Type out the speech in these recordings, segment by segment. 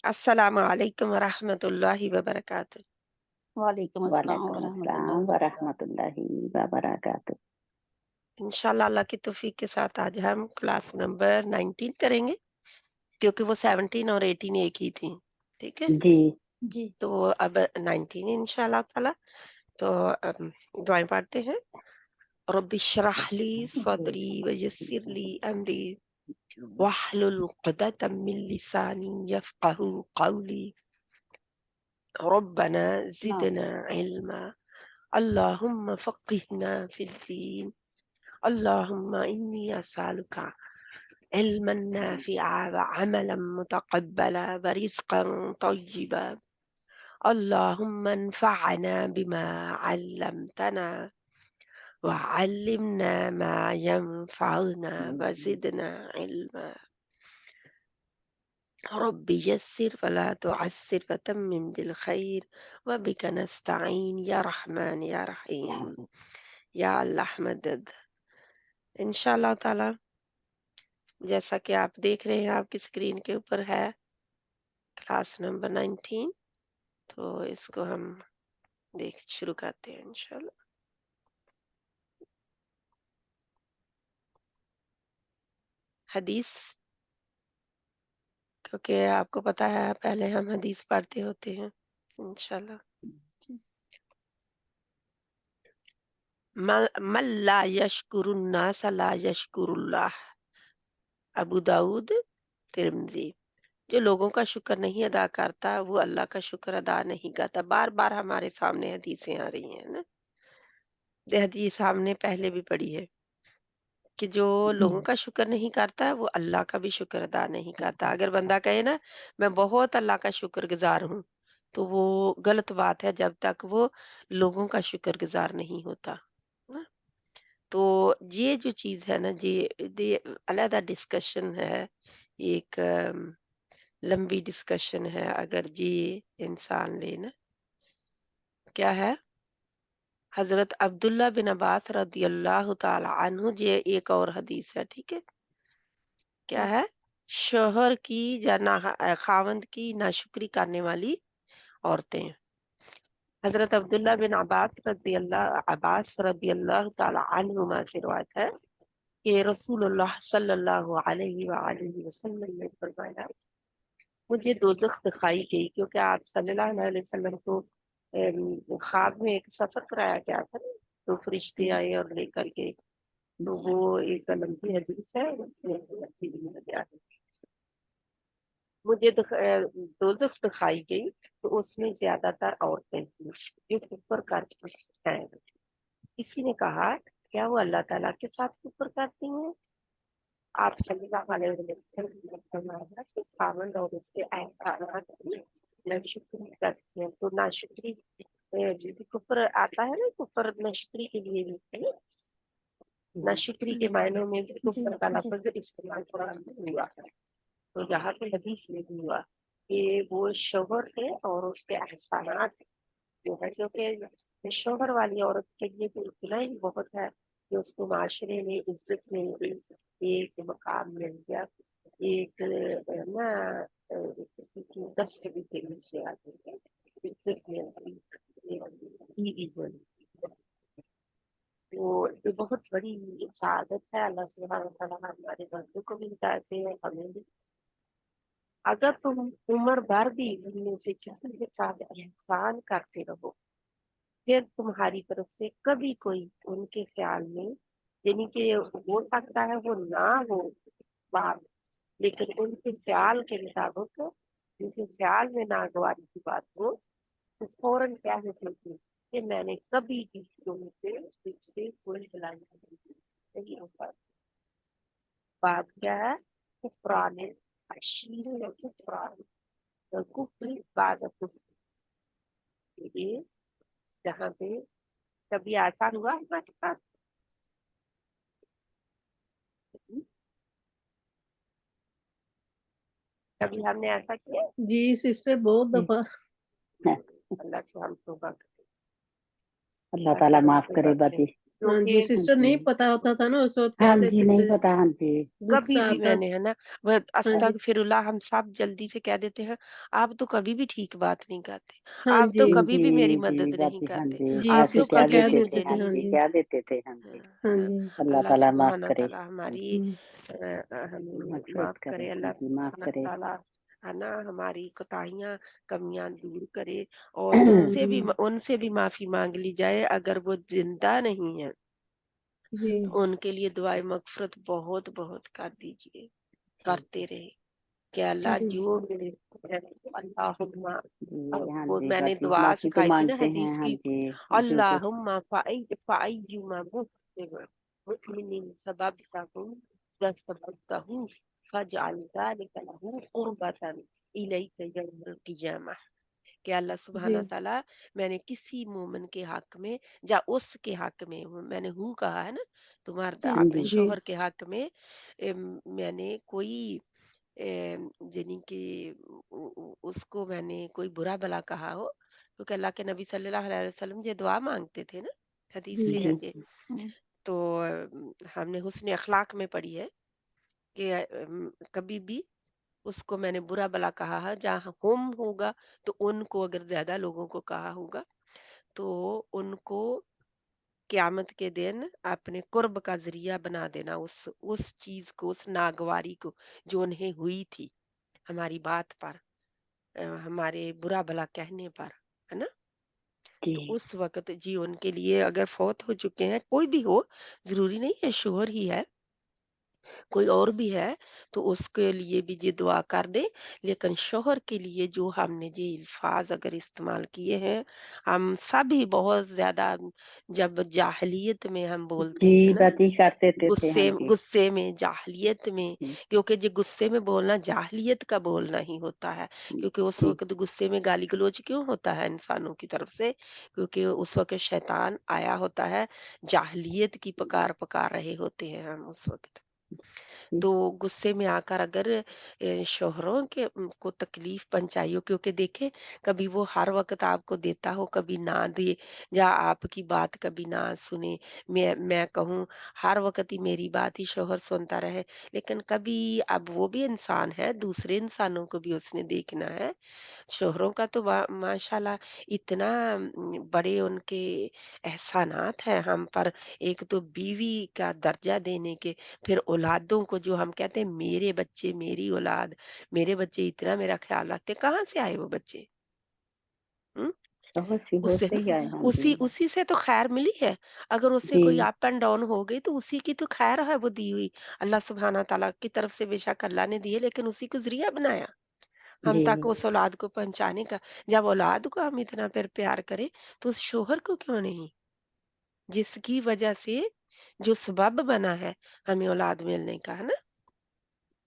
السلام علیکم ورحمۃ اللہ وبرکاتہ۔ وعلیکم السلام وعلیکم ورحمۃ السلام اللہ وبرکاتہ۔ ورحمۃ اللہ وبرکاتہ۔ انشاءاللہ اللہ کی توفیق کے ساتھ آج ہم کلاس نمبر 19 کریں گے، کیونکہ وہ 17 اور 18 ایک ہی تھی، ٹھیک ہے؟ جی جی تو اب 19 انشاءاللہ تعالی۔ تو دعائیں پڑھتے ہیں۔ رب اشرح لی صدری ویسر لی امری واحلل عقدۃ من لسانی یفقهوا قولی ربنا زدنا علما اللهم فقهنا في الدين اللهم إني أسألك علما نافعا وعملا متقبلا ورزقا طيبا اللهم انفعنا بما علمتنا وعلمنا ما ينفعنا وزدنا علما رب يسر ولا تعسر وتمم بالخير وبك نستعين يا رحمن يا رحيم یا اللہ مدد۔ انشاءاللہ تعالی جیسا کہ آپ دیکھ رہے ہیں آپ کی اسکرین کے اوپر ہے کلاس نمبر 19، تو اس کو ہم شروع کرتے ہیں انشاءاللہ۔ حدیث، کیونکہ آپ کو پتا ہے پہلے ہم حدیث پڑھتے ہوتے ہیں انشاءاللہ۔ من لا یشکر الناس لا یشکر اللہ، ابو داؤد ترمذی۔ جو لوگوں کا شکر نہیں ادا کرتا وہ اللہ کا شکر ادا نہیں کرتا۔ بار بار ہمارے سامنے حدیثیں آ رہی ہیں نا، یہ حدیث ہم نے پہلے بھی پڑھی ہے کہ جو لوگوں کا شکر نہیں کرتا وہ اللہ کا بھی شکر ادا نہیں کرتا۔ اگر بندہ کہے نا میں بہت اللہ کا شکر گزار ہوں، تو وہ غلط بات ہے جب تک وہ لوگوں کا شکر گزار نہیں ہوتا نا۔ تو یہ جو چیز ہے نا یہ علیحدہ ڈسکشن ہے، ایک لمبی ڈسکشن ہے۔ اگر جی انسان لینا کیا ہے، حضرت عبداللہ بن عباس رضی اللہ تعالی عنہ، یہ ایک اور حدیث ہے، ٹھیک ہے؟ کیا ہے؟ شوہر کی یا خاوند کی ناشکری کرنے والی عورتیں۔ حضرت عبداللہ بن عباس رضی اللہ تعالی عنہما سے روایت ہے کہ رسول اللہ صلی اللہ علیہ وآلہ وسلم نے فرمایا مجھے دوزخ دکھائی گئی، کیونکہ آپ صلی اللہ علیہ وسلم کو خواب میں ایک سفر کرایا گیا تھا، تو فرشتے آئے اور لے کر کے، تو وہ ایک لمبی حدیث ہے، اس میں گیا ہے۔ مجھے دوزخ دکھائی گئی تو اس میں زیادہ تر عورتیں تھیں جو کفر کرتی ہیں۔ کسی نے کہا کیا وہ اللہ تعالیٰ کے ساتھ کفر کرتی ہیں؟ آپ صلی اللہ علیہ وسلم نے فرمایا کہ خاوند اور اس کے احسانات کی ناشکری کرتی ہیں، تو ناشکری کفر آتا ہے نا، کفر ناشکری کے لیے بھی ہے، ناشکری کے معنوں میں بھی کفر کا لفظ استعمال قرآن میں ہوا ہے۔ تو یہاں پہ حدیث میں بھی ہوا کہ وہ شوہر ہے اور اس کے احسانات جو ہے، کیونکہ شوہر والی عورت کے لیے تو اتنا ہی بہت ہے کہ اس کو معاشرے میں عزت مل گئی، ایک مقام مل گیا، ایک نا کسی کی دست بھی کے نیچے آ گئی، عزت مل گئی، بیوی بن گئی۔ تو یہ بہت بڑی سعادت ہے، اللہ سبحانہ وتعالیٰ ہمارے بندوں کو بھی ہدایت دے، ہمیں بھی۔ اگر تم عمر بھر بھی ان میں سے کسی کے ساتھ احسان کرتے رہو، پھر تمہاری طرف سے کبھی کوئی ان کے خیال میں، یعنی کہ ہو سکتا ہے وہ نہ ہو بات، لیکن ان کے خیال کے مطابق، ان کے خیال میں ناگواری کی بات ہو، تو فوراً کیا ہے کہ میں نے کبھی بھی تم سے کوئی بلائی نہیں ہوتا۔ بات کیا ہے؟ کفران عشیر یا کفران کفر بعد کفر، یہ جہاں پہ کبھی آسان ہوا ہمارے ساتھ، کبھی ہم نے ایسا کیا؟ جی سسٹر بہت دفعہ۔ اللہ سے ہم توبہ کریں، اللہ تعالیٰ معاف کرے باجی۔ हाँ जी, क्योंकि सिस्टर नहीं जी पता होता था ना उस वक़्त हाँ कह जी देते नहीं थे, पता हाँ जी कभी गुस्सा भी आता। मैंने है ना वह हाँ जी, अस्तगफिरुल्लाह हम सब जल्दी से कह देते हैं, आप तो कभी भी ठीक बात नहीं करते, हाँ आप तो जी, कभी भी मेरी जी मदद नहीं बाजी हाँ करते, जी जी आप तो ऐसे सिस्टर क्या कभी कह भी देते थे मुझे देते थे, हाँ नहीं हाँ जी जी, क्या देते थे हाँ जी हाँ है ना? जी, अल्लाह अल्लाह ताला माफ सुब्हाना करे तआला हमारी हुँ, हमें मगफिरत माफ करे करे, हाँ अल्लाह जी माफ सुब्हाना करे तआला है ना हमारी कोताहियां कमियां दूर करे और हाँ जी, उनसे भी माफी मांग ली जाए अगर वो जिंदा नहीं है जी, तो उनके लिए दुआए मगफरत बहुत बहुत कर दीजिए, जी करते रहे कि अल्लाह जी, जो मेरे अल्लाहुम्मा जी हाँ वो जी मैंने बाजी दुआ माफी तो सिखाई थी ना मांगते हैं हदीस हाँ की जी जो कुछ अल्लाहुम्मा फ़अय्युमा मुस्लिमिन सबबतहु सबबतहु फजअल ज़ालिका लहू क़ुर्बतन इलैका यौमल क़ियामह कि अल्लाह सुब्हाना जी, ताला मैंने किसी मोमिन के हक में या उसके हक में मैंने हु कहा है ना तुम्हारे जी, अपने जी जी, शोहर के हक में मैंने कोई यानी कि उसको मैंने कोई बुरा भला कहा हो क्योंकि अल्लाह के नबी सल्लल्लाहु अलैहि वसल्लम ये दुआ मांगते थे ना हदीस जी, से है जी ये तो हमने हुस्न अखलाक में पढ़ी है कि कभी भी उसको मैंने बुरा भला कहा है जहाँ हम होगा तो उनको अगर ज्यादा लोगों को कहा होगा तो उनको क़यामत के दिन अपने कुर्ब का ज़रिया बना देना उस चीज़ को, उस नागवारी को जो उन्हें हुई थी, हमारी बात पर हमारे बुरा भला कहने पर, है ना? जी तो उस वक़्त जी उनके लिए अगर फ़ौत हो चुके हैं, कोई भी हो, ज़रूरी नहीं है शोहर ही है, कोई और भी है तो उसके लिए भी ये दुआ कर दे लेकिन शोहर के लिए जो हमने ये अल्फाज अगर इस्तेमाल किए हैं हम सभी बहुत ज्यादा जब जाहलियत में हम बोलते जी हैं ना बाजी करते थे हाँ गुस्से जी गुस्से में जाहलियत में जी क्योंकि जो गुस्से में बोलना जाहलियत का बोलना ही होता है क्योंकि उस जी वक्त गुस्से में गाली गलौज क्यों होता है इंसानों की तरफ से क्योंकि उस वक्त शैतान आया होता है जाहलियत की पकार पकार रहे होते हैं हम उस वक्त जी तो गुस्से में आकर अगर शोहरों के को तकलीफ पहुंचाई हो क्योंकि देखे कभी वो हर वक्त आपको देता हो कभी ना दे या आपकी बात कभी ना सुने मैं कहूँ हर वक्त ही मेरी बात ही शोहर सुनता रहे लेकिन कभी अब वो भी इंसान है दूसरे इंसानों को भी उसने देखना है शोहरों का तो माशाल्लाह इतना बड़े उनके एहसानात हैं हम पर एक तो बीवी का दर्जा देने के फिर औलादों को जो हम कहते हैं मेरे बच्चे मेरी औलाद मेरे बच्चे इतना मेरा ख्याल रखते कहाँ से आए वो बच्चे हम्म बहुत सी उससे होते ना ही आए हाँ जी उसी उसी से तो खैर मिली है अगर उससे कोई जी अप एंड डाउन हो गई तो उसी की तो खैर है वो दी हुई अल्लाह सुब्हाना ताला की तरफ से बेशक अल्लाह ने दी है लेकिन उसी को जरिया बनाया हम जी तक उस औलाद को पहुंचाने का जब औलाद को हम इतना प्यार करें तो उस शोहर को क्यों नहीं जिसकी वजह से जो सबब बना है हमें औलाद मिलने का है ना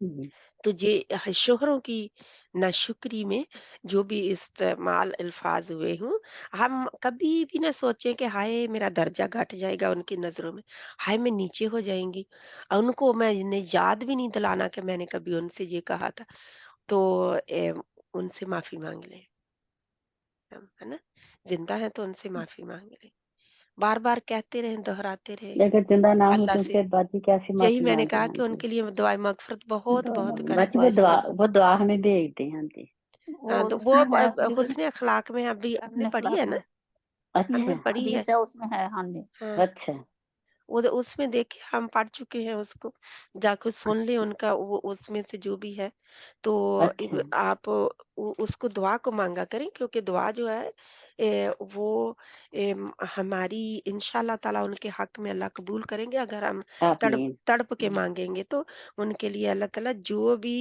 जी तो ये शोहरों की नाशुक्री में जो भी इस्तेमाल अल्फाज हुए हूँ हम कभी भी ना सोचें कि हाय मेरा दर्जा घट जाएगा उनकी नजरों में हाय मैं नीचे हो जाएंगी उनको मैंने याद भी नहीं दिलाना कि मैंने कभी उनसे ये कहा था तो उनसे माफी मांग लें हम, है ना जिंदा है तो उनसे माफी मांग लें बार बार कहते रहें दोहराते रहें अगर जिंदा ना हो अल्लाह तो से फिर बाजी कैसे यही माफी मैंने मांगे कहा हाँ कि जी उनके लिए दुआए मगफरत बहुत बहुत करें बाजी वो दुआ हमें भेज दे हाँ जी वो तो वो उसमें है दीदी, हुस्न अखलाक में अभी आपने उसने पढ़ी है अखलाक में ना हमने अच्छा पढ़ी है हदीस है उसमें है, हाँ जी, हाँ अच्छा वो उसमें देखिए हम पढ़ चुके हैं उसको जाकर सुन ले अच्छा उनका वो उसमें से जो भी है तो अच्छा आप उसको दुआ को मांगा करें क्योंकि दुआ जो है वो हमारी इंशाल्लाह ताला उनके हक में अल्लाह कबूल करेंगे अगर हम तड़प आमीन तड़प के मांगेंगे तो उनके लिए अल्लाह ताला जो भी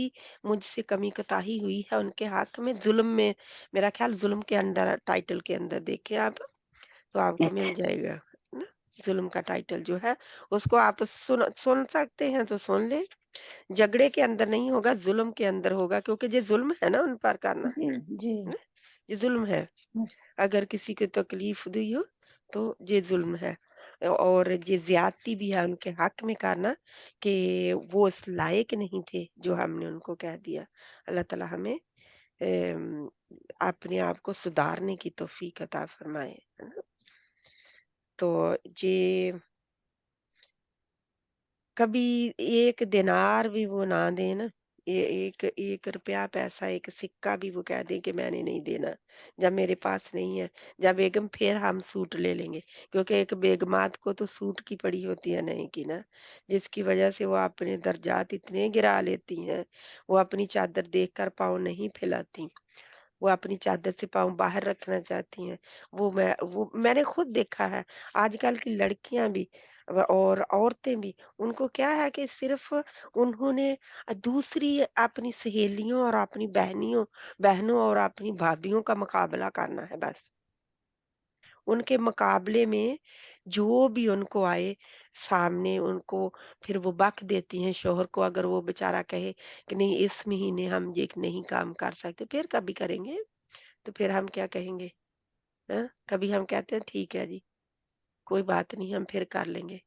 मुझसे कमी कोताही हुई है उनके हक में जुल्म में मेरा ख्याल जुल्म के अंदर टाइटल के अंदर देखें आप तो आपको मिल अच्छा जाएगा है ना जुल्म का टाइटल जो है उसको आप सुन सुन सकते हैं तो सुन ले झगड़े के अंदर नहीं होगा जुल्म के अंदर होगा क्योंकि ये जुल्म है ना उन पर करना जी, जी, है ना ये जुल्म है अच्छा, अगर किसी को तकलीफ दी हो तो ये जुल्म है और ये ज्यादती भी है उनके हक में करना कि वो उस लायक नहीं थे जो हमने उनको कह दिया अल्लाह ताला हमें अम, अपने आप को सुधारने की तौफीक अता फरमाए है ना तो ये कभी 1 दिनार भी वो ना दें ना, एक रुपया पैसा, एक सिक्का भी वो कह दें कि मैंने नहीं देना, जब मेरे पास नहीं है, जब बेगम फिर हम सूट ले लेंगे, क्योंकि एक बेगमात को तो सूट की पड़ी होती है नहीं की ना, जिसकी वजह से वो अपने दर्जात इतने गिरा लेती हैं, वो अपनी चादर देखकर पाँव नहीं फैलाती। वो अपनी चादर से पाँव बाहर रखना चाहती हैं। वो मैंने खुद देखा है, आजकल की लड़कियाँ भी और औरतें भी, उनको क्या है कि सिर्फ़ उन्होंने दूसरी अपनी सहेलियों और अपनी बहनों और अपनी भाभियों का मुकाबला करना है बस। उनके मुकाबले में जो भी उनको आए सामने उनको फिर वो बक देती हैं शौहर को, अगर वो बेचारा कहे कि नहीं इस महीने हम ये नहीं काम कर सकते, फिर कभी करेंगे। तो फिर हम क्या कहेंगे? हैं? कभी हम कहते हैं ठीक है जी, कोई बात नहीं हम फिर कर लेंगे।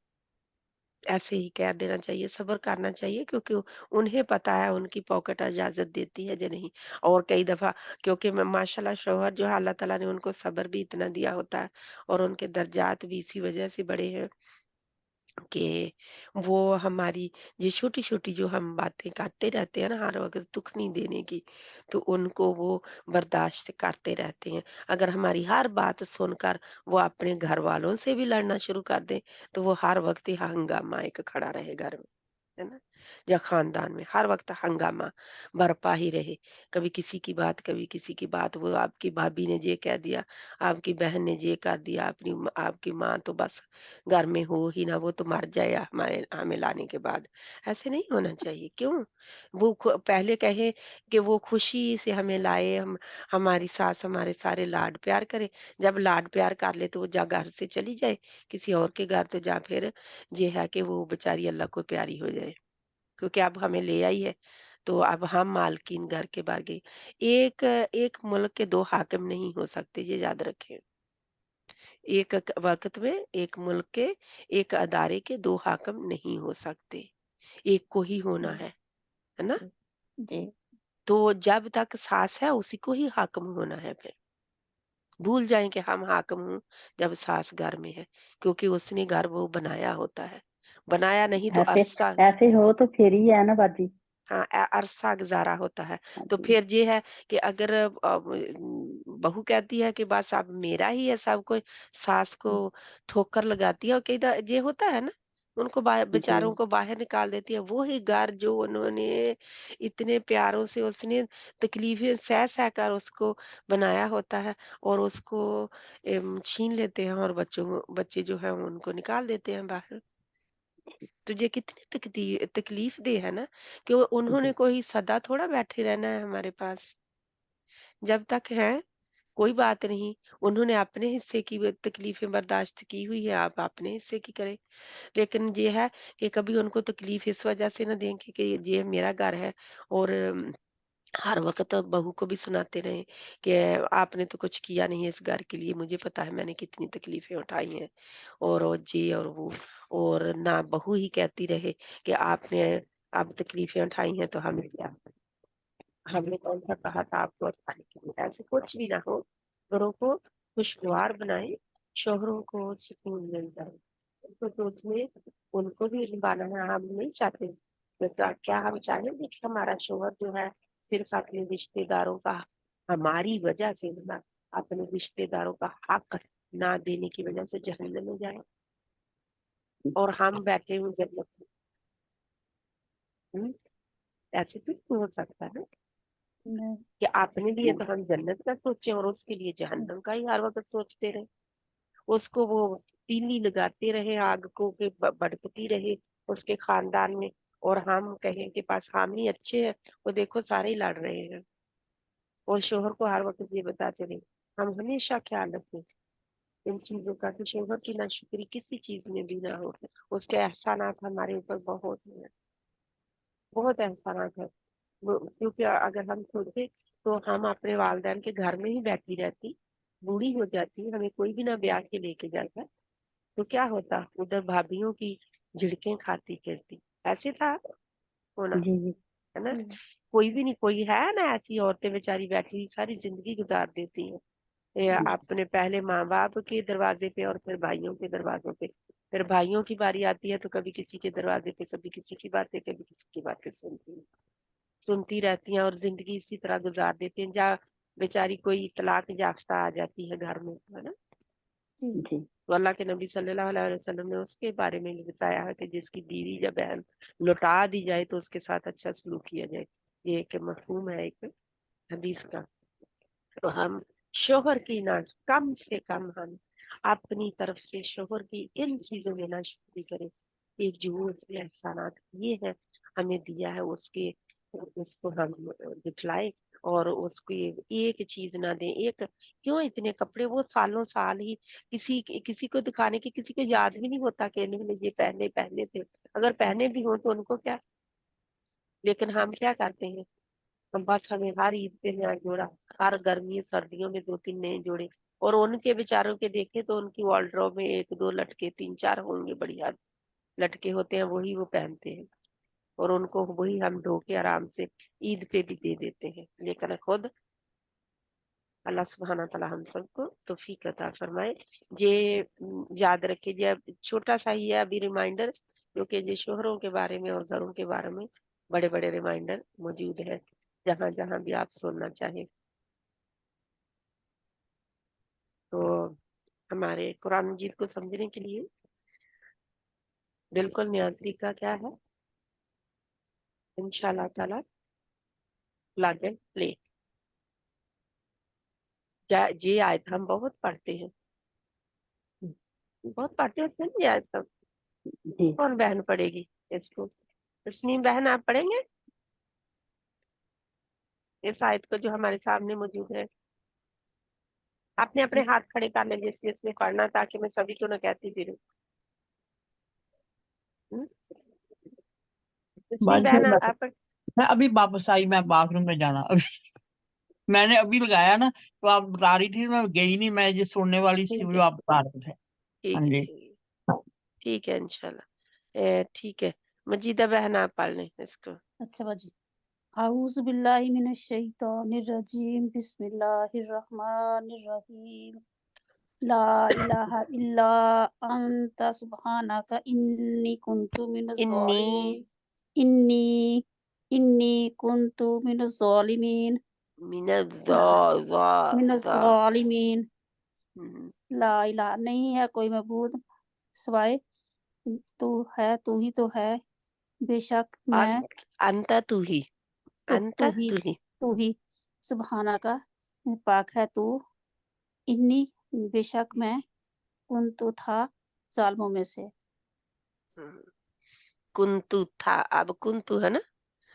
ऐसे ही कह देना चाहिए, सब्र करना चाहिए, क्योंकि उन्हें पता है उनकी पॉकेट इजाज़त देती है या नहीं। और कई दफ़ा क्योंकि म माशाल्लाह शौहर जो है अल्लाह ताला ने उनको सब्र भी इतना दिया होता है और उनके दर्जात भी इसी वज़ह से बड़े हैं कि वो हमारी ये छोटी-छोटी जो हम बातें करते रहते हैं ना हर वक़्त दुःख नहीं देने की, तो उनको वो बर्दाश्त करते रहते हैं। अगर हमारी हर बात सुनकर वो अपने घरवालों से भी लड़ना शुरू कर दें, तो वो हर वक़्त ही हंगामा एक खड़ा रहे घर में, है ना? या ख़ानदान में हर वक़्त हंगामा बरपा ही रहे। कभी किसी की बात, कभी किसी की बात, वो आपकी भाभी ने ये कह दिया, आपकी बहन ने ये कर दिया, आपकी माँ तो बस घर में हो ही ना, वो तो मर जाए हमारे हमें लाने के बाद। ऐसे नहीं होना चाहिए, क्यों? वो पहले कहे कि वो खुशी से हमें लाए, हम हमारी सास हमारे सारे लाड प्यार करे, जब लाड प्यार कर ले तो वो जा घर से चली जाए किसी और के घर, तो जा फिर ये है कि वो बेचारी अल्लाह को प्यारी हो जाए, क्योंकि अब हमें ले आई है, तो अब हम मालकिन घर के बाहर गई। एक एक मुल्क के 2 हाकिम नहीं हो सकते, ये याद रखें। एक वक़्त में एक मुल्क के, एक अदारे के 2 हाकिम नहीं हो सकते, एक को ही होना है ना? जी। तो जब तक सास है उसी को ही हाकिम होना है फिर। भूल जाएँ कि हम हाकिम हूँ जब सास घर में है, क्योंकि उसने घर वो बनाया होता है। बनाया नहीं तो ऐसे अरसा, ऐसे हो तो फिर ही है ना बाजी। हाँ, अरसा गुज़ारा होता है। हाँ तो जी। फिर ये है कि अगर बहू कहती है कि बस अब मेरा ही है सब कुछ, सास को ठोकर लगाती है और कई ये होता है ना, उनको जी। बेचारों को बाहर निकाल देती है। वो ही घर जो उन्होंने इतने प्यारों से उसने तकलीफ़ें सह-सह कर उसको बनाया होता है और उसको छीन लेते हैं और बच्चे जो हैं उनको निकाल देते हैं बाहर। तो ये कितनी तकलीफ दे है ना, कि उन्होंने जी। कोई सदा थोड़ा बैठे रहना है हमारे पास। जब तक हैं कोई बात नहीं, उन्होंने अपने हिस्से की तकलीफें बर्दाश्त की हुई है, आप अपने हिस्से की करें। लेकिन ये है कि कभी उनको तकलीफ इस वजह से ना दें कि ये मेरा घर है और हर वक़्त बहू को भी सुनाते रहें कि आपने तो कुछ किया नहीं है इस घर के लिए, मुझे पता है मैंने कितनी तकलीफ़ें उठाई हैं और ये और वो, और ना बहू ही कहती रहे कि आपने अब तकलीफ़ें उठाई हैं तो हमें क्या, हमने कौन-सा कहा था आपको उठाने के लिए, ऐसे कुछ भी ना हो। घरों को खुशगवार बनाएँ, शौहरों को सुकून मिल जाए। उनको तो उसमें उनको भी निभाना है, हम नहीं चाहते। तो क्या हम चाहेंगे कि हमारा शौहर जो है सिर्फ़ अपने रिश्तेदारों का हमारी वजह से ना अपने रिश्तेदारों का हक ना देने की वजह से जहन्नम में जाए और हम बैठे हुए जन्नत में। हुँ, ऐसे तो नहीं हो सकता है। नहीं। कि अपने लिए तो हम जन्नत का सोचें और उसके लिए जहन्नम का ही हर वक़्त सोचते रहें। उसको वो तीली लगाते रहे आग को कि भड़कती रहे उसके खानदान में, और हम कहें कि बस हम ही अच्छे हैं, वो देखो सारे ही लड़ रहे हैं। और शौहर को हर वक़्त ये बताते रहे। हम हमेशा ख्याल रखें इन चीज़ों का कि शौहर की नाशुक्री किसी चीज़ में भी ना हो। उसके एहसानात हमारे ऊपर बहुत हैं, बहुत एहसानात हैं। वो क्योंकि अगर हम सोचें तो हम अपने वालिदैन के घर में ही बैठी रहती, बूढ़ी हो जाती, हमें कोई भी ना ब्याह के लेके जाता, तो क्या होता? उधर भाभीयों की झिड़कें खाती फिरती। ऐसे था होना, जी। जी। है ना? जी। कोई भी नहीं, कोई है ना ऐसी औरतें बेचारी बैठी सारी ज़िंदगी गुज़ार देती हैं। जी। अपने पहले माँ-बाप के दरवाज़े पे और फिर भाइयों के दरवाज़ों पे। پھر بھائیوں کی باری آتی ہے تو کبھی کسی کے دروازے پہ کبھی کسی کی باتیں کبھی کسی کی باتیں سنتی رہتی ہیں اور زندگی اسی طرح گزار دیتے ہیں. جہاں بیچاری کوئی طلاق یافتہ آ جاتی ہے گھر میں, ہے نا, جی تو اللہ کے نبی صلی اللہ علیہ وسلم نے اس کے بارے میں بتایا ہے کہ جس کی بیوی یا بہن لوٹا دی جائے تو اس کے ساتھ اچھا سلوک کیا جائے. یہ ایک مفہوم ہے ایک حدیث کا. تو ہم شوہر کی نہ کم سے کم ہم اپنی طرف سے شوہر کی ان چیزوں میں نہ شکری کریں. ایک جھوٹ سے احسانات یہ ہے ہمیں دیا ہے اس کو ہم دکھلائے اور اس کو ایک چیز نہ دیں. ایک کیوں اتنے کپڑے وہ سالوں سال ہی کسی کو دکھانے کی کسی کو یاد بھی نہیں ہوتا کہ انہوں نے یہ پہنے تھے. اگر پہنے بھی ہوں تو ان کو کیا, لیکن ہم کیا کرتے ہیں, ہم بس ہمیں ہر عید پہ نیا جوڑا, ہر گرمی سردیوں میں 2-3 نئے جوڑے, اور ان کے بیچاروں کے دیکھیں تو ان کی وارڈروب میں 1-2 لٹکے 3-4 ہوں گے, بڑی حد لٹکے ہوتے ہیں, وہی وہ پہنتے ہیں اور ان کو وہی ہم دھو کے آرام سے عید پہ بھی دے دیتے ہیں. لیکن خود اللہ سبحانہ تعالی ہم سب کو توفیق عطا فرمائے. یہ یاد رکھے جب چھوٹا سا ہی ہے ابھی ریمائنڈر, کیونکہ یہ شوہروں کے بارے میں اور گھروں کے بارے میں بڑے بڑے ریمائنڈر موجود ہے جہاں جہاں بھی آپ سننا چاہیں. تو ہمارے قرآن مجید کو سمجھنے کے لیے بالکل نیا طریقہ کیا ہے, انشاءاللہ تعالی پلگ اینڈ پلے. یہ آیت ہم بہت پڑھتے ہیں, بہت پڑھتے ہیں نہیں آیت سب. جی کون بہن پڑھے گی اس کو؟ تسنیم بہن آپ پڑھیں گے اس آیت کو جو ہمارے سامنے موجود ہے؟ آپ نے اپنے ہاتھ کھڑے کر لیں جس میں پڑھنا, تاکہ میں سبھی کو نہ کہتی پھروں. تسنیم بہن آپ میں ابھی واپس آئی, میں باتھ روم میں جانا ابھی میں نے ابھی لگایا نا تو آپ بتا رہی تھی, میں گئی نہیں, میں یہ سننے والی سی جو آپ بتا رہے تھے. ہاں جی ٹھیک ہے انشاءاللہ. ٹھیک ہے مجیدہ بہن آپ پڑھ لیں اس کو. اچھا باجی. اعوذ باللہ من الشیطان الرجیم, بسم اللہ الرحمن الرحیم. لا الہ الا انت سبحانک انی کنت من الظالمین. انی کنت من الظالمین. من الظالمین. لا الہ نہیں ہے کوئی معبود سوائے تو ہے, تو ہی تو ہے, بے شک میں انت تو ہی, انت تو ہی سبحانہ کا پاک ہے تو, انی بے شک میں, کن تو تھا ظالموں میں سے. کنتو تھا, اب کنتو ہے نا,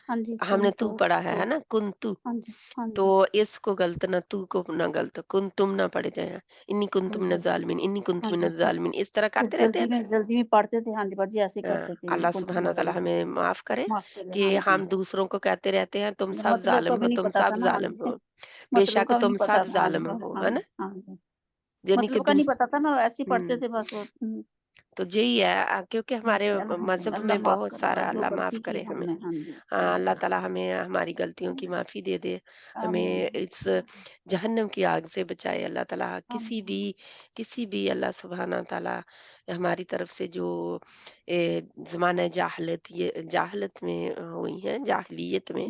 ہاں جی ہم نے تو پڑھا ہے نا کنتو, ہاں جی ہاں تو جی اس کو غلط نہ, تو کو نہ غلط, کن تم نہ پڑے جائیں, انی کنتم من الظالمین, انی کنتم من الظالمین, اس طرح کرتے رہتے ہیں. جلدی میں پڑھتے تھے. ہاں جی باجی ایسے کرتے تھے. اللہ سبحانہ تعالی ہمیں معاف کرے کہ ہاں جی, ہم دوسروں کو کہتے رہتے ہیں تم سب مطلب کا ظالم بھی ہو, نہیں تم پتا تھا سب نا. ہاں ظالم جی, ہو, بے مطلب شک کا بھی تم نہیں پتا سب تھا. ہاں جی ظالم ہو, ہاں ہے نا, جی ہاں جی, یعنی کہ مطلب کا نہیں پتا تھا نا, ایسے پڑھتے تھے بس. تو یہی ہے کیونکہ ہمارے مذہب میں اللہ معاف بہت کرے, سارا, جو اللہ معاف غلطی کی کرے ہم ہمیں. نے. ہاں جی ہاں اللہ تعالی ہمیں ہماری غلطیوں کی معافی دے دے, ہمیں اس جہنم کی آگ سے بچائے اللہ تعالی. کسی بھی اللہ سبحانہ تعالی ہماری طرف سے جو زمانہ جاہلت میں ہوئی ہیں, جاہلیت میں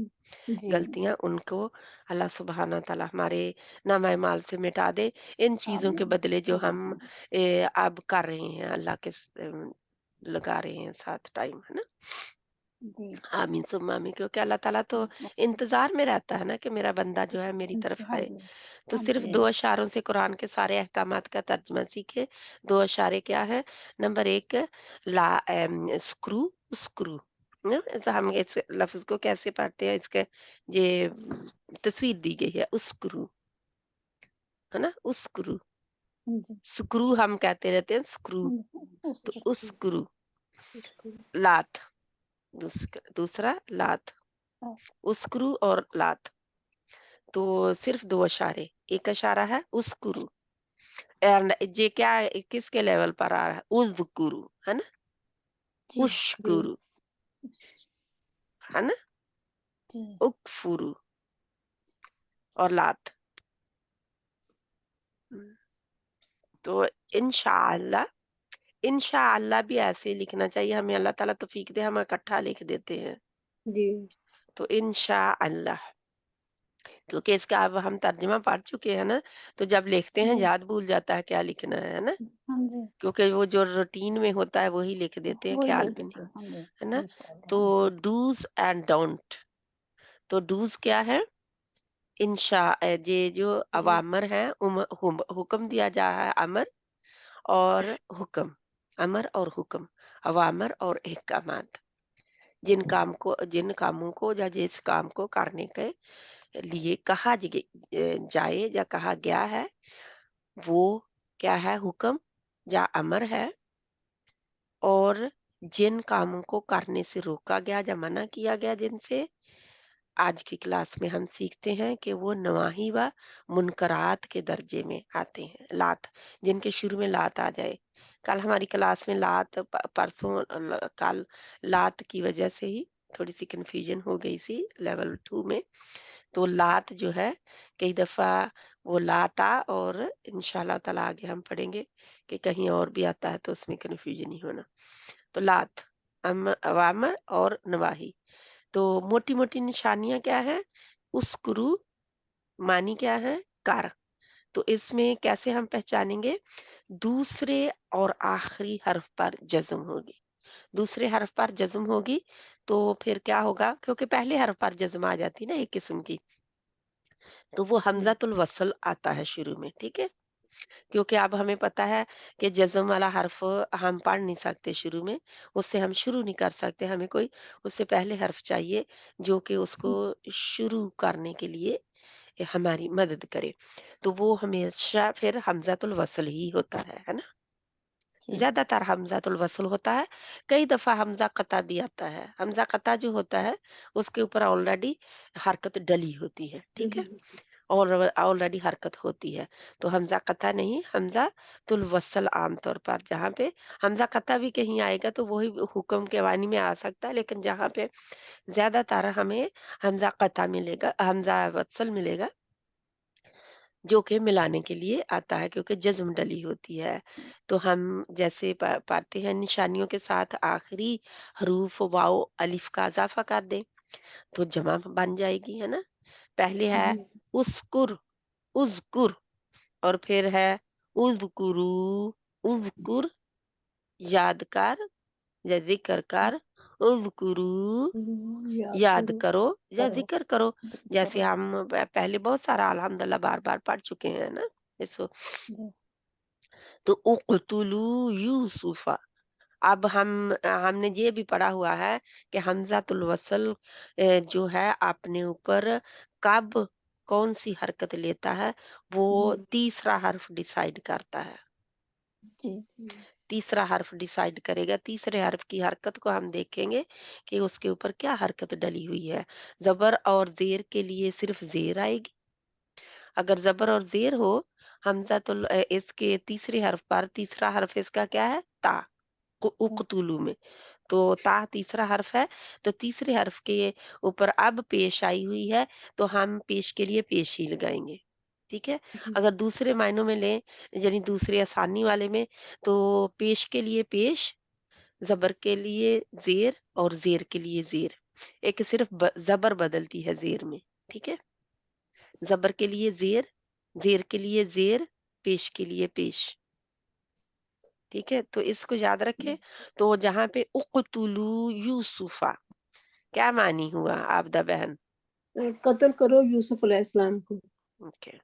جی غلطیاں, ان کو اللہ سبحانہ تعالی ہمارے نامہ اعمال سے مٹا دے. ان چیزوں کے آمین. بدلے جو ہم سبحان اب کر رہے ہیں اللہ کے لگا رہے ہیں ساتھ ٹائم, ہے نا. جی آمین ثم آمین. کیونکہ اللہ تعالیٰ تو انتظار میں رہتا ہے نا کہ میرا بندہ جو ہے میری طرف ہاں آئے. جی تو ہاں صرف جی 2 اشاروں سے قرآن کے سارے احکامات کا ترجمہ سیکھے. 2 اشارے کیا ہے؟ Number 1 screw. ہم اس لفظ کو کیسے پڑھتے ہیں, اس کے یہ تصویر دی گئی ہے, اسکرو, ہے نا, اسکرو. جی سکرو ہم کہتے رہتے ہیں, سکرو, اس تو کو اسکرو. لات, دوسرا لات, اسکرو اور لات. تو صرف 2 اشارے, ایک اشارہ ہے اسکرو, یہ کیا کس کے لیول پر آ رہا ہے, اذکرو, ہے نا, جی اشکرو, ہے نا, جی اکفرو اور لات. تو انشاءاللہ इंशाअल्लाह भी ऐसे लिखना चाहिए, हमें अल्लाह ताला तौफीक दे, हम इकट्ठा लिख देते हैं। जी तो इंशाअल्लाह, क्योंकि इसका अब हम तर्जुमा पढ़ चुके हैं ना, तो जब लिखते हैं जी याद भूल जाता है क्या लिखना है ना, हाँ जी क्योंकि वो जो रूटीन में होता है वही लिख देते हैं, वही ख्याल लिख भी नहीं, देते हैं, हाँ जी है ना। इंशाल्लाह तो हाँ जी डूज एंड डोंट, तो डूज क्या है, ये जो जी अवामर है, हुक्म दिया जा रहा है, अमर और हुक्म, अमर और हुक्म, अवामर और अहकामात, जिन कामों को या जिस काम को करने के लिए कहा जाए या कहा गया है, वो क्या है, हुक्म या अमर है। और जिन कामों को करने से रोका गया या मना किया गया, जिनसे आज की क्लास में हम सीखते हैं कि वो नवाही व मुनकरात के दर्जे में आते हैं। लात, जिनके शुरू में लात आ जाए। कल हमारी क्लास में लात, परसों कल लात की वजह से ही थोड़ी सी कंफ्यूजन हो गई सी लेवल 2 में। तो लात जो है, कई दफा वो लाता, और इंशाल्लाह ताला आगे हम पढ़ेंगे कि कहीं और भी आता है, तो उसमें कंफ्यूजन नहीं होना। तो लात, अवामर और नवाही। तो मोटी मोटी निशानियां क्या है, उस्क्रू मानी क्या है, कार। तो इसमें कैसे हम पहचानेंगे, दूसरे और आखिरी हर्फ पर जज्म होगी। दूसरे हर्फ पर जज्म होगी तो फिर क्या होगा, क्योंकि पहले हर्फ पर जज्म आ जाती है ना एक किस्म की, तो वो हमजातुल वसल आता है शुरू में, ठीक है। क्योंकि अब हमें पता है कि जज्म वाला हर्फ हम पढ़ नहीं सकते शुरू में, उससे हम शुरू नहीं कर सकते, हमें कोई उससे पहले हर्फ चाहिए जो कि उसको शुरू करने के लिए हमारी मदद करे। तो वो हमेशा फिर हमजातुल वसल ही होता है ना। जी ज्यादातर हमजातुल वसल होता है। कई दफा हमजा कता भी आता है। हमजा कता जो होता है उसके ऊपर ऑलरेडी हरकत डली होती है, ठीक है, और ऑलरेडी हरकत होती है। तो हमजा कता नहीं, हमजा तुल वसल आमतौर पर, जहाँ पे हमजा कता भी कहीं आएगा तो वही हुक्म के वानी में आ सकता है, लेकिन जहाँ पे ज्यादातर हमें हमजा कता मिलेगा, हमजा वसल मिलेगा, जो कि मिलाने के लिए आता है, क्योंकि जज्म डली होती है। तो हम जैसे पाते हैं निशानियों के साथ आखिरी हरूफ वाओ अलिफ का इजाफा कर दें तो जमा बन जाएगी, है ना। पहले है उस्कुर, उज़कुर, और फिर है उज़कुरू, उज़कुर, याद कर या जिक्र कर, उज़कुरू, याद याद करो करो या करो जिक्र करो। जिक्र जैसे करो हम पहले बहुत सारा अल्हम्दुलिल्लाह बार बार पढ़ चुके हैं ना इसको। जी तो उक़्तुलू यूसुफ़ा, अब हमने ये भी पढ़ा हुआ है कि हमज़ातुल वसल जो है अपने ऊपर कब कौन सी हरकत लेता है, वो तीसरा हर्फ डिसाइड करता है। जी तीसरा हर्फ डिसाइड करेगा। तीसरे हर्फ की हरकत को हम देखेंगे कि उसके ऊपर क्या हरकत डली हुई है। जबर और जेर के लिए सिर्फ जेर आएगी। अगर जबर और जेर हो हमज़ातुल इसके तीसरे हर्फ पर, तीसरा हर्फ इसका क्या है, ता, उक़्तुलू में। तो ता तीसरा हर्फ है, तो तीसरे हर्फ के ऊपर अब पेश आई हुई है, तो हम पेश के लिए पेश ही लगाएंगे, ठीक है। अगर दूसरे मायनों में लें, यानी दूसरे आसानी वाले में, तो पेश के लिए पेश, जबर के लिए जेर और जेर के लिए जेर। एक सिर्फ जबर बदलती है जेर में, ठीक है। जबर के लिए जेर, जेर के लिए जेर, पेश के लिए पेश, ठीक है। तो इसको याद रखें। तो जहां पे उक़्तुलू यूसुफा, क्या मानी हुआ आबदा बहन? कत्ल करो यूसुफ अलैहिस्सलाम को। ओके,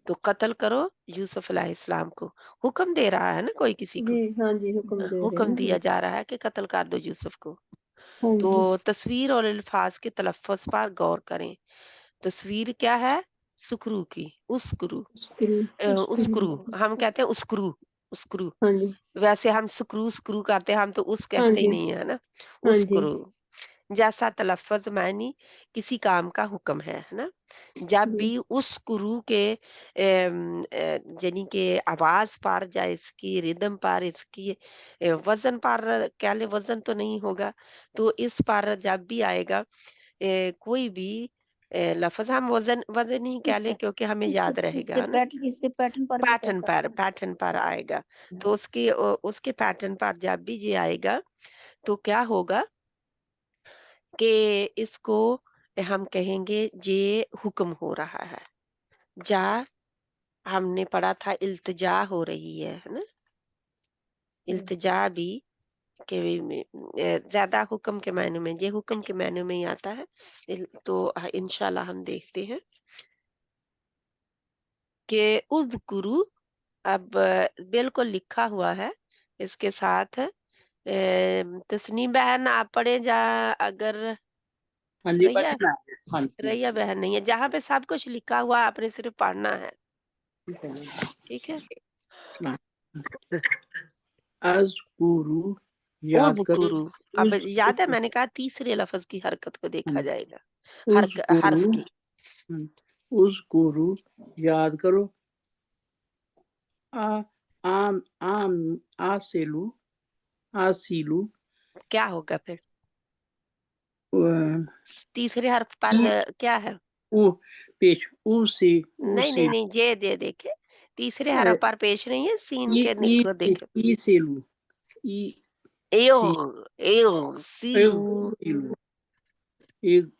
तो कत्ल करो यूसुफ अलैहिस्सलाम को, हुक्म दे रहा है ना कोई किसी को, जी हाँ जी हुक्म दे रहे हुक्म हैं दिया जा रहा है कि कत्ल कर दो यूसुफ को। हाँ तो जी तस्वीर और अल्फाज के तलफ़्फ़ुज़ पर गौर करें। तस्वीर क्या है, सुकरू की, उस्क्रू, उस्कुरू उस्कुरू उस्क्रू, हम कहते हैं उस्क्रू, उस्क्रू। हाँ जी वैसे हम स्क्रू स्क्रू करते हैं, हम तो उस हाँ कहते ही जी नहीं है ना, हाँ जी उस्क्रू। जैसा तलफ़्फ़ुज़ मानी किसी काम का हुक्म है ना। जब जी भी उस गुरु के यानी कि आवाज पर या इसकी रिदम पर, इसकी वजन पर, कह ले वजन तो नहीं होगा, तो इस पर जब भी आएगा कोई भी लफ्ज हम वजन वजन ही कह लें क्योंकि हमें याद रहेगा, है ना। इसके पैटर्न पर भी कर सकते हैं। पैटर्न पर आएगा, तो उसके पैटर्न पर जब भी ये आएगा तो क्या होगा कि इसको हम कहेंगे ये हुक्म हो रहा है। जा हमने पढ़ा था इल्तिजा हो रही है ना। इल्तिजा भी के ज्यादा हुक्म के मायने में, ये हुक्म के मायने में ही आता है। तो इंशाल्लाह हम देखते हैं कि उज़्कुरू अब बिल्कुल लिखा हुआ है इसके साथ। तस्नीम बहन आप पढ़े जा, अगर हाँ जी रैया पढ़ना है। हाँ जी रैया बहन नहीं है, जहाँ पे सब कुछ लिखा हुआ आपने सिर्फ पढ़ना है, ठीक है। अज़कुरू याद करो। उज़्कुरू अब याद है मैंने कहा तीसरे लफ्ज की हरकत को देखा जाएगा, हर्फ उज़कुरू की। उज़कुरू याद करो। आम आम आसिलू आसिलू क्या होगा फिर अ, तीसरे हर्फ पर क्या है? उ पेश उ से उ नहीं से नहीं नहीं, जे दे देखे तीसरे हर्फ पर पेश नहीं है, सीन ई के ई को देखे। ई सेलू ई एयो सी एयो सीलू सेलू एक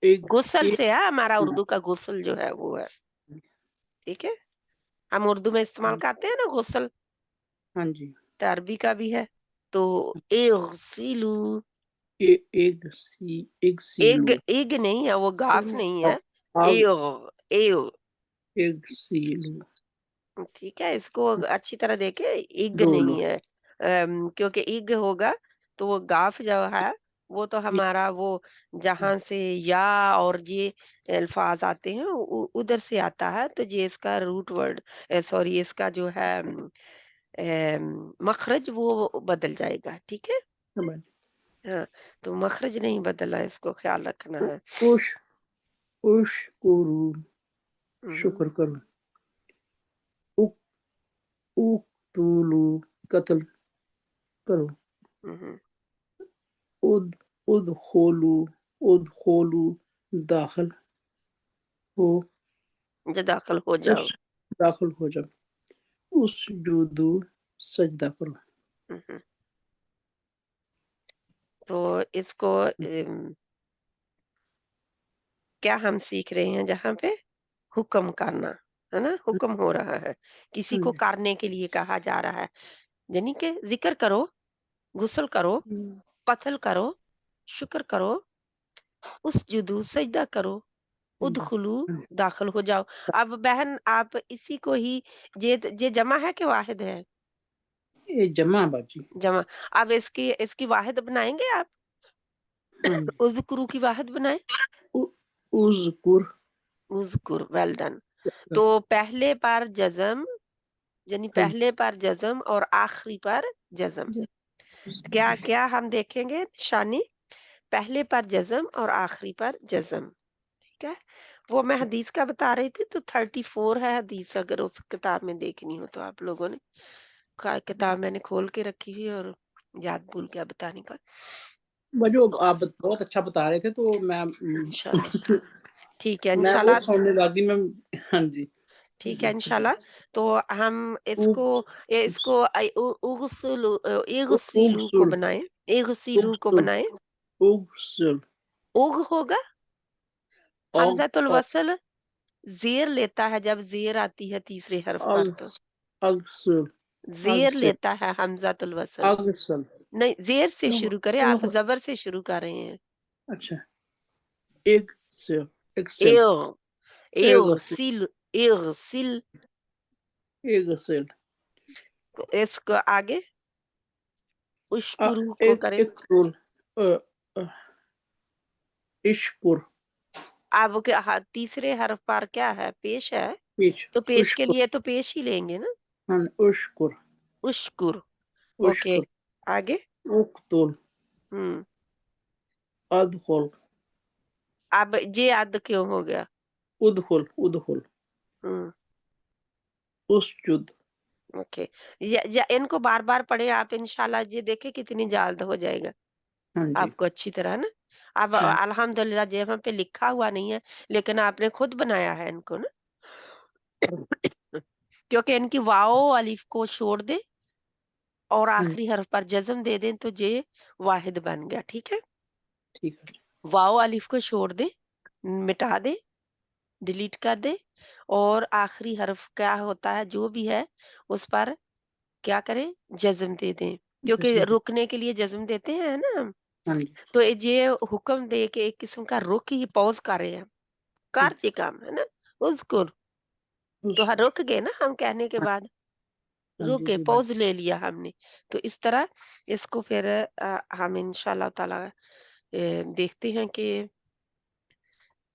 एक गुसल एक से है, हमारा उर्दू का गुसल जो है वो है, ठीक है। हम उर्दू में इस्तेमाल करते हैं ना गुसल, हाँ जी तो अरबी का भी है। तो एगसिलू एक सीलू एग नहीं है, वो गाफ नहीं है। अब एग एग एक सीलू ठीक है, इसको अच्छी तरह देखे, इग डोलू नहीं है। क्योंकि इग होगा तो वो गाफ जो है वो तो हमारा वो जहां से या और ये अल्फाज आते हैं उधर से आता है, तो ये इसका रूट वर्ड सॉरी इसका जो है मखरज वो बदल जाएगा, ठीक है। समझ हाँ, तो मखरज नहीं बदला, इसको ख्याल रखना है। उश उशकुरू शुक्र करो। उक उक्तुलू कत्ल करो। हम्म, उद उदखोलू दाखिल हो जो दाखिल हो जाओ। उस दाखिल हो जाओ। उस जुदू सजदा करो। हम्म, तो इसको क्या हम सीख रहे हैं जहाँ पे हुक्म करना, है ना, हुक्म हो रहा है, किसी को करने के लिए कहा जा रहा है, यानी कि जिक्र करो, गुस्ल करो, कत्ल करो, शुक्र करो, उस जुदू सजदा करो, उदखुलू दाखिल हो जाओ। अब बहन आप इसी को ही ये जमा है कि वाहिद है? ये जमा बाजी जमा। अब इसकी वाहिद बनाएंगे आप, उज़्कुरू की वाहिद बनाए। उज़कुर उज़्कुर, वेल डन। तो पहले पर जज़म, यानी पहले पर जज़म और आखिरी पर जज़म। क्या क्या हम देखेंगे निशानी, पहले पर जज़म और आखिरी पर जज़म, ठीक है। वो मैं हदीस का बता रही थी, तो 34 है हदीस, अगर उस किताब में देखनी हो तो आप लोगों ने, किताब मैंने खोल के रखी हुई और याद भूल गया बताने का। जो आप बहुत अच्छा बता रहे थे तो मैं इंशाल्लाह ठीक है, मैं वो इंशाल्लाह सुनने लगी मैं। हाँ जी ठीक है इंशाल्लाह। तो हम इसको उगसुलू को उगसुल बनाए, इगसिलू को उगसुल बनाए। उगसुल उग होगा, हमज़ातुल वसल ज़ेर लेता है, जब ज़ेर आती है तीसरे हर्फ पर तो अगसुल ज़ेर अगसुल लेता है हमज़ातुल वसल। अगसल नहीं, ज़ेर से शुरू करें, आप ज़बर से शुरू कर रहे हैं। अच्छा एक्सेल एक्सेल एग एगसिल एगसिल एगसिल, एगसेल इसको आगे उश्कुरू को करें। इकरुल इश्कुर अब तीसरे हर्फ पर क्या है, पेश है, पेश तो पेश के उश्कुर लिए तो पेश ही लेंगे ना, हाँ उश्कुर उश्कुर। ओके, उश्कुर आगे। उक्तुल हम्म, अदखुल अब ये अद क्यों हो गया? उदखुल उदखुल हम्म, उसजुद ओके। या इनको बार बार पढ़े आप, इंशाल्लाह ये देखे कितनी जल्द हो जाएगा हाँ जी आपको अच्छी तरह ना। अब हाँ अल्हम्दुलिल्लाह यहाँ पे लिखा हुआ नहीं है, लेकिन आपने खुद बनाया है इनको ना। क्योंकि इनकी वाओ अलिफ को छोड़ दे और आखिरी हर्फ पर जज्म दे दें तो ये वाहिद बन गया। ठीक है, ठीक है वाओ अलिफ को छोड़ दे, मिटा दे, डिलीट कर दे, और आखिरी हर्फ क्या होता है जो भी है उस पर क्या करें, जज्म दे दें, क्योंकि जैसे रुकने के लिए जज्म देते हैं ना हम। हाँ जी तो ये हुक्म दे के एक किस्म का रुक ही पॉज कर रहे हैं, कर दे काम है ना उसको। तो उस रुक गए ना हम कहने के हाँ बाद, हाँ रुक जी गए, जी पॉज ले लिया हमने। तो इस तरह इसको फिर हम इंशाल्लाह ताला देखते हैं कि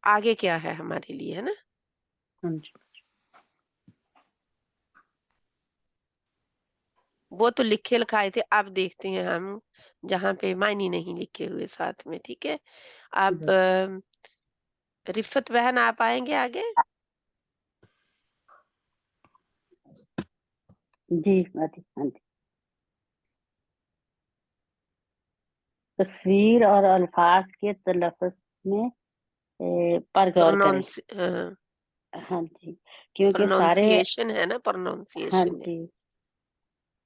आगे क्या है हमारे लिए, है ना। हाँ जी वो तो लिखे लिखाए थे, अब देखते हैं हम जहाँ पे मायने नहीं लिखे हुए साथ में। ठीक है, ठीक अब है रिफत बहन आप आएंगे आगे। जी माती, हाँ जी। तस्वीर और अल्फाज के तलफ़्फ़ुज़ में पर गौर करें। प्रोनाउंस हाँ जी, क्योंकि सारे प्रोनाउंसिएशन है ना, हाँ प्रोनाउंसिएशन है। जी,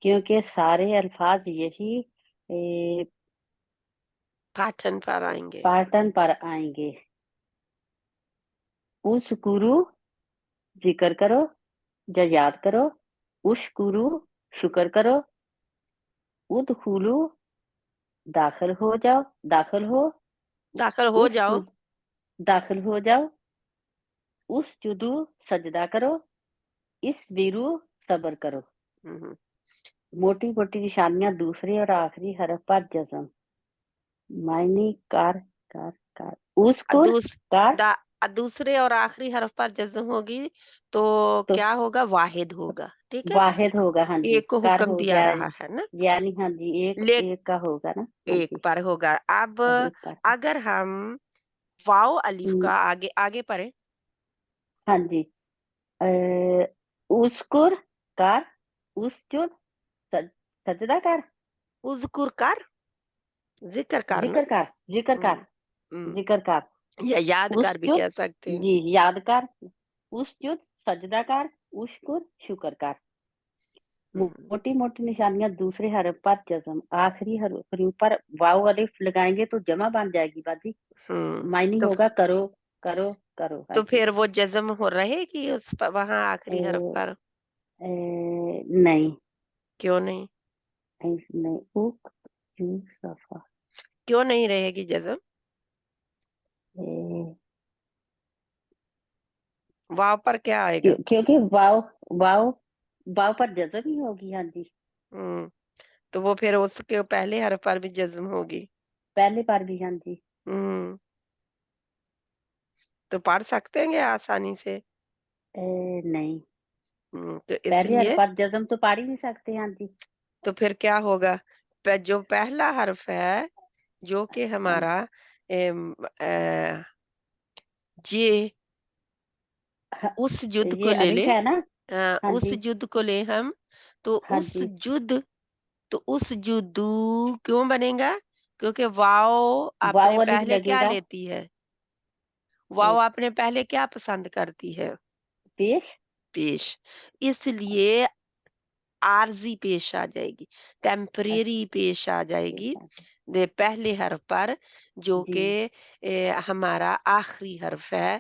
क्योंकि सारे अल्फाज यही पाठन पर आएंगे। पैटर्न पर आएंगे। उस गुरु जिक्र करो या याद करो, उशकुरु शुक्र करो, उदखुलु दाखिल हो जाओ, दाखिल हो, दाखिल हो जाओ। दाखिल हो जाओ, उसजुदु सजदा करो, इसबिरु सब्र करो। हम्म, मोटी मोटी निशानियां दूसरे और आखिरी हरफ पर जज़म। मायने कार कार कार उसकुर दूस, कार दूसरे और आखिरी हरफ पर जज्म होगी तो तो क्या होगा, वाहिद होगा। ठीक है, वाहिद होगा। हाँ जी, एक को कार हुक्म हो दिया गया रहा है ना, यानी हाँ जी, एक ले एक का होगा ना। हाँ एक जी, पर होगा। अब एक बार अगर हम वाओ अलिफ हम्म, का आगे आगे पढ़े, हाँ जी। उसकुर कार, उसजुद सज, सजदा कर, उज़कुर कर, जिक्र करना। जिक्र कर, जिक्र कर, हम्म, हम्म, जिक्र कर, या याद कर भी उसजुद कह सकते हैं। जी याद कर, उसजुद सजदा कर, उशकुर शुक्र कर। हम्म, मोटी मोटी निशानियां दूसरे हरफ पर जज्म, आखिरी हरफ पर वाव अलिफ लगाएंगे तो जमा बन जाएगी बाजी। मायने तो होगा करो करो करो। हाँ तो जी। फिर वो जज्म हो रहेगी उस पर, वहां आखिरी हरफ ए, पर। ए, नहीं क्यों नहीं, नहीं उक जू सफा क्यों नहीं रहेगी जज्म? ए, वाव पर क्या आएगा? क्योंकि वाव वाव वाव पर जज्म ही होगी। हाँ जी, हम्म, तो वो फिर उसके पहले हरफ पर भी जज्म होगी। पहले बार भी। हाँ जी। हम्म, तो पढ़ सकते हैं आसानी से। नहीं, तो पहले हरफ इसलिए पर जज्म तो पढ़ ही नहीं सकते। हाँ जी। तो फिर क्या होगा, जो पहला हर्फ है जो कि हाँ हमारा जे, हाँ, उस जुद को ये ले ले, अलिफ है ना। हाँ उस जी। जुद को ले हम, तो हाँ उस जी, जुद, तो उस जुदू क्यों बनेगा, क्योंकि वाव अपने वाव अलिफ पहले क्या लगेगा। लेती है, ए, वाव अपने पहले क्या पसंद करती है, पेश। पेश। इसलिए आरजी पेश आ जाएगी, टेम्परेरी अच्छा, पेश आ पेश जाएगी आ जाए। दे पहले हर्फ पर, जो जी कि हमारा आखिरी हर्फ है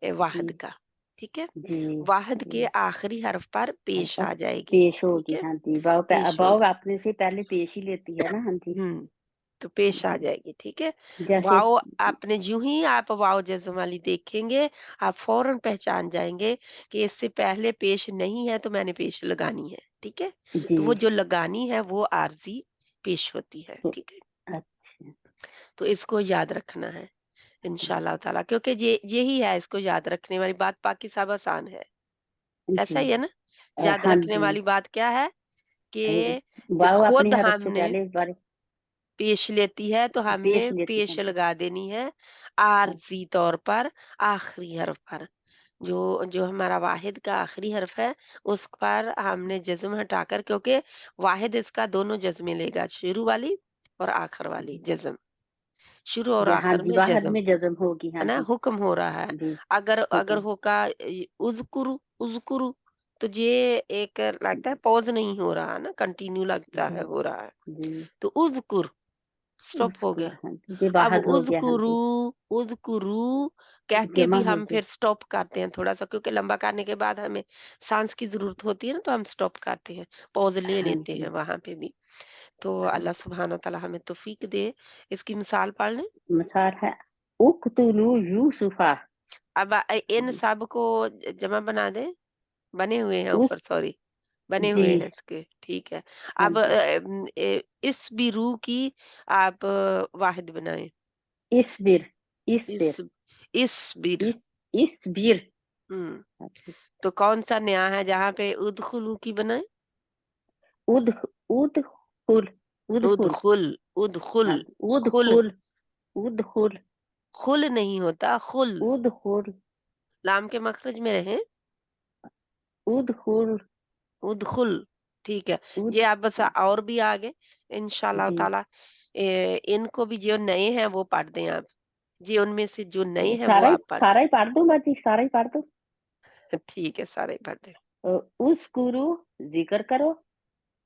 जी वाहद का। ठीक है, जी वाहद जी। के आखिरी हर्फ पर हर पेश पर आ जाएगी। पेश ठीक होगी। है, हाँ जी, वाव पेश वाव होगी। अपने से पहले पेश ही लेती है ना। हाँ जी। तो पेश आ जी, जाएगी। ठीक है, जैसे वाव आपने यूं ही आप वाव जज्म वाली देखेंगे, आप फौरन पहचान जाएंगे कि इससे पहले पेश नहीं है तो मैंने पेश लगानी है। ठीक है, जी। तो वो जो लगानी है वो आरजी पेश होती है। तो ठीक है, अच्छा तो इसको याद रखना है इंशाल्लाह ताला, क्योंकि ये यही है इसको याद रखने वाली बात, बाकी सब आसान है। जी। ऐसा ही है ना, याद हाँ रखने जी। वाली बात क्या है कि वाव अपने खुद हरफ से हमने पहले बार पेश लेती है तो हमने पेश लेती। हाँ पेश जी। लगा देनी है हाँ आरजी तौर पर आखिरी हर्फ पर। जो जो हमारा वाहिद का आखिरी हर्फ है उस पर हमने जज्म हटाकर, क्योंकि वाहिद इसका दोनों जज्में लेगा, शुरू वाली और आखिर वाली जी जज्म। शुरू और हाँ आखिर जी, में वाहद जज्म में जज्म होगी, है हाँ ना, जी हुक्म हो रहा है। जी अगर अगर हुक्म होगा उज़कुरु उज़कुरु, तो ये एक लगता है पॉज नहीं हो रहा है ना, कंटिन्यू लगता है, जी हो रहा है। जी तो उज़कुर स्टॉप हो उज़कुर, गया। हाँ जी, ये अब वाहद हो गया, हाँ उज़कुरू जी, उज़कुरू कह के जमा भी हो हम गया, फिर स्टॉप करते हैं थोड़ा सा, क्योंकि लंबा करने के बाद हमें सांस की जरूरत होती है ना, तो हम स्टॉप करते हैं, पॉज ले हाँ लेते जी हैं वहां पे भी। तो हाँ अल्लाह जी। सुब्हान व तआला हमें तौफीक दे। इसकी मिसाल पढ़ लें। मिसाल है उक्तुलू यूसुफा, अब इन सब को जमा बना दे, बने हुए हैं उस ऊपर, सॉरी बने जी हुए हैं इसके, ठीक है। हाँ अब जी, इस बिरू की आप वाहिद बनाएं। इसबिर इस इसबिर इस बिर इस इसबिर, हम्म हाँ जी, तो कौन सा नया है जहाँ पे उदखुलू की बनाए? उद उदखुल उदखुल, उदखुल उदखुल हाँ खुल उदखुल उदखुल खुल नहीं होता, खुल। उदखुल लाम के मखरज में रहे, उदखुल उदखुल, ठीक है। उद ये आप बस और भी आगे इंशाल्लाह जी, ताला इनको भी जो नए हैं वो पढ़ दें आप, जी उनमें से जो नए हैं वो आप पढ़ सारा ही पढ़ दूं बाजी, सारा ही पढ़ दूं। ठीक है, सारे पढ़ दें। उस गुरु जिक्र करो,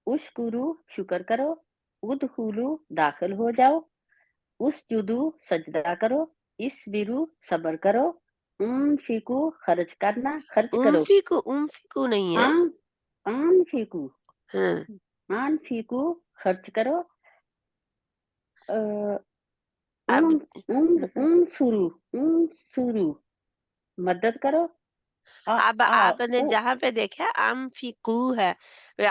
उस गुरु शुक्र करो, उदखुलू दाखिल हो जाओ, उस जुदू सजदा करो, इस बिरु सब्र करो, फिकू खर्च करना, खर्च करो, उम्फिकु नहीं है। आन आन फिकू हाँ, आन फिकू खर्च करो, अ, अब उम उम सुरू मदद करो, आ अब आ आपने उ जहाँ पे देखा अम्फिकू है,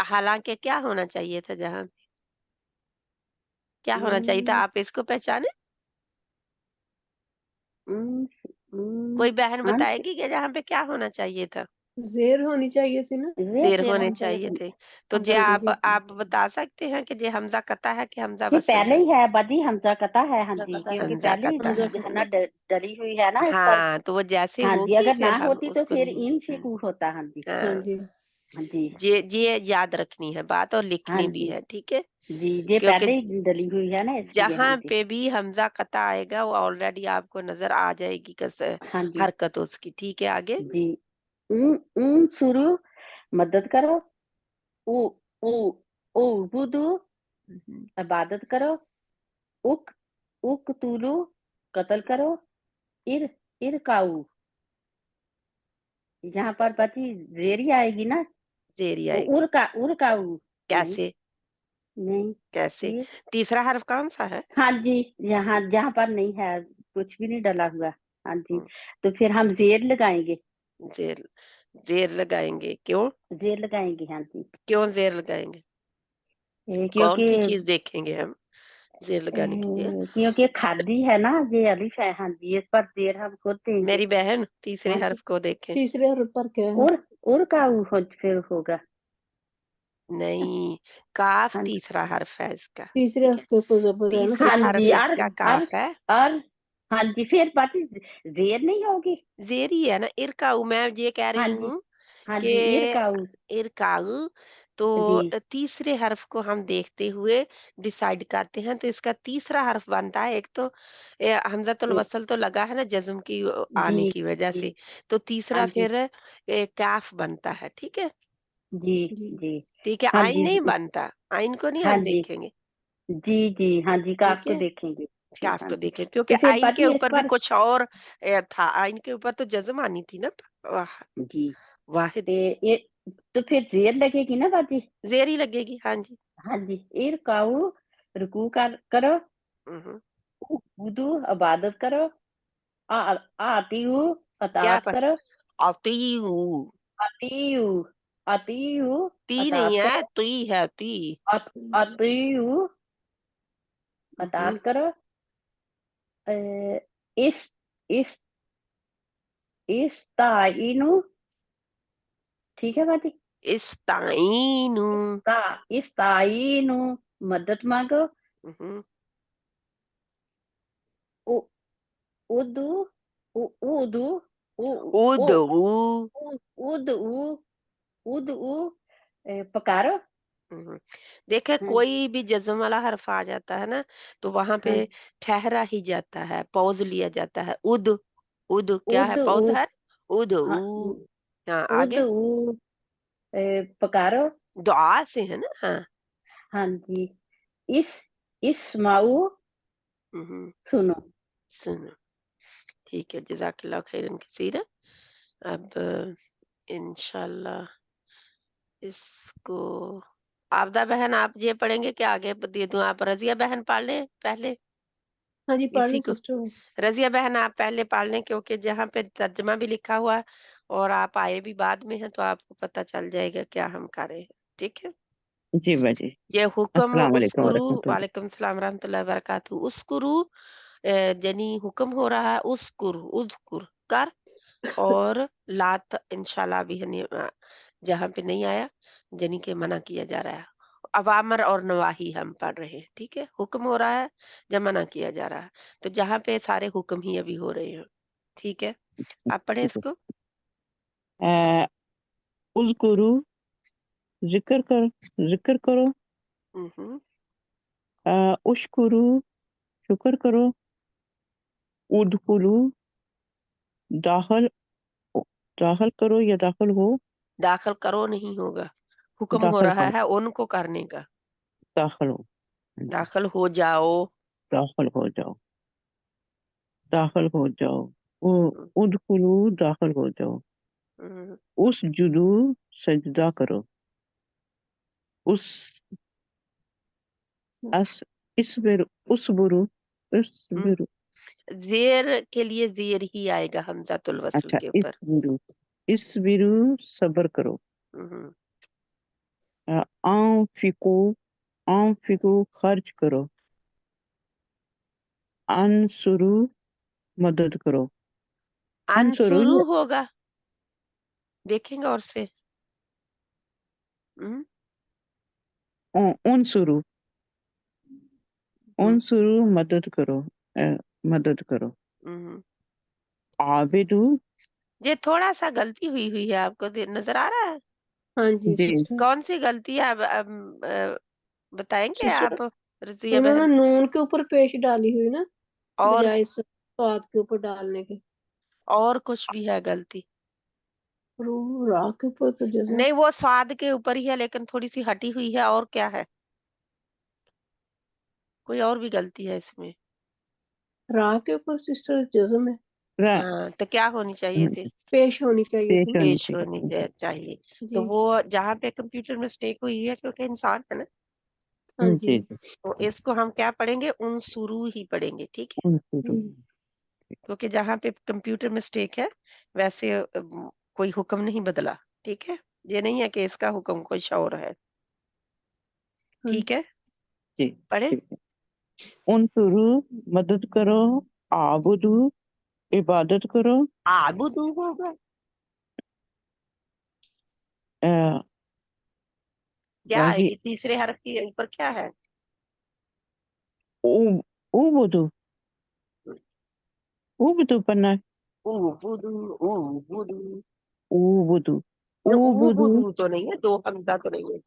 हालांकि क्या होना चाहिए था, जहाँ क्या होना चाहिए था, उम आप इसको पहचाने? उम कोई उम बहन आन बताएगी कि जहाँ पे क्या होना चाहिए था? जेर होनी चाहिए थी ना। जेर से होने होनी चाहिए चाहिए। थे। तो जे हाँ आप जी, बता सकते हैं कि जे हमजा कता है कि हमजा ये वसल पहले है? ही है बाजी, हमजा कता है, हाँ हमजा जी, कता है, क्योंकि हमजा पहले कता हमजा है। ही है कता ना, है। डली हुई है ना इस पर। हाँ, तो वो जैसे हाँ जी, होगी अगर फिर ना हम होती तो उसको फिर नहीं। इन फिकू होता, हाँ जी हाँ हाँ, जी, हाँ जी ये याद रखनी है बात, और हाँ लिखनी भी जी है, ठीक है। जी, ये क्योंकि पहले ही डली हुई है ना, इसलिए हाँ जहाँ जी पे भी हमजा कता आएगा वो ऑलरेडी आपको नजर आ जाएगी कैसे हाँ जी हरकत उसकी, ठीक है। आगे जी, शुरू मदद करो, उ उ ओ बुदू हम्म, इबादत करो, उक उक तुलू कत्ल करो, इर इरकाऊ, यहाँ पर बची जेरी आएगी ना, जेरी आएगी। उरकाऊ नहीं कैसे? नहीं कैसे? ये तीसरा हर्फ कौन सा है? हाँ जी, यहाँ जहाँ पर नहीं है, कुछ भी नहीं डला हुआ, हाँ जी, हम्म, तो फिर हम जेर लगाएंगे, जेर जेर लगाएंगे, क्यों? जेर लगाएंगे, हाँ जी, क्यों जेर लगाएंगे? कौन क्योंकि सी चीज देखेंगे हम जेर लगाने के लिए? क्योंकि खादी है ना, ये अलिफ है, हाँ जी, इस पर जेर हम खुद देंगे, मेरी बहन तीसरे हाँ जी, हर्फ को देखें। तीसरे हर पर क्या है? और का फिर होगा, नहीं, काफ हाँ तीसरा हर्फ है इसका, तीसरे ठीक हर है। पे को जबर है ना, तीसरा हाँ हर्फ जी, इसका और काफ है। और हाँ जी, फिर बात जेर नहीं होगी, जेरी है ना, इरकाऊ, मैं ये कह हाँ रही जी हूँ हाँ कि जी, इरकाऊ इरकाऊ, तो जी तीसरे हर्फ को हम देखते हुए डिसाइड करते हैं, तो इसका तीसरा हर्फ बनता है। एक तो हमजतुल वसल तो लगा है ना जज्म की जी आने की वजह जी से, तो हाँ तीसरा जी फिर काफ बनता है, ठीक है। जी जी। जी ठीक है, हाँ आइन जी नहीं बनता, आइन को नहीं हाँ हम जी देखेंगे, जी हाँ जी, काफ ठीक को है। देखेंगे, ठीक, काफ हाँ को जी, देखें, क्योंकि तो फिर आइन के बाजी इस ऊपर भी पर कुछ और था, आइन के ऊपर तो जज्म आनी थी ना, जी, वाहिद ये तो फिर जेर लगेगी ना बाजी, जेरी लगेगी, हाँ जी। हाँ जी, इरकाऊ रुकू करो, हम्म, वुदू इबादत करो, आ आतीऊ क्या अतात पर करो, अतीऊ, अतीऊ अतीऊ ती नहीं अतात है, करो, ती है, ती। अतीऊ हम्म, अतात करो, अ, इस इस इस्ताइनु, ठीक है बाजी, इस्ताइनु। ता इस्ताइनु मदद मांगो, हम्म, उ उदू उदू उदऊ। उदू उदू पकारो, देखे हम्म, कोई भी जज्म वाला हर्फ आ जाता है ना तो वहां पे हाँ ठहरा ही जाता है, पॉज लिया जाता है। उद, उद क्या है? उद पॉज उ है। उद हाँ ऊ। हाँ उद आगे उ पकारो। दुआ से है ना। हाँ। हाँ जी। इस माऊ हम्म, सुनो। सुनो। ठीक है, जज़ाकल्लाह खैरन कसीरा। अब इंशाल्लाह इसको आपदा बहन आप ये पढ़ेंगे कि आगे दे दूं? आप रजिया बहन पढ़ लें पहले हाँ जी, पढ़ इसी लो को। सिस्टर। रजिया बहन आप पहले पढ़ लें, क्योंकि जहाँ पे तर्जमा भी लिखा हुआ है और आप आए भी बाद में हैं तो आपको पता चल जाएगा क्या हम कर रहे हैं। ठीक है। जी बाजी। ये हुक्म अस्सलाम वालेकुम उस्कुरू, वरहमतुल्लाह। वालेकुम सलाम रहमतुल्लाहि व बरकातहू। उस्कुरू यानी हुक्म हो रहा है उस्कुर, उज्कुर कर। और लात इंशाल्लाह भी जहाँ पे नहीं आया जनी के मना किया जा रहा है। अवामर और नवाही हम पढ़ रहे हैं। ठीक है, हुक्म हो रहा है जब मना किया जा रहा है, तो जहाँ पे सारे हुक्म ही अभी हो रहे हैं। ठीक है, आप पढ़े ठीक है। इसको। उज़कुरू जिक्र करो। हम्म, उशकुरू शुक्र करो। उदखुलू दाखिल दाखिल करो या दाखिल हो। दाखिल करो नहीं होगा, हुक्म हो दाखिल रहा करो, है उनको करने का। दाखिल हो। जी, दाखिल हो जाओ। दाखिल हो जाओ, दाखिल हो जाओ। हम्म, उदखुलू दाखिल हो जाओ। हम्म, उस जुदू सजदा करो। उस अस इसबिर उसबुरु इसबिरु। जेर के लिए जेर ही आएगा हमजातुल वस्ल अच्छा, के ऊपर। इसबिरु सब्र करो। हम्म, आंफिकू आंफिकू खर्च करो। अनसुरु मदद करो। अनसुरु अनसुरु होगा, देखेंगे और से। हम्म, उनसुरु हम्म, उनसुरु मदद करो। मदद करो। हम्म। आबिदु ये थोड़ा सा गलती हुई है, आपको नजर आ रहा है? हाँ जी जी सिस्टर। कौन सी गलती है? बताएंगे सिस्टर आप रजिया उन्होंने बहन? नून के ऊपर पेश डाली हुई ना, और बजाय स्वाद के ऊपर डालने के। और कुछ भी है गलती? रू रा के ऊपर तो जज्म, नहीं, वो स्वाद के ऊपर ही है लेकिन थोड़ी सी हटी हुई है। और क्या है? कोई और भी गलती है इसमें? रा के ऊपर सिस्टर जज्म है, रा हाँ, तो क्या होनी चाहिए थी? पेश होनी चाहिए पेश थी ना। होनी पेश होनी चाहिए। चाहिए। तो जी वो जहाँ पे कंप्यूटर मिस्टेक हुई है, क्योंकि इंसान है ना, हाँ जी जी। जी। तो इसको हम क्या पढ़ेंगे? उन शुरू ही पढ़ेंगे। ठीक है, उनसुरु। क्योंकि जहाँ पे कंप्यूटर मिस्टेक है वैसे कोई हुक्म नहीं बदला। ठीक है, ये नहीं है कि इसका हुक्म कोई और है। हाँ ठीक है, जी पढ़े। ठीक है। उनसुरु मदद करो। आबुदु इबादत करो। आबुदू होगा। अ, क्या बाजी आएगी तीसरे हर्फ के ऊपर? क्या है? ऊ उबुदु उबुदु पन्ना है। उबुदू, उबुदू। उबुदु ये उबुदु। उबुदू तो नहीं है, दो हमजा तो नहीं है।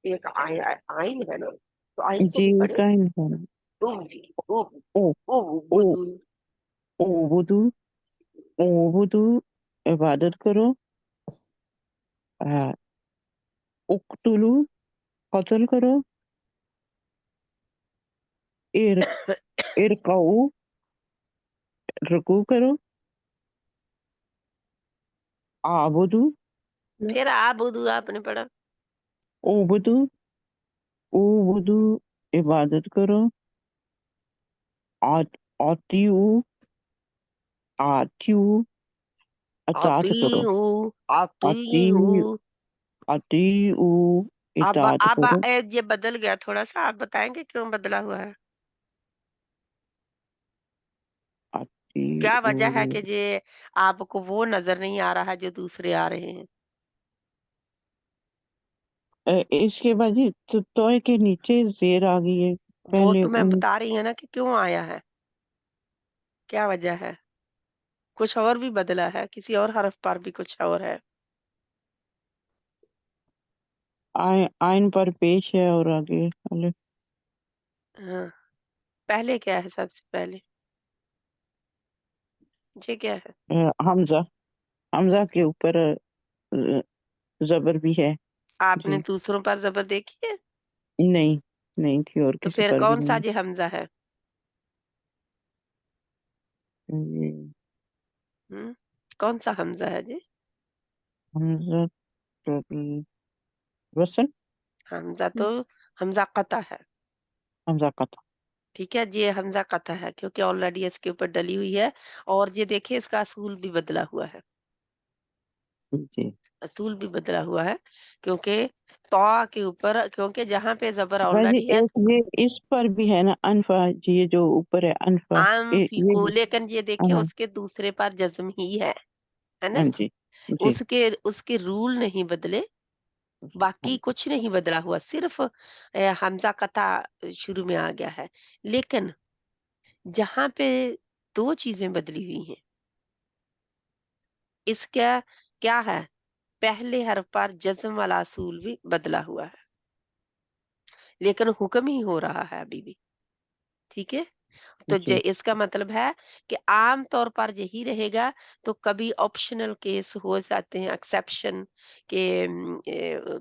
एक आइन है ना, तो आइन को जी भी पढ़े। का इंसान। उबजी, उब, ओ ओ उबुदू। उबुदु उबुदु इबादत करो। अ, उक्तुलु कत्ल करो। इर इरकाऊ रुकू करो। आबुदु फिर आबुदू आपने पढ़ा। उबुदु उबुदु इबादत करो। आत आतियु आतियु अतात करो। आतीऊ, आती आतीऊ। आतियु इतात अब करो। ये बदल गया थोड़ा सा, आप बताएंगे क्यों बदला हुआ है? क्या आतियु वजह है कि ये आपको वो नजर नहीं आ रहा है जो दूसरे आ रहे हैं? इसके बाद जी तो तोय के नीचे जेर आ गई है। वो पहले तो मैं उन बता रही हूँ ना कि क्यों आया है, क्या वजह है। कुछ और भी बदला है, किसी और हरफ पर भी कुछ और है। आइन पर पेश है और आगे अलिफ हाँ, पहले क्या है? सबसे पहले ये क्या है? हमजा हमजा के ऊपर जबर भी है आपने जी। दूसरों पर जबर देखी है? नहीं नहीं थी और तो किसी फिर पर भी कौन सा नहीं। ये हमजा है? जी, कौन सा हमजा है जी? हमजा वसन हमजा तो हमजा कता है, हमजा का था ठीक है। ये हमजा कता है क्योंकि ऑलरेडी इसके ऊपर डली हुई है, और ये देखिए इसका असूल भी बदला हुआ है, जी। असूल भी बदला हुआ है क्योंकि तो के ऊपर, क्योंकि जहाँ पे जबर भाई ऑलरेडी है एक ये इस पर भी है ना अनफा जी, ये जो ऊपर है अनफा आम ये फीको, भी। लेकिन ये देखिए हाँ उसके दूसरे पर जज्म ही है ना। हाँ जी जी। उसके उसके रूल नहीं बदले, हाँ बाकी कुछ नहीं बदला हुआ, सिर्फ हमजा कता शुरू में आ गया है। लेकिन जहाँ पे दो चीजें बदली हुई हैं, इसका क्या है? पहले हर्फ पर जज्म वाला असूल भी बदला हुआ है, लेकिन हुक्म ही हो रहा है अभी भी, ठीक है। तो जी इसका मतलब है कि आम तौर पर यही रहेगा। तो कभी ऑप्शनल केस हो जाते हैं, एक्सेप्शन के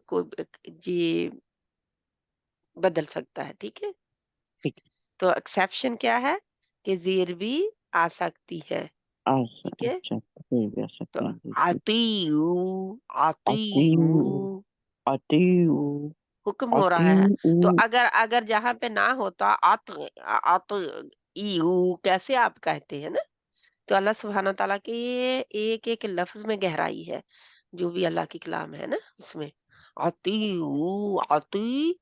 को जी बदल सकता है, ठीक है। ठीक तो एक्सेप्शन क्या है? कि जेर भी आ सकती है, ठीक है। अच्छा फिर भी आ तो सकते हैं जी ठीक। आती आती आती आती हुक्म हो रहा है। तो आती अगर अगर जहाँ पे ना होता आत ईऊ कैसे आप कहते हैं ना। तो अल्लाह सुब्हान तआला के एक एक लफ्ज में गहराई है, जो भी अल्लाह की कलाम है ना उसमें। आती ऊ। आती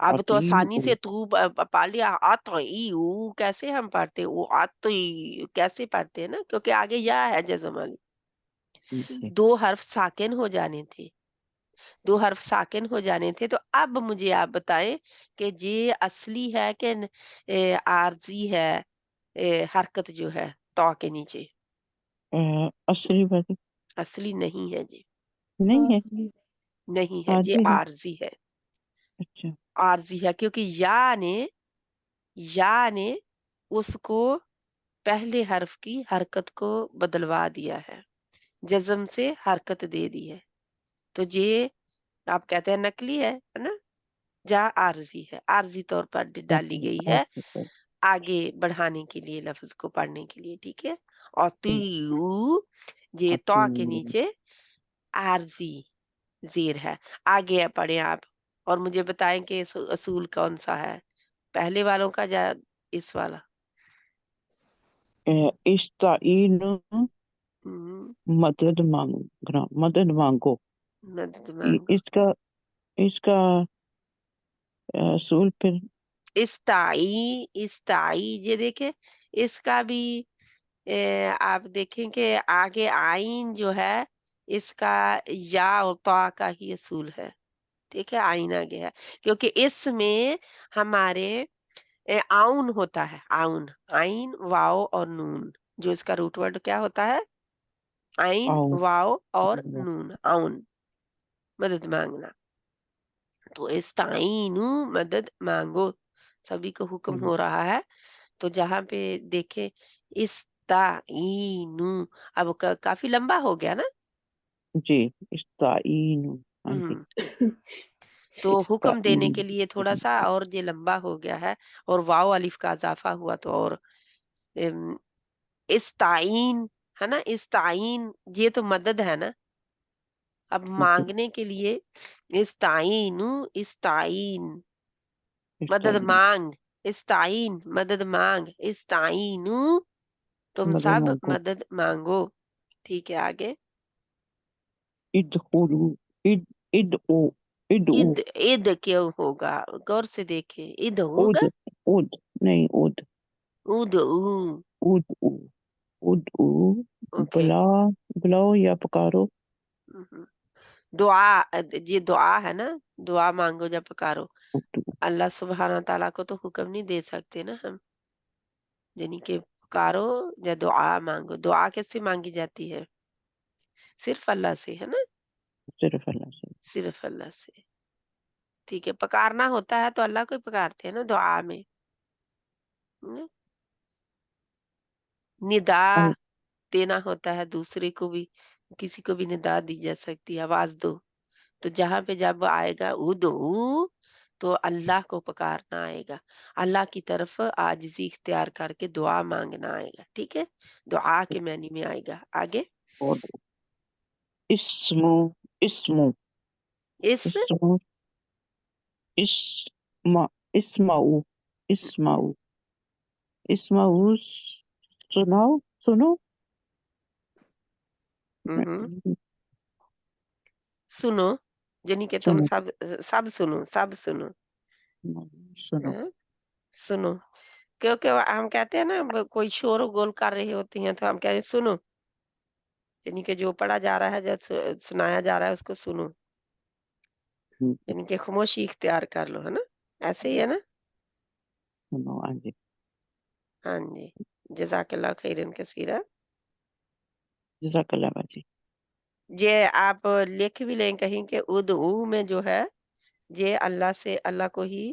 अब तो आती आसानी से तू पा लिया, आती ऊ कैसे हम पढ़ते हैं? वो आती कैसे पढ़ते हैं ना, क्योंकि आगे या है जज़म वाली। जी। दो हर्फ साकिन हो जाने थे, दो हर्फ साकिन हो जाने थे। तो अब मुझे आप बताएं कि ये असली है कि आरजी है? हरकत जो है तो के नीचे असली बात असली नहीं है जी, नहीं है नहीं है ये, आती है। आरजी है। अच्छा आरजी है क्योंकि या ने उसको पहले हर्फ की हरकत को बदलवा दिया है, जज्म से हरकत दे दी है। तो ये आप कहते हैं नकली है ना। जा आरजी है, आरजी तौर पर डाली गई है अच्छा आगे बढ़ाने के लिए, लफ्ज को पढ़ने के लिए, ठीक है। और तू ये तो के आती नीचे आरजी ज़ेर है। आगे पढ़ें आप और मुझे बताएं कि असूल कौन सा है, पहले वालों का या इस वाला? इस्ताइन हम्म, मदद मांगना मदद मांगो मदद मांगो। इसका इसका असूल फिर इस्ताई इस्ताई ये देखे, इसका भी आप देखें कि आगे आइन जो है इसका या और ता का ही असूल है, ठीक है। आइन आगे है क्योंकि इसमें हमारे आउन होता है, आउन, आइन वाव और नून। जो इसका रूट वर्ड क्या होता है? आइन आओ वाव और नून, आउन, मदद मांगना। तो इस्ताइनु मदद मांगो, सभी को हुक्म हो रहा है। तो जहाँ पे देखे इस्ताइनु, अब काफी लंबा हो गया ना। जी इस्ताइन हाँ जी हम्म, तो हुक्म देने इस्ताइन के लिए थोड़ा सा और ये लंबा हो गया है, और वाव अलिफ का इजाफा हुआ तो और अम, इस्ताइन है ना। इस्ताइन ये तो मदद है ना। अब जी मांगने के लिए इस्ताइनु, इस्ताइन मदद इस्ताइन मांग, इस्ताइन मदद मांग, इस्ताइनु तुम मदद सब मांगो मदद मांगो, ठीक है। आगे इदखुलू इद इद ओ इद उ इद, इद क्यों होगा? गौर से देखे, इद उद होगा। उद नहीं उद उद ऊ, उद उ उद उ ओके। बुला बुलाओ या पुकारो हम्म। दुआ, ये दुआ है ना, दुआ मांगो जब पुकारो। उद उ। अल्लाह सुब्हान ताला को तो हुक्म नहीं दे सकते ना हम, यानी कि पुकारो या दुआ मांगो। दुआ किससे मांगी जाती है? सिर्फ अल्लाह से, है ना। सिर्फ अल्लाह से। सिर्फ अल्लाह से। ठीक है, पकारना होता है तो अल्लाह को ही पकारते हैं ना दुआ में। हम्म? निदा अल- देना होता है दूसरे को भी, किसी को भी निदा दी जा सकती है, आवाज दो। तो जहां पे जब आएगा उदू, तो अल्लाह को पकारना आएगा, अल्लाह की तरफ आजिज़ी इख्तियार करके दुआ मांगना आएगा। ठीक है, दुआ के मानी में आएगा। आगे और इस्मु इस्मु इस इस्मु इस्मा इस्माऊ इस्माऊ इस्माऊ सुनो सुनो सुनो, यानी कि तुम सुनो सब सुनो, सब सुनो। सुनो हाँ? सुनो, क्योंकि हम कहते हैं ना कोई शोर गोल कर रही होती हैं तो हम कह रहे हैं सुनो, यानी कि जो पढ़ा जा रहा है, जो सुनाया जा रहा है उसको सुनो, यानी कि खामोशी इख्तियार कर लो, है ना? ऐसे ही है ना? सुनो। हाँ जी, हाँ जी, जज़ाकल्लाह खैरन कसीरा। जज़ाकल्लाह बाजी। ये आप लिख भी लें कहीं के उदऊ में जो है, ये अल्लाह से, अल्लाह को ही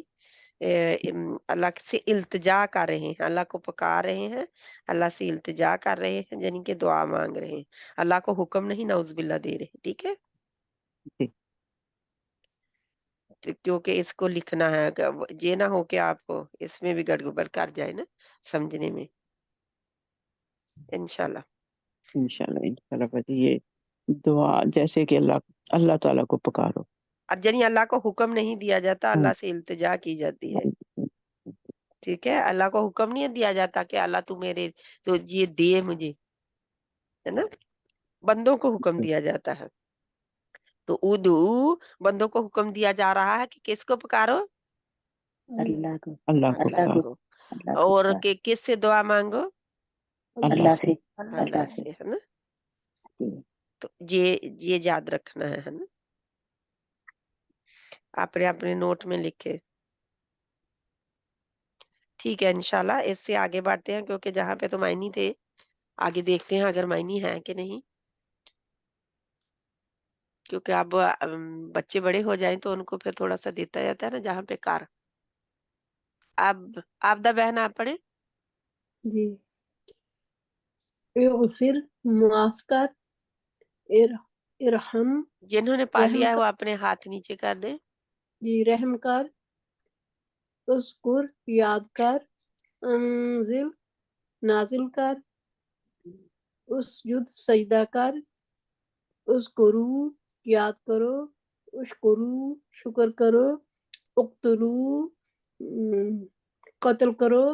अल्लाह से इल्तिजा कर रहे हैं, अल्लाह को पुकार रहे हैं, अल्लाह से इल्तिजा कर रहे हैं, यानी कि दुआ मांग रहे हैं, अल्लाह को हुक्म नहीं नाउज़ुबिल्लाह दे रहे। ठीक है, जी। क्योंकि इसको लिखना है, ये ना हो कि आप इसमें भी गड़बड़ कर जाए ना समझने में। इंशाल्लाह इंशाल्लाह इंशाल्लाह बाजी, ये दुआ जैसे कि अल्लाह अल्लाह ताला को पुकारो। अब यानी अल्लाह को हुक्म नहीं दिया जाता, हाँ, अल्लाह से इल्तिजा की जाती है। ठीक है, अल्लाह को हुक्म नहीं दिया जाता कि अल्लाह तू मेरे तो ये दे मुझे, है ना? बंदों को हुक्म दिया जाता है। तो उदू, बंदों को हुक्म दिया जा रहा है कि किसको पुकारो? अल्लाह को अल्लाह को अल्लाह पुकारो। को। और कि किससे दुआ मांगो? अल्लाह अल्लाह से। से अल्लाह अल्लाह से, है ना? से। तो ये याद रखना है ना? आपने अपने नोट में लिखे। ठीक है, इंशाल्लाह इससे आगे बढ़ते हैं, क्योंकि जहां पे तो मायनी थे, आगे देखते हैं अगर मायनी है कि नहीं, क्योंकि अब बच्चे बड़े हो जाएं तो उनको फिर थोड़ा सा देता जाता है ना जहाँ पे कार। अब आपदा बहन आप पढ़े। जी। फिर माफ कर, इरहम, जिन्होंने पढ़ रहम लिया है कर, वो अपने हाथ नीचे कर दे। जी, रहम कर, उस्कुर, याद कर, अंजिल, नाजिल कर, उसजुद, सजदा कर, उस्कुरू, याद करो, उश्कुरू, शुक्र करो, उक्तुलू, कत्ल करो,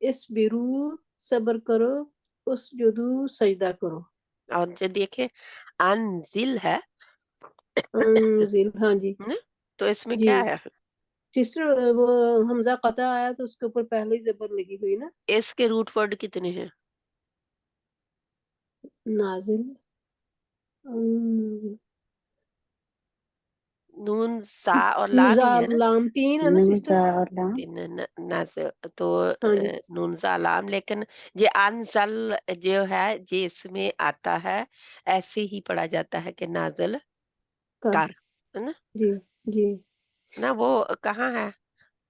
इसबिरू, सब्र करो, उसजुदू, सजदा करो। और जो देखे अनजिल है अंजिल, हाँ जी ना, तो इसमें जी। क्या है? सिस्टर वो हमजा कता आया तो उसके ऊपर पहले ही जबर लगी हुई ना। इसके रूट वर्ड कितने हैं? नाजिल, अंजिल, नून सा और लाम नुजा ही है ना? लाम तीन है ना नून सिस्टर। सा और लाम। तो हाँ जी नून सा लाम, लेकिन ये अनजल जो है ये इसमें आता है, ऐसे ही पढ़ा जाता है कि नाजल कर, कर, है ना? जी जी ना वो कहाँ है?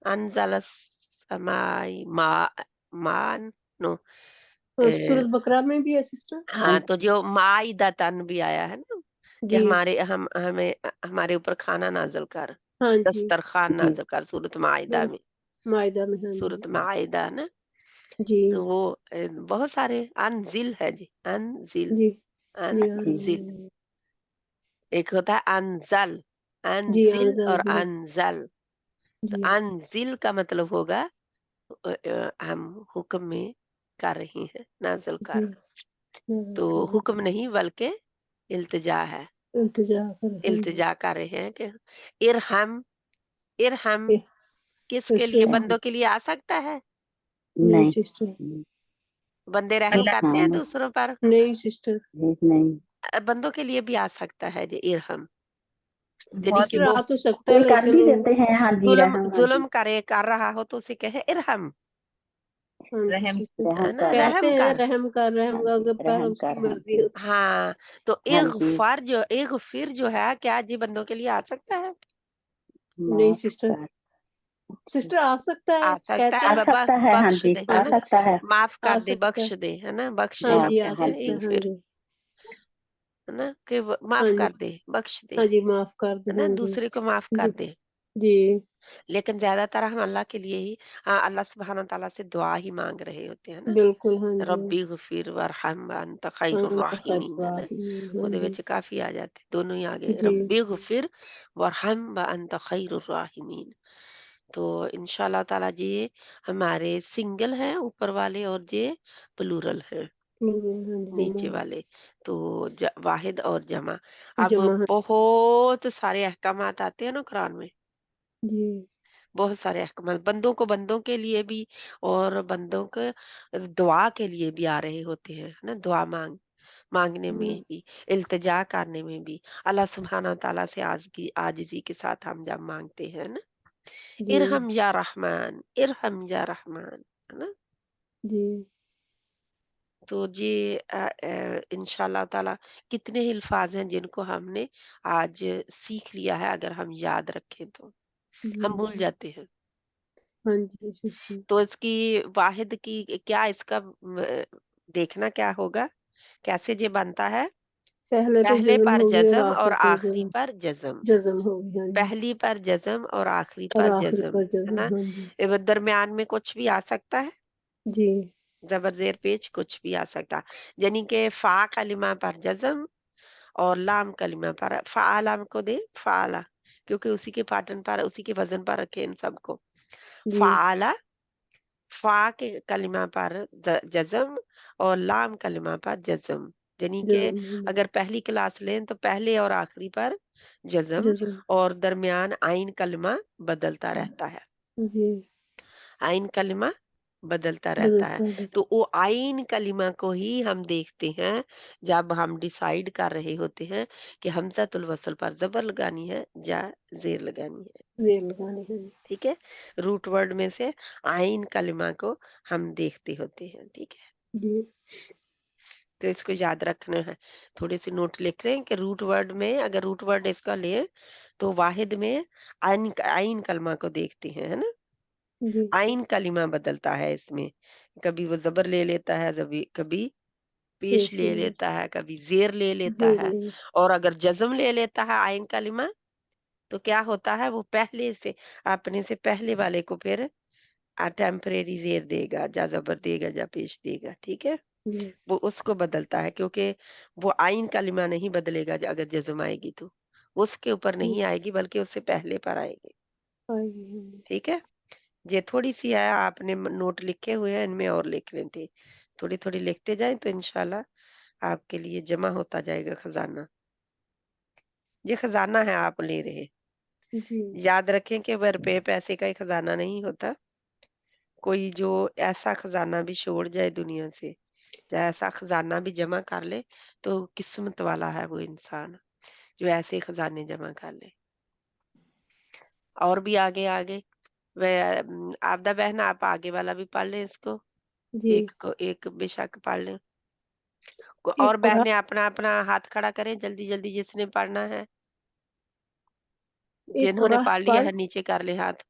अनजल समाई मा मान नो और सूरत बकरा में भी है सिस्टर। हाँ, तो जो माइदा तन भी आया है ना कि जी हमें हमारे ऊपर खाना नाजल कर, हाँ जी दस्तरखान जी नाजल कर, सूरत माइदा में, मायदा में, हाँ जी सूरत माइदा ना। जी तो वो बहुत सारे अनजिल है जी, अनजिल, जी जी अनजिल। एक होता है अनजल, जी अनजिल आंजल, और हाँ अनजल। तो जी अनजिल का मतलब होगा हम हुक्म में कर रही हैं, नाजल जी कर। तो हुक्म नहीं बल्कि इल्तिजा है, इल्तिजा कर, हाँ जी। इल्तिजा कर रहे हैं कि इरहम, इरहम ए- किसके लिए? इरहम, बंदों के लिए आ सकता है? नहीं नहीं सिस्टर, बंदे रहम अल्लाह करते हैं हाँ दूसरों पर, नहीं सिस्टर, नहीं। बंदों के लिए भी आ सकता है ये इरहम, यानी कि सिस्टर वो आ तो सकता है कोई कर लेकिन भी देते हैं हाँ जी जुल्म रहम हाँ जी। जुल्म कर रहा हो तो उसे कहे इरहम, हाँ जी रहम sister। रहम ना, कर कहते हैं रहम रहम कर हाँ जी पर रहम उसकी कर हाँ मर्जी जी होती हाँ, तो हाँ जी इगफिर जो है क्या जी बंदों के लिए आ सकता है? नहीं माफ सिस्टर कर सिस्टर आ सकता है आ सकता कहते है, आ हैं सकता है हाँ बख्श जी दे, आ है हाँ ना, जी सकता है माफ आ कर दे, सकता है बख्श दे, है ना, बख्श हाँ दे माफ जी आ कहते हैं सकता है हाँ इगफिर, जी है ना, कि माफ हाँ जी कर दे, बख्श दे, हाँ जी माफ कर दे है ना, हाँ जी दूसरे को माफ जी कर दे। जी लेकिन ज्यादातर हम अल्लाह के लिए ही, हाँ, अल्लाह सुब्हान ताला से दुआ ही मांग रहे होते हैं ना, बिल्कुल हाँ जी रब्बी गफिर वरहम अंत खैरुर हाँ खैर राहिमीन, है ना, हाँ ਉਹਦੇ जी ਵਿੱਚ ਕਾਫੀ ਆ ਜਾਂਦੇ, दोनों ही आ गए, जी रब्बी गफिर वरहम अंत खैरुर राहिमीन। तो इंशाल्लाह ताला जी हमारे सिंगल हैं ऊपर वाले और ये प्लूरल हैं हाँ जी नीचे वाले, तो वाहिद और जमा। अब जमा है बहुत सारे अहकामात आते हैं ना कुरान में, जी बहुत सारे अहकामात बंदों को, बंदों के लिए भी और बंदों के दुआ के लिए भी आ रहे होते हैं, है ना, दुआ मांगने में जी भी, इल्तिजा करने में भी, अल्लाह सुब्हाना ताला से आजिजी के साथ हम जब मांगते हैं ना, जी इरहम या रहमान, इरहम या रहमान, है ना। जी तो ये इंशाल्लाह ताला कितने ही अल्फाज हैं जिनको हमने आज सीख लिया है, अगर हम याद रखें तो हम जी भूल जाते हैं। हाँ जी सिस्टर तो इसकी वाहिद की क्या, इसका देखना क्या होगा, कैसे ये बनता है, पहले तो पहले जज्म पर होगी और जज्म और आखिर पे आखिरी जज्म पर जज्म, जज्म होगी हाँ जी पहली पर जज्म और आखिरी और पर आखिरी जज्म, पर है जज्म ना, हाँ जी दरमियान में कुछ भी आ सकता है, जी जबर जेर पेच कुछ भी आ सकता, यानी कि फा कलिमा पर जज्म और लाम कलिमा पर फ़ाला को दे, फ़ाला, क्योंकि उसी के पैटर्न पर, उसी के वजन पर रखे इन सबको, जी फ़ाला, फ़ा के कलिमा पर जज़म और लाम कलिमा पर जज़म, यानी कि जज्म अगर पहली क्लास लें तो पहले और आखिरी पर जज़म जज्म और दरमियान आइन कलिमा बदलता रहता है, जी आइन कलिमा बदलता रहता है। बदलता है तो वो आइन कलिमा को ही हम देखते हैं जब हम डिसाइड कर रहे होते हैं कि हमज़तुल वस्ल पर ज़बर लगानी है या ज़ेर लगानी है, जेल लगाने हैं ठीक है। रूट वर्ड में से आइन कलिमा को हम देखते होते हैं, ठीक है। जी तो इसको याद रखना है, थोड़े से नोट लिख रहे हैं कि रूट वर्ड में, अगर रूट वर्ड इसका लें तो वाहिद में आइन आइन कलिमा को देखते हैं, है ना, जी आइन कलिमा बदलता है इसमें, कभी वो ज़बर ले लेता है, कभी पेश पेश ले लेता है, कभी ज़ेर ले लेता जेल है, और अगर जज़म ले लेता है आइन कलिमा तो क्या होता है, वो पहले से, अपने से पहले वाले को फिर टेम्परेरी ज़ेर देगा, या ज़बर देगा या पेश देगा, ठीक है। जी वो उसको बदलता है, क्योंकि वो आइन कलिमा नहीं बदलेगा अगर जज़म आएगी तो, उसके ऊपर नहीं आएगी बल्कि उससे पहले पर आएगी, आएगी ठीक है। ये थोड़ी-सी है, आपने नोट लिखे हुए हैं, इनमें और लिख लें थे। थोड़ी-थोड़ी लिखते जाएँ तो इंशाल्लाह आपके लिए जमा होता जाएगा खजाना। ये खजाना है आप ले रहे। जी याद रखें कि वो रुपए पैसे का ही खजाना नहीं होता। कोई जो ऐसा खजाना भी छोड़ जाए दुनिया से, या ऐसा खजाना भी जमा कर ले, तो किस्मत वाला है वो इंसान, जो ऐसे खजाने जमा कर ले। और भी आगे-आगे आबदा बहन आप आगे वाला भी पढ़ लें इसको, जी एक बेशक पढ़ लें। एक और और बहनें अपना-अपना हाथ खड़ा करें जल्दी-जल्दी जिसने पढ़ना है। एक जिन्होंने और पढ़ लिया पढ़ है नीचे कर लें हाथ।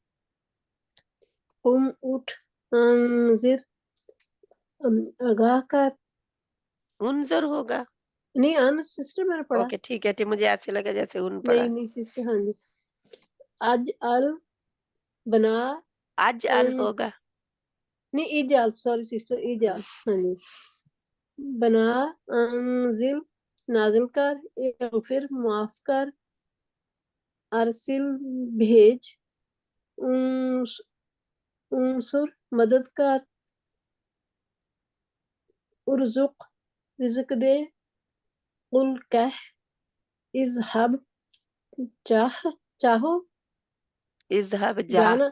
उठ अंजिर आगाह कर उन्ज़र होगा। नहीं अन सिस्टर मैंने पढ़ा ओके ठीक है, मुझे ऐसे लगा जैसे उन पढ़ा नहीं है। नहीं सिस्टर हाँ जी आज अल बना अजअल अन होगा। नहीं इजाल सॉरी सिस्टर इजाल हाँ जी बना अंजिल नाजिल कर फिर माफ कर अरसिल भेज उन्स- उनसुर मदद कर उर्जुक रिज़्क दे कुल कह इज़हब चाहो इज़हब जा, जाना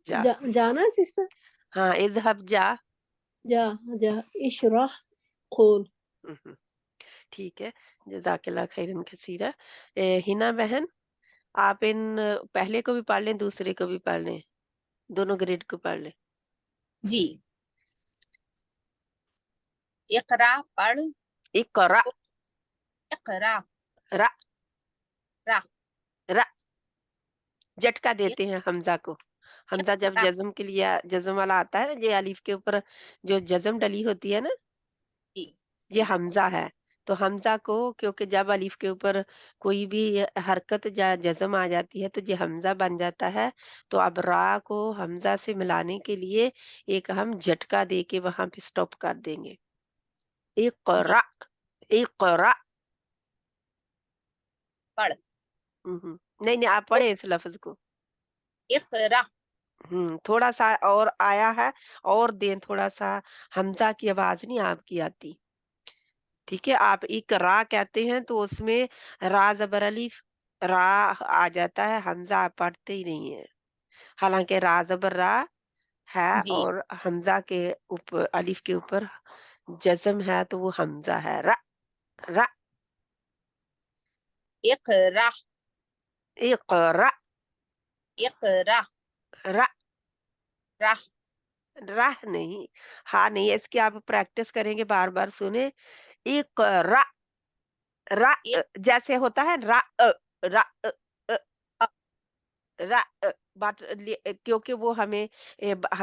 जा। जाना है सिस्टर हाँ, इज़हब जा। जा जा इशरह खोल उहुँ, ठीक है। जज़ाकिल्लाह खैरन कसीरा। हिना बहन आप इन पहले को भी पढ़ लें, दूसरे को भी पढ़ लें। दोनों ग्रेड को पढ़ लें। जी इकरा पढ़, इकरा, इकरा रा रा रा झटका देते हैं हमजा को। हमजा जब इकरा जज्म के लिए जज्म वाला आता है ना, ये अलिफ के ऊपर जो जज्म डली होती है ना, जी ये सही हमजा है। तो हमजा को क्योंकि जब अलिफ के ऊपर कोई भी हरकत या जज्म आ जाती है तो ये हमजा बन जाता है। तो अब रा को हमजा से मिलाने के लिए एक हम झटका दे के वहां पे स्टॉप कर देंगे। जी इकरा, इकरा। पढ़, नहीं नहीं, आप पढ़े इस लफ्ज को। इकरा थोड़ा सा और आया है, और दें थोड़ा सा। हमजा की आवाज नहीं आपकी आती, ठीक है। आप इकरा कहते हैं तो उसमें रा जबर अलिफ रा आ जाता है, हमजा आप पढ़ते ही नहीं है। हालांकि रा जबर रा है जी और हमजा के ऊपर अलिफ के ऊपर जज्म है तो वो हमजा है। रा रा इकरा इकरा इकरा रा रा राह नहीं, हाँ नहीं, इसकी आप प्रैक्टिस करेंगे, बार बार सुने। इकरा रा जैसे होता है रा रा अ, रा बट क्योंकि वो हमें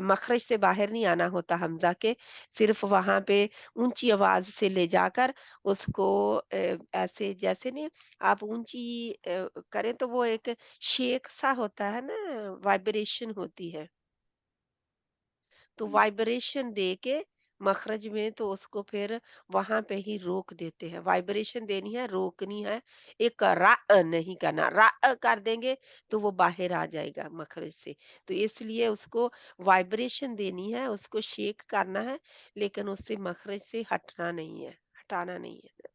मखरज से बाहर नहीं आना होता हमजा के, सिर्फ वहां पे ऊंची आवाज से ले जाकर उसको ऐसे जैसे नहीं, आप ऊंची करें तो वो एक शेक सा होता है ना, वाइब्रेशन होती है। तो वाइब्रेशन दे के मखरज में तो उसको फिर वहां पे ही रोक देते हैं। वाइब्रेशन देनी है, रोकनी है। एक रा नहीं करना, रा कर देंगे तो वो बाहर आ जाएगा मखरज से। तो इसलिए उसको वाइब्रेशन देनी है, उसको शेक करना है, लेकिन उससे मखरज से हटना नहीं है, हटाना नहीं है।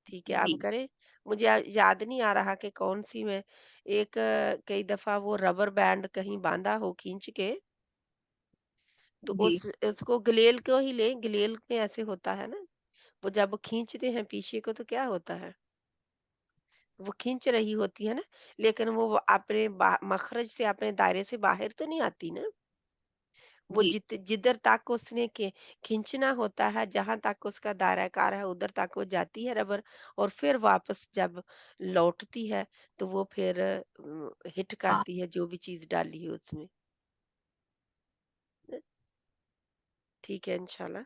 ठीक है, जी आप करें। मुझे याद नहीं आ रहा कि कौन सी में एक कई दफा वो रबर बैंड कहीं बांधा हो खींच के, तो जी उसको ग्लेल को ही लें। ग्लेल में ऐसे होता है ना, वो जब खींचते हैं पीछे को तो क्या होता है, वो खींच रही होती है ना, लेकिन वो अपने मखरज से, अपने दायरे से बाहर तो नहीं आती ना। वो जी जिधर तक उसने के खींचना होता है, जहां तक उसका दायराकार है उधर तक वो जाती है रबर, और फिर वापस जब लौटती है तो वो फिर हिट हाँ करती है जो भी चीज डाली है उसमें। ठीक है, इंशाल्लाह।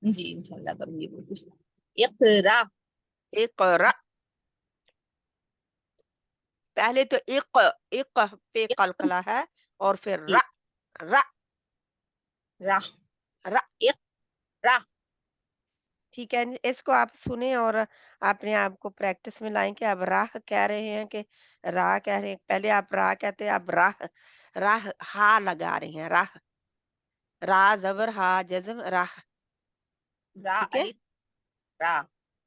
जी इंशाल्लाह करूंगी कोशिश। इकरा एक पहले तो एक पे इक कलकला है, और फिर जी रा रा रा रा। इकरा ठीक है, इसको आप सुने और अपने आप को प्रैक्टिस में लाएं कि आप राह कह रहे हैं कि रा कह रहे हैं। पहले आप रा कहते हैं, आप राह राह हा लगा रहे हैं। राह रा जबर हा जज्म राह। रा ठीक है। अलिफ रा र,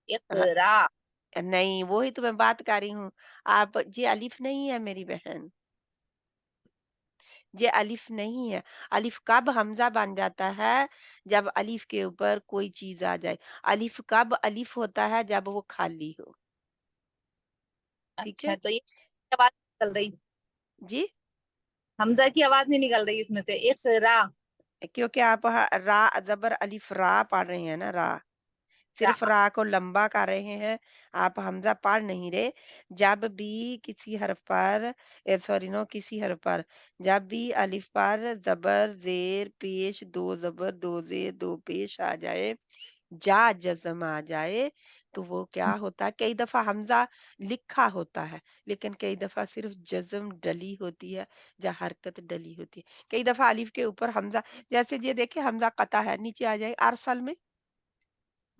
इकरा नहीं, वही तो मैं बात कर रही हूँ। आप ये अलिफ नहीं है मेरी बहन, ये अलिफ नहीं है। अलिफ कब हमजा बन जाता है, जब अलिफ के ऊपर कोई चीज आ जाए। अलिफ कब अलिफ होता है, जब वो खाली हो। ठीक अच्छा है तो ये आवाज निकल रही, जी। हमजा की आवाज नहीं निकल रही इसमें से। इकरा क्योंकि आप रा जबर अलिफ रा पढ़ रहे हैं ना, रा रा सिर्फ रा को लंबा कर रहे हैं, आप हमजा पढ़ नहीं रहे। जब भी किसी हरफ पर, सॉरी नो, किसी हरफ पर जब भी अलिफ पर जबर जेर पेश, दो जबर दो जेर दो पेश आ जाए, जा जज्म आ जाए, तो वो क्या होता है, कई दफा हमजा लिखा होता है, लेकिन कई दफा सिर्फ जज्म डली होती है या हरकत डली होती है। कई दफा अलिफ के ऊपर हमजा, जैसे ये देखिए हमजा कता है, नीचे आ जाए अरसल में,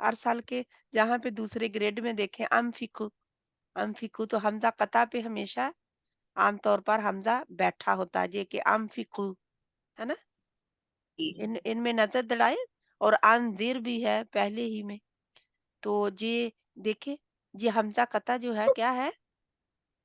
अरसल के जहां पे दूसरे ग्रेड में देखें अमफिकु, अमफिकु तो हमजा कता पे हमेशा आमतौर पर हमजा बैठा होता है, जे के अमफिकु, है ना। जी इनमें नजर दड़ाए, और अनजिर भी है पहले ही में। तो ये देखिए, ये हमजा कता जो है क्या है,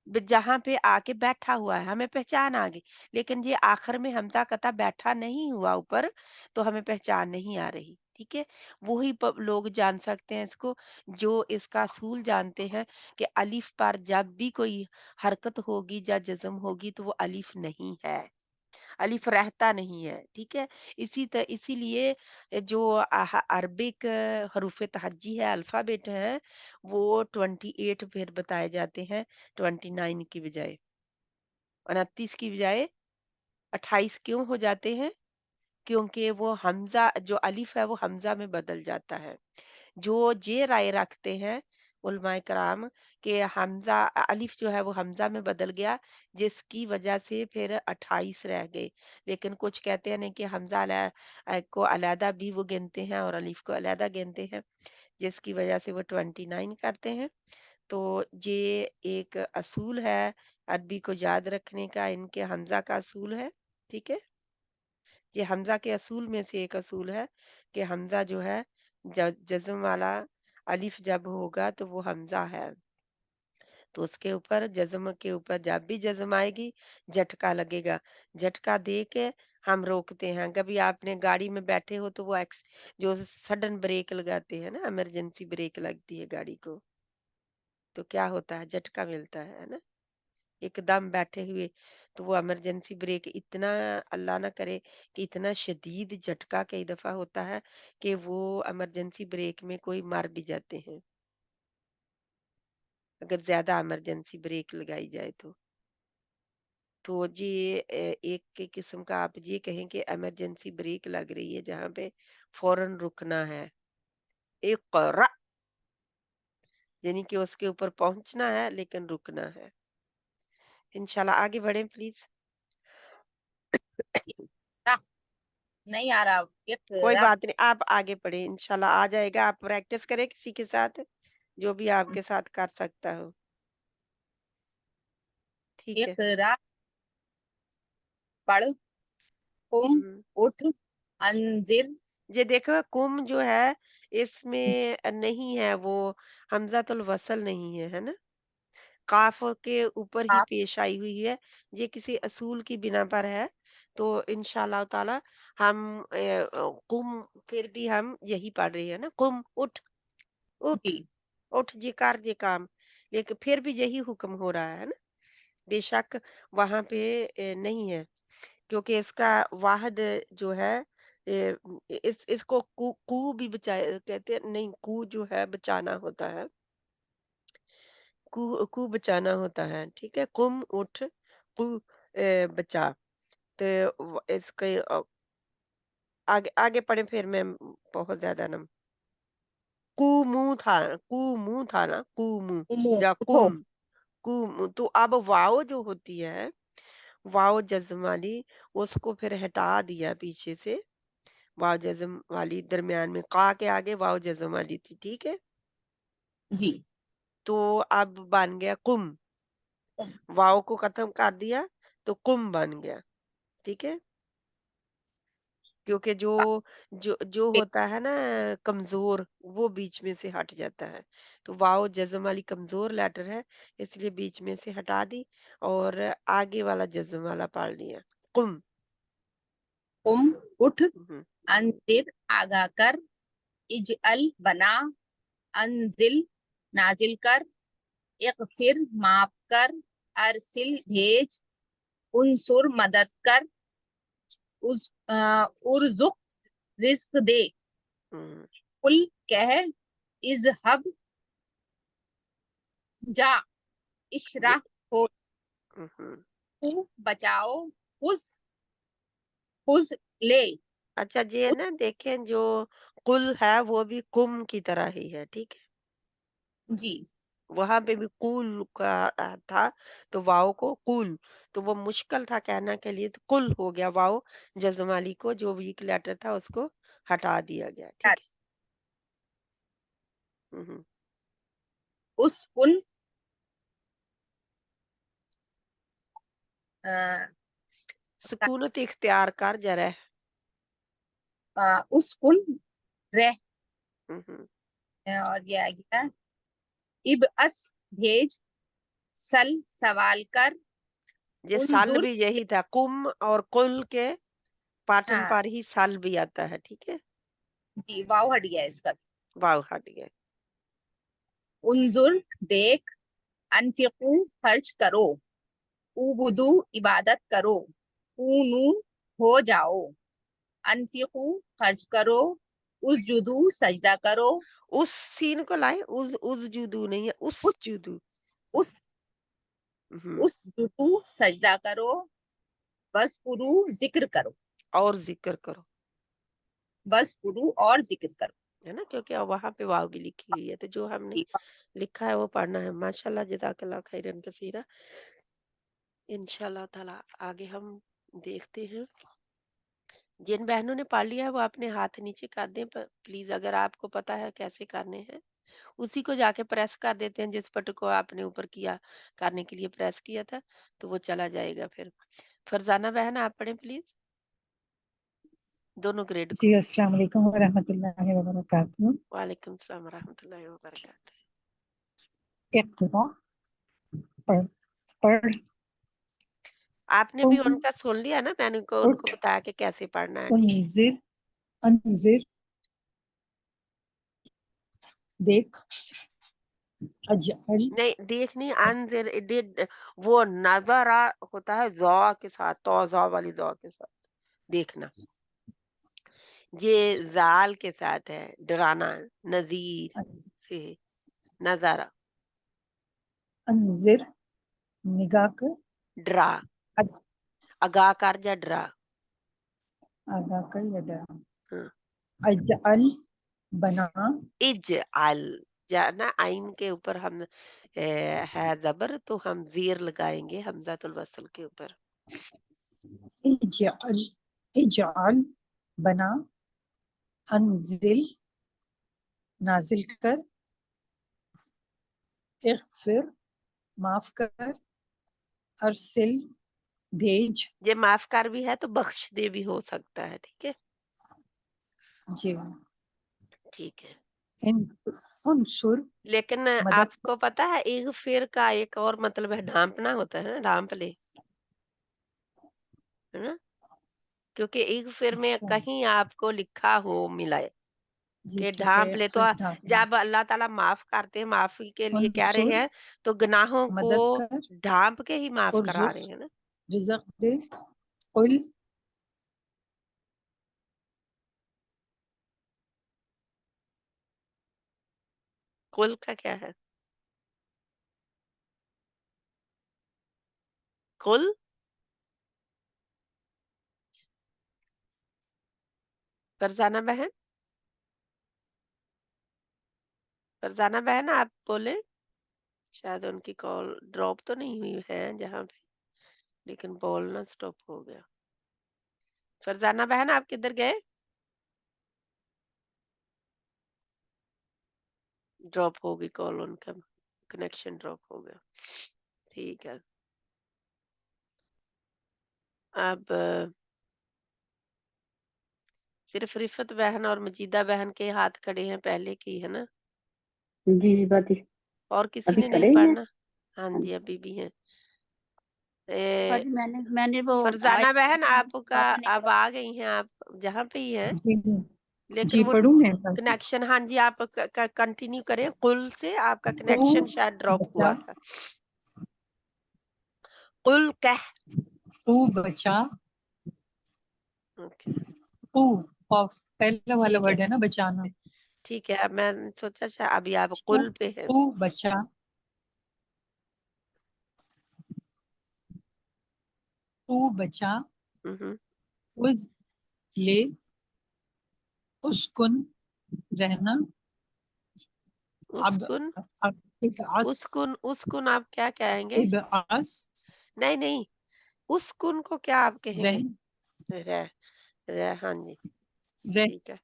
जहां पे आके बैठा हुआ है हमें पहचान आ गई, लेकिन ये आखिर में हमजा कता बैठा नहीं हुआ ऊपर, तो हमें पहचान नहीं आ रही। ठीक है, वही लोग जान सकते हैं इसको, जो इसका असूल जानते हैं कि अलिफ पर जब भी कोई हरकत होगी या जज्म होगी तो वो अलिफ नहीं है। अलिफ रहता नहीं है, ठीक है। इसीलिए जो अरबिक हरूफ तहज्जी है, अल्फाबेट है, वो 28 फिर बताए जाते हैं 29 की बजाय, 29 की बजाय 28 क्यों हो जाते हैं? क्योंकि वो हमजा जो अलिफ है वो हमजा में बदल जाता है। जो ये राय रखते हैं उलमाए कराम कि हमजा अलिफ जो है वो हमजा में बदल गया, जिसकी वजह से फिर 28 रह गए। लेकिन कुछ कहते हैं नहीं कि हमजा को अलहदा भी वो गिनते हैं और अलिफ को अलहदा गिनते हैं, जिसकी वजह से वो 29 करते हैं। तो ये एक असूल है अरबी को याद रखने का, इनके हमजा का असूल है, ठीक है। ये हमजा के असूल में से एक असूल है कि हमजा जो है जज्म वाला अलिफ जब होगा तो वो हमजा है, तो उसके ऊपर जज्म के ऊपर जब भी जज्म आएगी झटका लगेगा। झटका दे के हम रोकते हैं। कभी आपने गाड़ी में बैठे हो तो वो जो सडन ब्रेक लगाते हैं ना, इमरजेंसी ब्रेक लगती है गाड़ी को, तो क्या होता है, झटका मिलता है ना, एकदम बैठे हुए। तो वो इमरजेंसी ब्रेक इतना, अल्लाह ना करे कि इतना शदीद झटका कई दफा होता है कि वो इमरजेंसी ब्रेक में कोई मर भी जाते हैं, अगर ज्यादा इमरजेंसी ब्रेक लगाई जाए तो ये एक के किस्म का आप ये कहें कि इमरजेंसी ब्रेक लग रही है जहां पे फौरन रुकना है, इक़रा, यानी कि उसके ऊपर पहुंचना है लेकिन रुकना है। इंशाल्लाह आगे बढ़ें प्लीज। नहीं आ रहा। कोई बात नहीं, आप आगे पढ़े, इंशाल्लाह आ जाएगा। आप प्रैक्टिस करें किसी के साथ, जो भी आपके साथ कर सकता हो, ठीक है। इक़रा पढ़, कुम हम्म, उठ, अंजिर। ये देखो कुम जो है इसमें नहीं है वो हमजातुल वसल नहीं है, है ना, काफ के ऊपर ही आप पेश आई हुई है। ये किसी असूल की बिना पर है। तो इंशाल्लाह ताला हम कुम फिर भी हम यही पढ़ रहे हैं ना, कुम उठ, उठ, जी उठ जी कर ये काम, लेकिन फिर भी यही हुक्म हो रहा है ना। बेशक वहां पे नहीं है, क्योंकि इसका वाहद जो है इसको कू भी बचाए कहते हैं, नहीं कू जो है बचाना होता है, कू बचाना होता है, ठीक है। कुम उठ, कू बचा। तो इसके आगे आगे पढ़े फिर मैं बहुत ज्यादा ना, कू मुंह था, कू मुंह था ना, कू मुंह उमो या उठो। कुम। तो अब वाव जो होती है, वाव जज्म वाली, उसको फिर हटा दिया पीछे से, वाव जज्म वाली दरमियान में का के आगे वाव जज्म वाली थी, ठीक है। जी तो अब बन गया कुम, वाव को खत्म कर दिया तो कुम बन गया, ठीक है। क्योंकि जो जो होता है ना कमजोर, वो बीच में से हट जाता है। तो वाव जज्म वाली कमजोर लेटर है, इसलिए बीच में से हटा दी और आगे वाला जज्म वाला पढ़ लिया, कुम। कुम उठ, हम्म, अंजिर आगा कर, इजअल बना, अंजिल नाजिल कर, इगफिर माफ कर, अरसिल भेज, उनसुर मदद कर, उर्जुक रिज्क दे, हम्म, कुल कह, इजहब जा, इशरा ये हो, हम्म। तू बचाओ, हुज हुज ले। अच्छा जी, है ना, देखें जो कुल है वो भी कुम की तरह ही है, ठीक है। जी वहां पे भी कुल का था, तो वाव को कुल, तो वो मुश्किल था कहना के लिए, तो कुल हो गया। वाव जज्म वाली को जो वीक लेटर था उसको हटा दिया गया, ठीक है। हम्म। उस्कुन सुकूनत इख्तियार कर जरा। उस्कुन रह, हम्म। और ये आ गया इब अस भेज, सल सवाल कर, ये साल उनजुर। भी यही था, कुम और कुल के पाटन हाँ पर ही साल भी आता है, ठीक है। जी वाव हट गया इसका। वाव हट गया। उनजुर देख, अनफिकू खर्च करो, उबुदू इबादत करो, ऊनू हो जाओ, अनफिकू खर्च करो, उसजुदू सजदा करो, उस सीन को लाए, उस जुदू नहीं है, उस उस- जुदू। उस उसजुदू सजदा करो, बस कुरू जिक्र करो, और जिक्र करो, बस कुरू और जिक्र करो। है ना, क्योंकि अब वहां पे वाव भी लिखी हुई है, तो जो हमने लिखा है वो पढ़ना है। माशाल्लाह, जज़ाकल्लाह खैरन कसीरा। इंशाल्लाह ताला आगे हम देखते हैं। जिन बहनों ने पढ़ लिया है वो अपने हाथ नीचे कर दें प्लीज, अगर आपको पता है कैसे करने हैं उसी को जाके प्रेस कर देते हैं, जिस बटन को आपने ऊपर किया करने के लिए प्रेस किया था, तो वो चला जाएगा। फिर फरजाना बहन आप पढ़ें प्लीज, दोनों ग्रेड जी को। अस्सलाम वालेकुम व रहमतुल्लाहि व बरकातहू। वालेकुम सलाम रहमतुल्लाहि व बरकातहू। इक़रा, पढ़ पढ़ आपने भी उनका सुन लिया ना, मैंने उनको उठ बताया कि कैसे पढ़ना है, ठीक है। उन्जिर अंजिर, देख, अजअल नहीं देख नहीं, अनजिर डिड, वो नजरा होता है जौ के साथ, तो जौ वाली जौ के साथ देखना। ये जाल के साथ है, डराना, नजीर से नजारा, अंजिर, निगाह कर, डरा, आगाह कर या डरा। आगाह कर या डरा। हाँ। अजअल, बना, इज अल, जाना आइन के ऊपर हम है जबर, तो हम जीर लगाएंगे हमजातुल वसल के ऊपर। इजअल, इजअल, बना, अंजिल, नाजिल कर, इग़फिर, माफ कर, अरसिल, भेज। ये माफ कर भी है तो बख्श दे भी हो सकता है, ठीक है। जी, ठीक है, इन उनसुर, लेकिन मदद, आपको पता है इग़फिर का एक और मतलब है ढांपना होता है ना, ढांप ले, है ना, क्योंकि इग़फिर में अच्छा, कहीं आपको लिखा हो मिला जी कि ठीक है, ढांप ले, तो इग़फिर ढांपना, जब अल्लाह ताला माफ करते हैं, माफी के लिए कह रहे उनसुर, हैं, तो गुनाहों को मदद कर, ढांप के ही माफ करा उर्ज़ुक़, रहे हैं ना। रिज़्क़ दे, कुल, कुल का क्या है? कुल, फरजाना बहन, फरजाना बहन आप बोले, शायद उनकी कॉल ड्रॉप तो नहीं हुई है जहां पे, लेकिन बोलना स्टॉप हो गया। फरजाना बहन आप किधर गए? ड्रॉप हो गई कॉल, उनका कनेक्शन ड्रॉप हो गया। ठीक है, अब सिर्फ रिफत बहन और मजीदा बहन के हाथ खड़े हैं पहले की, है ना, जी बाती और किसी अभी ने नहीं खड़े ही हैं। पढ़ना? हाँ जी, अभी भी हैं। आज मैंने वो फरजाना बहन आपका मैंने अब आ गई हैं, आप जहाँ पे ही हैं, जी लेकिन जी वो पढ़ूं मैं, कनेक्शन, हाँ जी आप कंटिन्यू करें, कुल से आपका तू कनेक्शन शायद ड्रॉप बचा, हुआ था। कुल कह, तू बचा, ओके, तू पहला वाला ठीक है, वर्ड है ना, बचाना, ठीक है। अब मैं सोचा शायद अभी आप तू कुल पे हैं। तू बचा, तू बचा, हम्म, उस ले, उसकुन, रहना, अब उसकुन, अब इबास, उसकुन आप क्या कहेंगे? इबास, नहीं नहीं, उसकुन को क्या आप कहेंगे? रह रह, रह, हाँ जी, रह, ठीक है।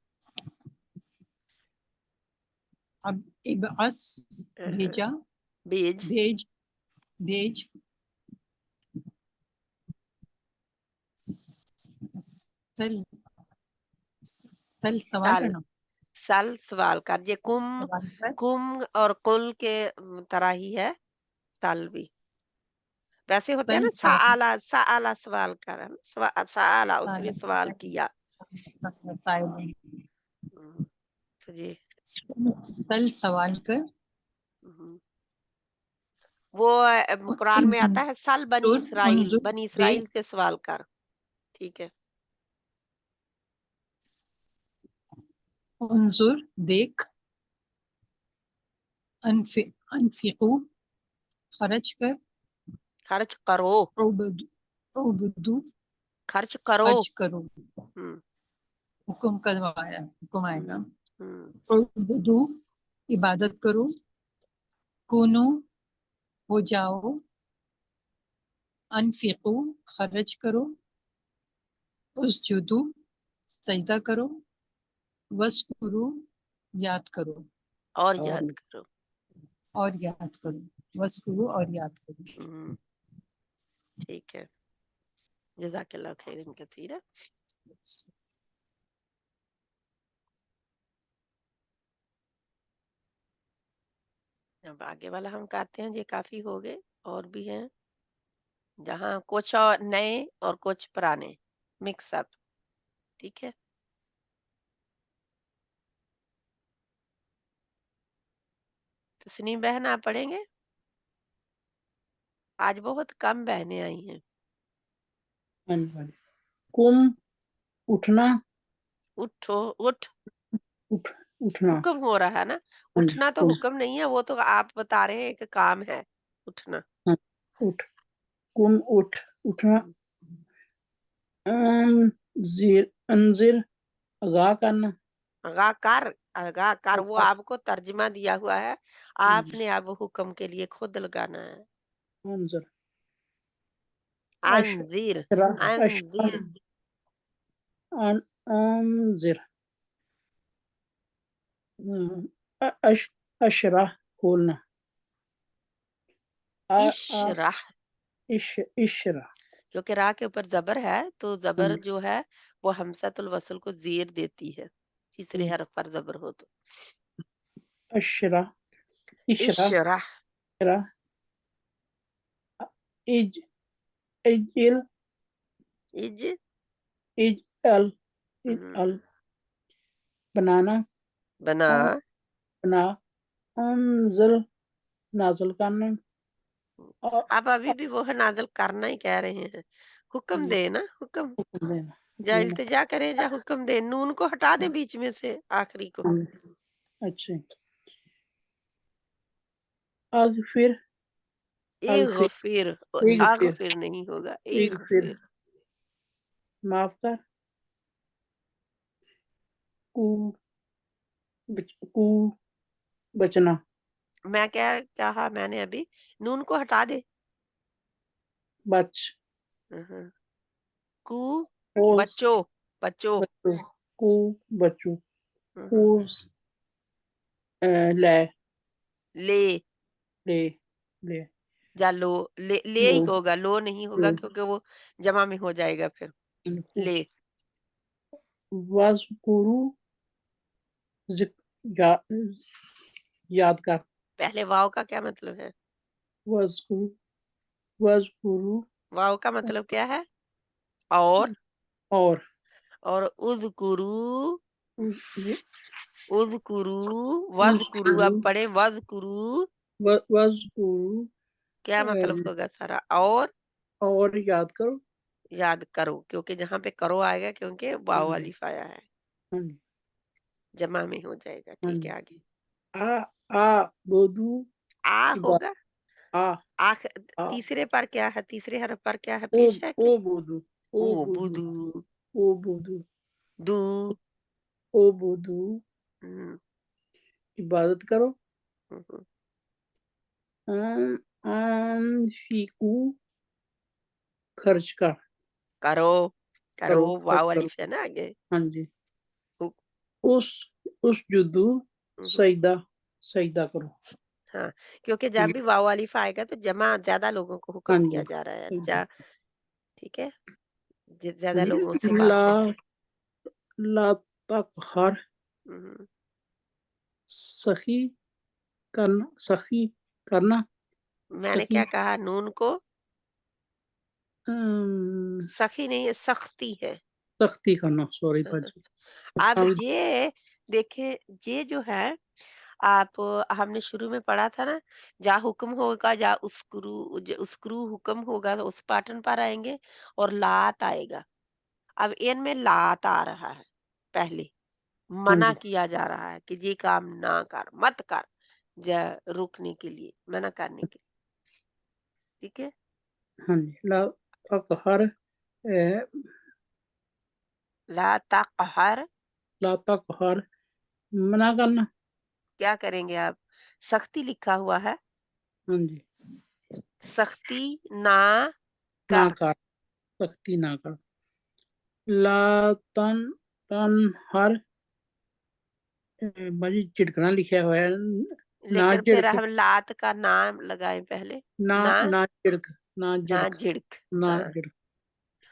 अब इबास, भेजा, बीज, भेज, भेज, सल सल सवाल सल, करना, सल सवाल कर, ये सवाल कर, कुम और कुल के तरह ही है, सल भी वैसे होते हैं सल ना, सवाल, सआला सवाल कर, है ना, सआला उसने सवाल किया। साइल, तो जी, सल सवाल कर, हम्म, वो कुरान में आता है, सल उनजुर बनी देख, इसराइल से सवाल कर, ठीक है। انظر دیکھ، انفقو خرچ کر، خرچ کرو، عبدو خرچ کرو. خرچ کرو، ہم، حکم کروایا، حکم آئے گا. ہم، عبدو عبادت کرو، کونو ہو جاؤ، انفقو خرچ کرو، اسجدو سجدہ کرو، وذکرو یاد کرو، اور یاد کرو. اور یاد کرو، وذکرو اور یاد کرو. ہم، ٹھیک ہے. جزاک اللہ خیرن کثیرا. اب آگے والا ہم کہتے ہیں یہ کافی ہو گئے، اور بھی ہیں جہاں کچھ اور نئے اور کچھ پرانے مکس اپ. ٹھیک ہے. تسنیم بہن آپ پڑھیں گے؟ آج بہت کم بہنیں آئی ہیں. کم اٹھنا، اٹھو، اٹھنا. حکم ہو رہا ہے نا. اٹھنا تو حکم نہیں ہے، وہ تو آپ بتا رہے ہیں کہ کام ہے اٹھنا. اٹھ، کم اٹھنا. انذر آگاہ کرنا. آگاہ کر وہ آپ کو ترجمہ دیا ہوا ہے، آپ نے اب حکم کے لیے خود لگانا ہے. انذر انذر، انذر. انذر اشرح کھولنا. اشرح، اشرح کیونکہ راہ کے اوپر زبر ہے تو زبر جو ہے وہ ہمزۃ الوصل کو زیر دیتی ہے، تیسرے حرف پر زبر ہو تو. اشرح اشرح، اجل اجل بنانا، بنا. بنا. انزل نازل کرنا. آپ ابھی بھی وہ ہے نازل کرنا ہی کہہ رہے ہیں. حکم دے نا، حکم. جا التجا کریں، جا حکم دے. نون کو ہٹا دیں بیچ میں سے، آخری کو. اچھا. اغفر، اغفر، اغفر نہیں ہوگا، اغفر. معاف کر. کو بچنا. میں کیا کہا میں نے ابھی؟ نون کو ہٹا دے. بچ، کو بچو، بچو. کو بچو. کو لے، لے، لے، لے. جا لو، لے ہی ہوگا، لو نہیں ہوگا کیونکہ وہ جمع میں ہو جائے گا پھر. لے. وذکرو یاد کر. پہلے واو کا کیا مطلب ہے؟ وذکرو واو کا مطلب کیا ہے؟ اور اذکرو، اذکرو، وذکرو. اب پڑھے وذکرو. وذکرو کیا مطلب ہوگا سارا؟ اور یاد کرو. یاد کرو، کیونکہ جہاں پہ کرو آئے گا کیونکہ واو الف آیا ہے، جمع میں ہو جائے گا. ٹھیک ہے. آگے بدو ہوگا. تیسرے پر کیا ہے؟ تیسرے حرف پر کیا ہے؟ پیش ہے کہ بدو بدو. بدو دو. بدو عبادت کرو. انفقو خرچ کر. کرو واو الف ہے نا آگے. ہاں جی. اس جدو سجدہ کرو. ہاں، کیونکہ جب بھی واو الف آئے گا تو جمع زیادہ لوگوں کو حکم دیا جا رہا ہے. ٹھیک ہے، زیادہ لوگوں سے بات کریں. لا تقہر، سخی کرنا. میں نے کیا کہا؟ نون کو سخی نہیں ہے، سختی ہے. سختی کرنا. سوری باجی. اب یہ دیکھیں، یہ جو ہے آپ ہم نے شروع میں پڑھا تھا نا، جا حکم ہوگا، جا اسکرو حکم ہوگا تو اس پیٹرن پر آئیں گے، اور لات آئے گا. اب ان میں لات آ رہا ہے پہلے، منع جی کیا جا رہا ہے کہ یہ کام نہ کر، مت کر، روکنے کے لیے، منع کرنے کے لیے، ٹھیک ہے۔ ہاں جی لا تقہر لا تقہر، لا تقہر منع کرنا، کیا کریں گے آپ؟ سختی لکھا ہوا ہے، ہاں جی سختی نہ نہ کر، کر، سختی نہ کر، لا تنہر بھائی چڑکنا لکھا ہوا ہے، نہ لیکن پھر جھڑک، ہم لات کا نام لگائیں پہلے، نہ نہ نہ جھڑک، نہ نہ جھڑک، جھڑک، نہ ہاں جھڑک،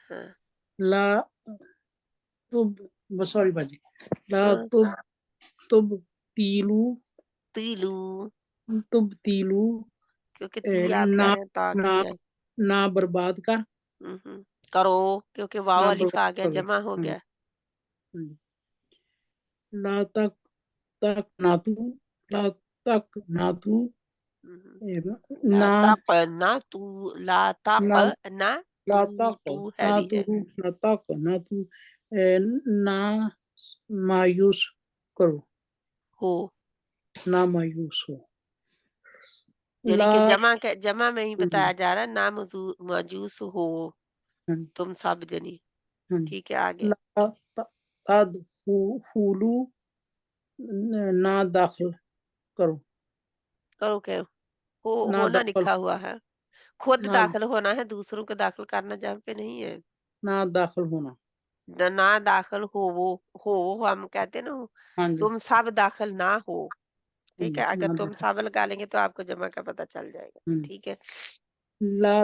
ہاں لا تب سوری باجی، لا ہاں، تب تیلو تیلو، تب تیلو کیونکہ تی آپ کہہ نہ رہے ہیں تا نہ کیا ہے، نہ برباد کر، کرو، کیونکہ واو نہ الف آ برباد گیا، کرو، جمع ہو ہاں جی گیا، ہاں جی لا تک ناتو، لا تک ناتو لا نہ تقنا تو، لا نہ تقنا لا تو، تک تو نہ ہیوی تو ہے، نہ تک نہ تو نہ مایوس کرو، ہو، نہ مایوس ہو، یعنی لا کہ جمع میں ہی بتایا جا رہا ہے، نہ مجوس ہو تم سب جنی، ٹھیک ہے آگے، لا تدخلو نہ داخل کرو، کرو کہ نہ ہونا داخل لکھا ہوا ہے، خود نہ داخل ہونا ہے، دوسروں کو داخل کرنا جہاں پہ نہیں ہے، نہ داخل ہونا، نہ داخل ہو ہم کہتے ہیں نا، ہاں جی تم سب داخل نہ ہو، ہاں ٹھیک جی ہے، اگر نہ تم داخل، سب لگا لیں گے تو آپ کو جمع کا پتہ چل جائے گا، ہاں جی ٹھیک ہے۔ لا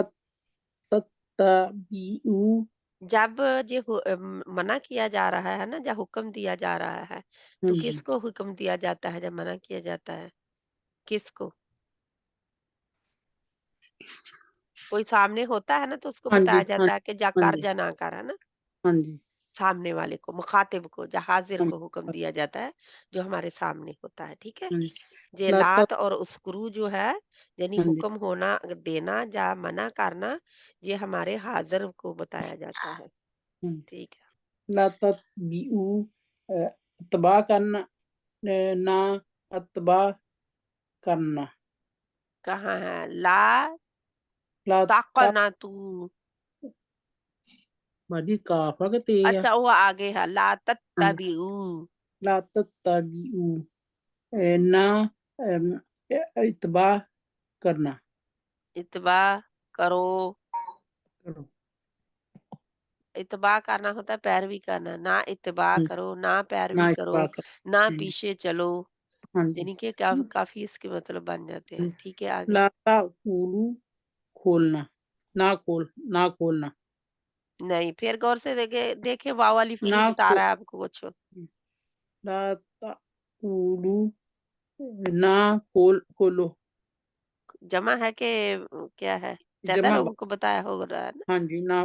تتبعو جب منع کیا جا رہا ہے نا، جب حکم دیا جا رہا ہے ہاں تو جی کس کو حکم دیا جاتا ہے جب منع کیا جاتا ہے؟ کس کو؟ کوئی سامنے ہوتا ہے نا تو اس کو ہاں جی بتایا ہاں جاتا ہے کہ جا ہاں کر جی جا نہ کر، ہے نا، ہاں جی سامنے والے کو، مخاطب کو، جا حاضر ہاں کو حکم دیا جاتا ہے جو ہمارے سامنے ہوتا ہے، ٹھیک ہے۔ جی لا جیلات اور اسکرو جو ہے یعنی ہاں جی حکم ہونا، دینا، جا منع کرنا، یہ ہمارے حاضر کو بتایا جاتا ہے، ہاں ٹھیک ہے۔ لا تتبعو اتباع کرنا، نہ اتباع کرنا، کہاں ہے؟ لا لا تقنا تو، باجی کاف ہے کہ تے ہے، اچھا وہ آگے ہے، لا تتبعو، لا تتبعو نہ اتباع کرنا، اتباع کرو، کرو، اتباع کرنا ہوتا ہے پیروی کرنا، نہ اتباع کرو، نہ نہ پیروی کرو، اتباع نہ کرنا، پیچھے چلو، ہاں جی یعنی کہ کافی اس کے مطلب بن جاتے ہیں، ٹھیک ہے آگے۔ لا تقولو کھولنا، نہ کھولنا، نہیں پھر غور سے دیکھے واو الف نہ نہیں بتا رہا ہے آپ کو کچھ، لا تقولو نہ کھولو، جمع ہے کہ کیا ہے؟ زیادہ جمع لوگوں کو بتایا ہو رہا ہے نا، ہاں جی نہ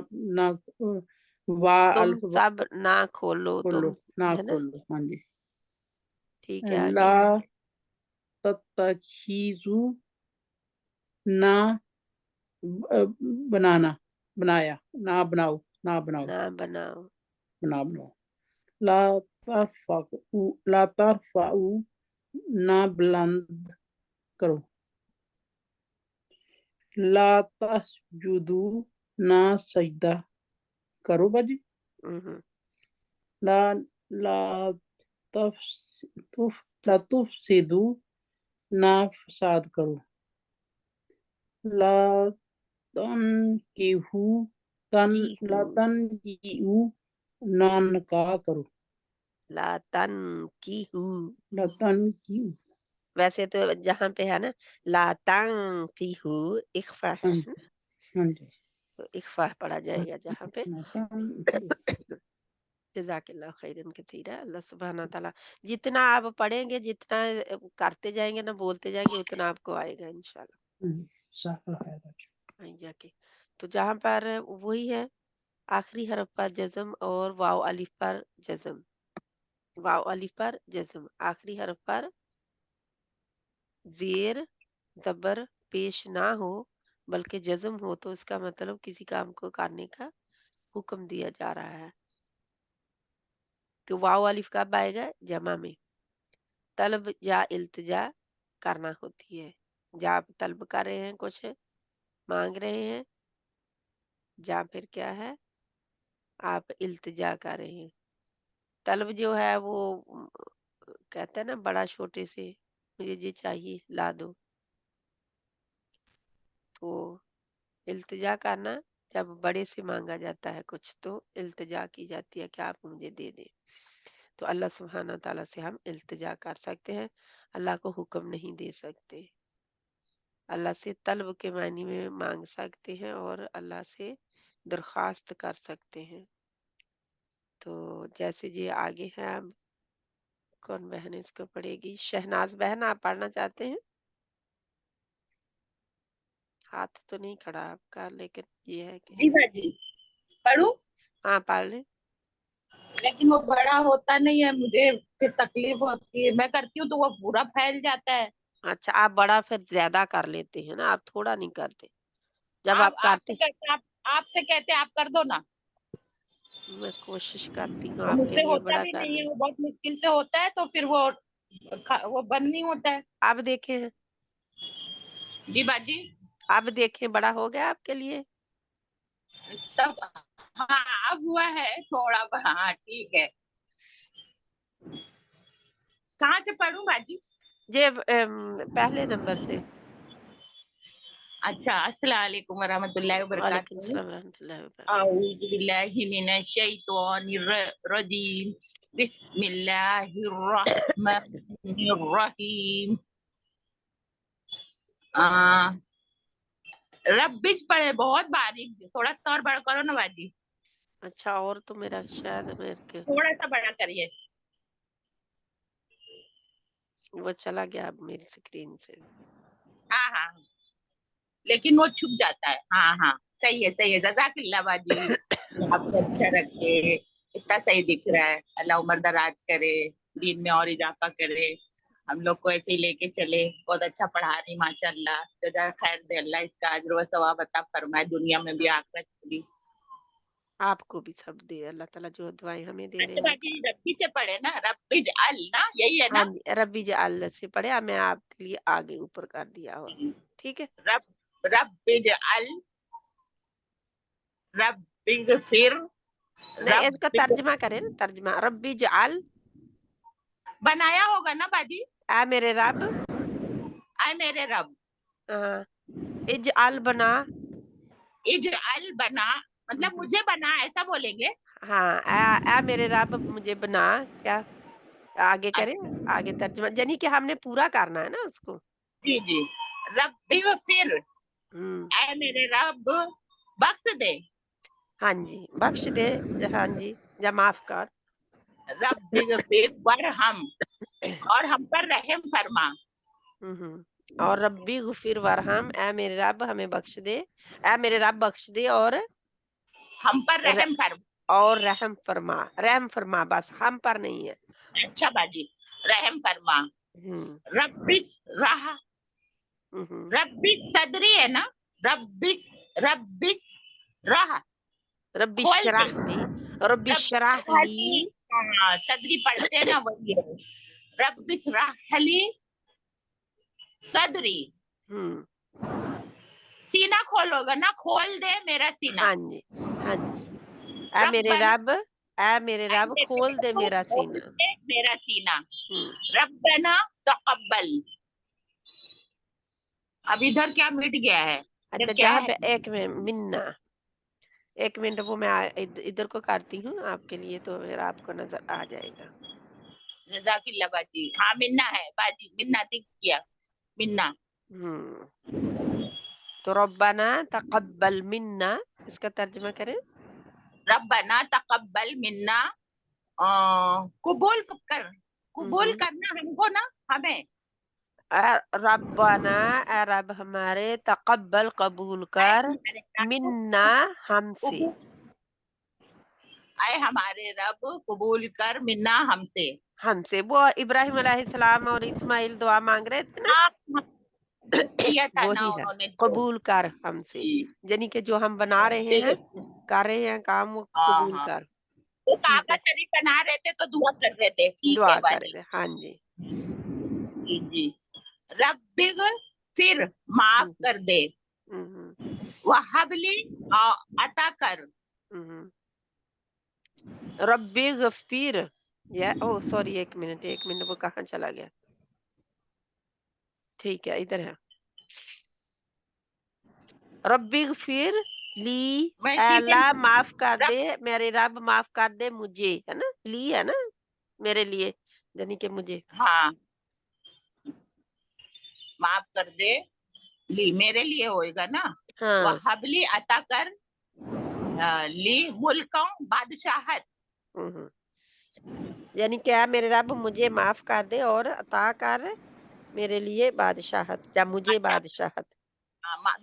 وا تم الف سب نہ کھولو، تم، کھولو، نہ ہے نا، کھولو، ہاں جی ٹھیک ہے آگے۔ لا تتخیزو نہ بنایا، نہ بناؤ، نہ بناؤ، نہ بناؤ، نہ بناؤ، لا ترفعو نہ بلند کرو، لا تسجدو نہ سجدہ کرو باجی، ہوں، لا لا تفسدو نہ فساد کرو، لا تنکحو لا تنکحو نہ نکاح کرو، لا تنکحو، لا تنکحو ویسے تو جہاں پہ ہے نا لا تنکحو اخفا ہے ہاں جی نا، ہاں جی تو اخفا پڑا جائے گا جہاں پہ۔ لا تنکحو جزاک اللہ خیرن کثیرا، اللہ سبحانہ تعالیٰ جتنا آپ پڑھیں گے، جتنا کرتے جائیں گے نا، بولتے جائیں گے، اتنا آپ کو آئے گا انشاءاللہ، صاف ہے باجی، آئیں جا کے۔ تو جہاں پر وہی ہے آخری حرف پر جزم اور واو الف پر جزم، واو الف پر جزم، آخری حرف پر زیر زبر پیش نہ ہو بلکہ جزم ہو تو اس کا مطلب کسی کام کو کرنے کا حکم دیا جا رہا ہے، तो वाव अलिफ कब आएगा? जमा में। तलब या इल्तिजा करना होती है। या आप तलब कर रहे हैं, कुछ मांग रहे हैं, या फिर क्या है, आप इल्तिजा कर रहे हैं। तलब जो है वो कहते हैं ना बड़ा छोटे से, मुझे ये चाहिए ला दो। तो इल्तिजा करना जब बड़े से मांगा जाता है कुछ, तो इल्तिजा की जाती है कि आप मुझे दे दें। तो अल्लाह सुब्हाना ताला से हम इल्तिजा कर सकते हैं, अल्लाह को हुक्म नहीं दे सकते। अल्लाह से तलब के मानी में मांग सकते हैं और अल्लाह से दरख्वास्त कर सकते हैं। तो जैसे ये आगे है, अब कौन बहन इसको पढ़ेगी? शहनाज बहन, आप पढ़ना चाहते हैं? हाथ तो नहीं खड़ा आपका, लेकिन ये है कि जी बाजी पढ़ूं, हाँ पढ़ लें। लेकिन वो बड़ा होता नहीं है, मुझे फिर तकलीफ होती है। मैं करती हूँ तो वो पूरा फैल जाता है। अच्छा, आप बड़ा फिर ज्यादा कर लेते हैं ना, आप थोड़ा नहीं करते। जब आप आपसे करते, कहते आपसे कहते आप कर दो ना, मैं कोशिश करती हूँ तो आपके मुझसे लिए होता बड़ा भी नहीं करने। है, वो बहुत मुश्किल से होता है, तो फिर वो बंद नहीं होता है। आप देखें, जी बाजी आप देखें, बड़ा हो गया आपके लिए? तब हाँ अब हुआ है थोड़ा। हाँ ठीक है। कहाँ से पढ़ूं बाजी? ये पहले नंबर से। अच्छा, अस्सलाम वालेकुम वरहमतुल्लाहि वालेकुम वबरकातुहू। सलाम रहमतुल्लाहि व बरकातहू। अऊज़ु बिल्लाहि मिनश शैतानिर रजीम। बिस्मिल्लाहिर रहमानिर रहीम। रब्बिश पढ़े, बहुत बारीक, थोड़ा सा और बड़ा करो ना बाजी, अच्छा, और तो मेरा शायद मेरे के थोड़ा सा बड़ा करिए। वो चला गया अब मेरी स्क्रीन से। हाँ हाँ, लेकिन वो छुप जाता है। हाँ हाँ, सही है सही है। जज़ाकल्लाह बाजी, आपको अच्छा रखे, इतना सही दिख रहा है। अल्लाह उम्र दराज करे, दीन में और इजाफा करे, हम लोग को ऐसे ही लेके चले। बहुत अच्छा पढ़ा रही माशाल्लाह। जज़ा खैर दे अल्लाह, इसका अज्र व सवाब अता फरमाए, दुनिया में भी आखिरत में भी। आपको भी सब दे अल्लाह ताला, जो दुआएं हमें दे रहे अच्छा हैं। बाजी, रब्बी से पढ़े ना, रब्बिज अल ना, यही है हाँ ना? जी, रब्बी जअल से पढ़े, अब मैं आपके लिए आगे ऊपर कर दिया हो, ठीक है। रब्बिज अल, रब्बिग फिर, नहीं, इसका रब्बिग तर्जमा करें ना, तर्जमा रब्बी जअल, बनाया होगा ना बाजी? आ मेरे रब, आए मेरे रब, इजअल बना, इज अल बना, मतलब मुझे बना, ऐसा बोलेंगे? हाँ, आ मेरे रब मुझे बना, क्या आगे करें, आगे तर्जमा, यानी कि हमने पूरा करना है ना उसको। जी जी। रब्बी फिर, ऐ मेरे रब बख्श दे। हाँ जी, बख्श दे, हाँ जी, या माफ कर। रब्बी फिर वरहम, और हम पर रहम फरमा। और रब्बी गुफिर वरहम, ऐ मेरे रब हमें बख्श दे, ऐ मेरे रब बख्श दे और हम पर रहम फरमा, और रहम फरमा, रहम फरमा, बस हम पर नहीं है। अच्छा बाजी, रहम फरमा। रब्बिस राह, रब्बिस सदरी है ना, रब्बिस रब्बिस राह, रब्बी खोल शराह दे। ली, रब्बी शराह ली, हाँ, सदरी पढ़ते ना, वही है। रब्बिस राहली सदरी, सीना खोलोगा ना, खोल दे मेरा सीना। हाँ जी, हाँ जी, ऐ मेरे रब, ऐ मेरे रब खोल दे मेरा सीना, मेरा सीना। रब्बना तकब्बल, अब इधर क्या मिट गया है? अच्छा, क्या जहाँ है? पे एक में मिन्ना, एक मिनट, वो मैं इधर को करती हूँ आपके लिए, तो फिर आपको नजर आ जाएगा। जज़ाकिल्लाह बाजी। हाँ मिन्ना है बाजी, मिन्ना दिख गया, मिन्ना। तो रब्बना तकब्बल मिन्ना, इसका तर्जुमा करें। रब्बना तकब्बल मिन्ना, कबूल कर, कबूल करना हमको ना, हमें। रब्बना, ए रब हमारे, तकब्बल कबूल कर, मिन्ना हमसे, आए हमारे रब कबूल कर, मिन्ना हमसे। हमसे। वो इब्राहिम अलैहिस्सलाम और इस्माइल दुआ मांग रहे थे ना, किया था ना वही है, उन्होंने, कबूल कर हमसे, यानी कि जो हम बना रहे हैं, कर रहे हैं काम, वो हाँ कबूल हाँ, कर। वो ठीक काबा है शरीफ बना रहे थे तो दुआ कर रहे थे। ठीक दुआ है कर बाजी। रहे थे, हाँ जी। जी जी। रब्बिग फिर माफ हम्म, कर दे, हम्म, वहबली अता कर। हम्म। रब्बी गफीर, या ओ सॉरी, एक मिनट, वो कहाँ चला गया? ठीक है, इधर है। रब्बी गफीर ली, मैं ऐ ठीक है। अल्लाह माफ कर रब दे, मेरे रब माफ कर दे मुझे, है ना, ली है ना, मेरे लिए, यानी कि मुझे। हाँ माफ कर दे, ली मेरे लिए होएगा ना। हाँ वहबली अता कर, ली मुल्कों बादशाहत। हम्म। यानी क्या, मेरे रब मुझे माफ कर दे और अता कर मेरे लिए बादशाहत, या मुझे अच्छा, बादशाहत।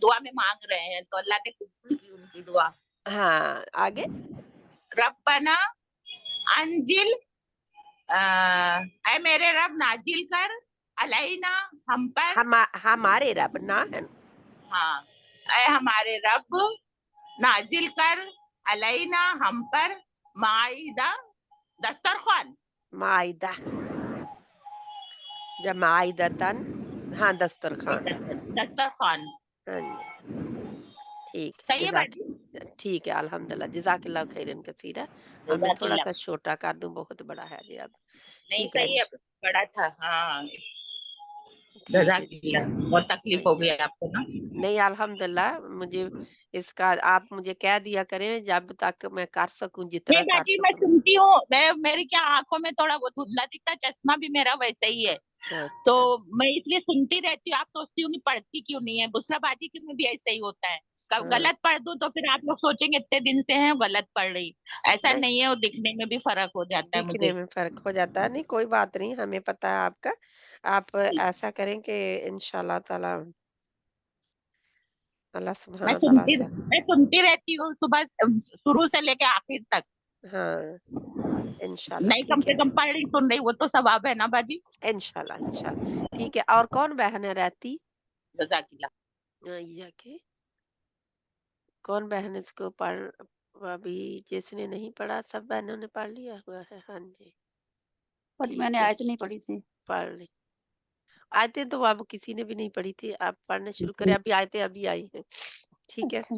दुआ में मांग रहे हैं तो अल्लाह ने कबूल की उनकी दुआ। हाँ आगे। रब्बना अंजिल, ऐ मेरे रब नाजिल कर, अलैना हम पर, हमारे रब ना है ना? हाँ ऐ हमारे रब नाजिल कर, अलैना हम पर, माइदा दस्तरखान। माइदा, या माइदतन, हाँ दस्तरखान, दस्तरखान हाँ जी, ठीक है, सही है जजाक, बाजी। ठीक है, अल्हम्दुलिल्लाह, जजाकल्लाह खैरन कसीरा। अब मैं थोड़ा जजाकिल्लाह। सा छोटा कर दूं, बहुत बड़ा है जी अब। नहीं ठीक है सही है, बड़ा था हाँ। ठीक है जी। जजाकिल्लाह, बहुत तकलीफ हो गई आपको ना। नहीं अल्हम्दुलिल्लाह, मुझे इसका आप मुझे कह दिया करें जब तक मैं कर सकूं, नहीं जितना कर बाजी मैं सकूं। सुनती हूँ, मैं मेरी क्या आंखों में थोड़ा बहुत धुंधला दिखता, चश्मा भी मेरा वैसे ही है, तो अच्छा मैं इसलिए सुनती रहती हूँ। आप सोचती होंगी पढ़ती क्यों नहीं है। बुसरा बाजी की में भी ऐसे ही होता है, कब हाँ, गलत पढ़ दूं तो फिर आप लोग सोचेंगे इतने दिन से हैं गलत पढ़ रही। ऐसा नहीं नहीं है, वो दिखने में भी फर्क हो जाता है दिखने मुझे। में फर्क हो जाता है, नहीं कोई बात नहीं, हमें पता है आपका। आप ऐसा करें कि इंशाल्लाह ताला अल्लाह सुब्हाना ताला से। मैं सुनती रहती हूँ सुबह शुरू से लेके आखिर तक। हाँ इंशाल्लाह नहीं कम ठीक से है, कम पढ़ रही सुन रही, वो तो सवाब है ना बाजी। इंशाल्लाह ठीक है। और कौन बहन है रहती? जजाकिल्लाह। या के कौन बहन इसको पढ़, अभी जिसने नहीं पढ़ा, सब बहनों ने पढ़ लिया हुआ है, हाँ जी पर मैंने ठीक है, आयत नहीं पढ़ी थी। पढ़ ली। आयतें तो अब किसी ने भी नहीं पढ़ी थी, आप पढ़ना शुरू करें, अभी आयतें अभी आई हैं, ठीक है, अच्छा,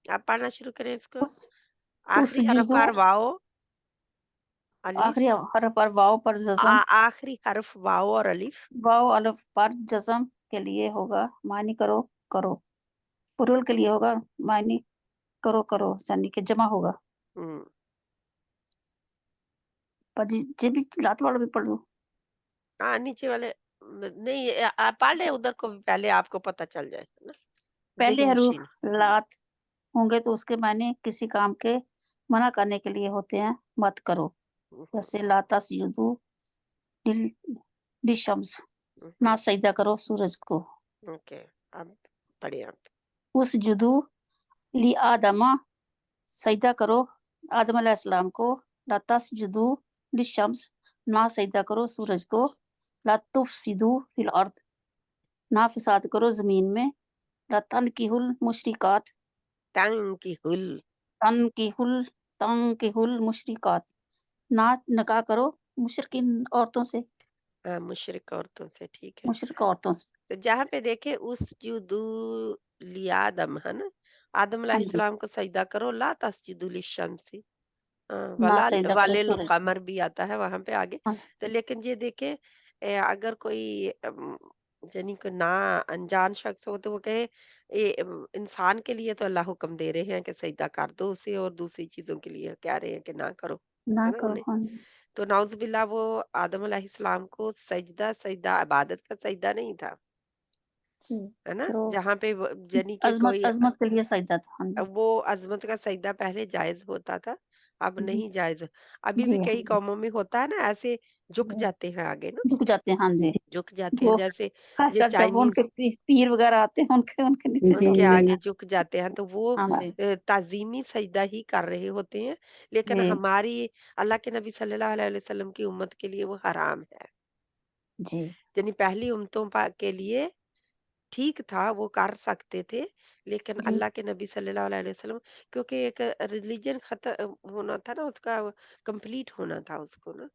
आप पढ़ना शुरू करें इसको। उस आखिरी हरफ जुदू पर वाओ, अलिफ, आखिरी हरफ पर वाव पर जज़म, आखिरी हरफ वाओ और अलिफ। वाव अलिफ पर जज़म के लिए होगा मानी करो करो, पुरुल के लिए होगा मानी करो करो, यानी कि जमा होगा। हम्म, पर जे भी लात वाला भी पढ़ लो। हाँ नीचे वाले नहीं, पढ़ ले उधर को भी, पहले आपको पता चल जाए ना, पहले ज़हन हरूफ नशीन। लात होंगे तो उसके मायने किसी काम के मना करने के लिए होते हैं, मत करो। जैसे लाता युदू शम्स, ना सजदा करो सूरज को। ओके, अब पढ़िए आप। उस जुदू ली आदमा, सजदा करो आदम अलैहिस्सलाम को। ला जुदू ली शम्स, ना सजदा करो सूरज को। ला तुफसिदू फिल अर्द, ना फसाद करो जमीन में। ला तनकिहुल मुशरिकात, तंकिहुल, तंकिहुल मुशरिकात, ना नकाह करो मुशरिकिन औरतों से, मुशरिक औरतों से, ठीक है। मुशरिक औरतों से। तो जहाँ पे देखे उस जुदू लियादम, है ना, आदम हाँ जी, अलैहिस्सलाम को सजदा करो, ला तस्जुदू लिशम्सी, ना वला सजदा करो वालिल सूरज को। कमर भी आता है वहां पे आगे। हाँ तो लेकिन ये देखे, अगर कोई यानी को ना अनजान शख्स हो तो वो कहे, इंसान के लिए तो अल्लाह हुक्म दे रहे हैं कि सजदा कर दो उसे, और दूसरी चीजों के लिए कह रहे हैं कि ना करो, ना है ना करो। उन्हें। हाँ जी, तो नाउजुबिल्ला, वो आदम अलैहिस्सलाम को सजदा सजदा इबादत का सजदा नहीं था, जी। है ना, तो जहाँ पे यानी कि अजमत कोई अजमत के लिए सजदा था। हाँ जी, वो अजमत का सजदा पहले जायज होता था, अब जी, नहीं जायज। अभी भी जी, हाँ कई जी, कौमों में होता है ना, ऐसे झुक जी। जाते हैं आगे ना, झुक जाते हैं, हाँ जी। झुक जाते हैं, जो जैसे ये खासकर जब उनके चाइनीज, पीर वगैरह आते हैं उनके उनके नीचे उनके झुकते आगे हैं। झुक जाते हैं, तो वो हाँ जी, ताजीमी सजदा ही कर रहे होते हैं। लेकिन जी, हमारी अल्लाह के नबी सल्लल्लाहु अलैहि वसल्लम की उम्मत के लिए वो हराम है, जी, यानी पहली उम्मतों के लिए ठीक था, वो कर सकते थे, लेकिन जी अल्लाह के नबी सल्लल्लाहु अलैहि वसल्लम, क्योंकि एक रिलीजन खत्म होना था ना, उसका कंप्लीट होना था उसको ना,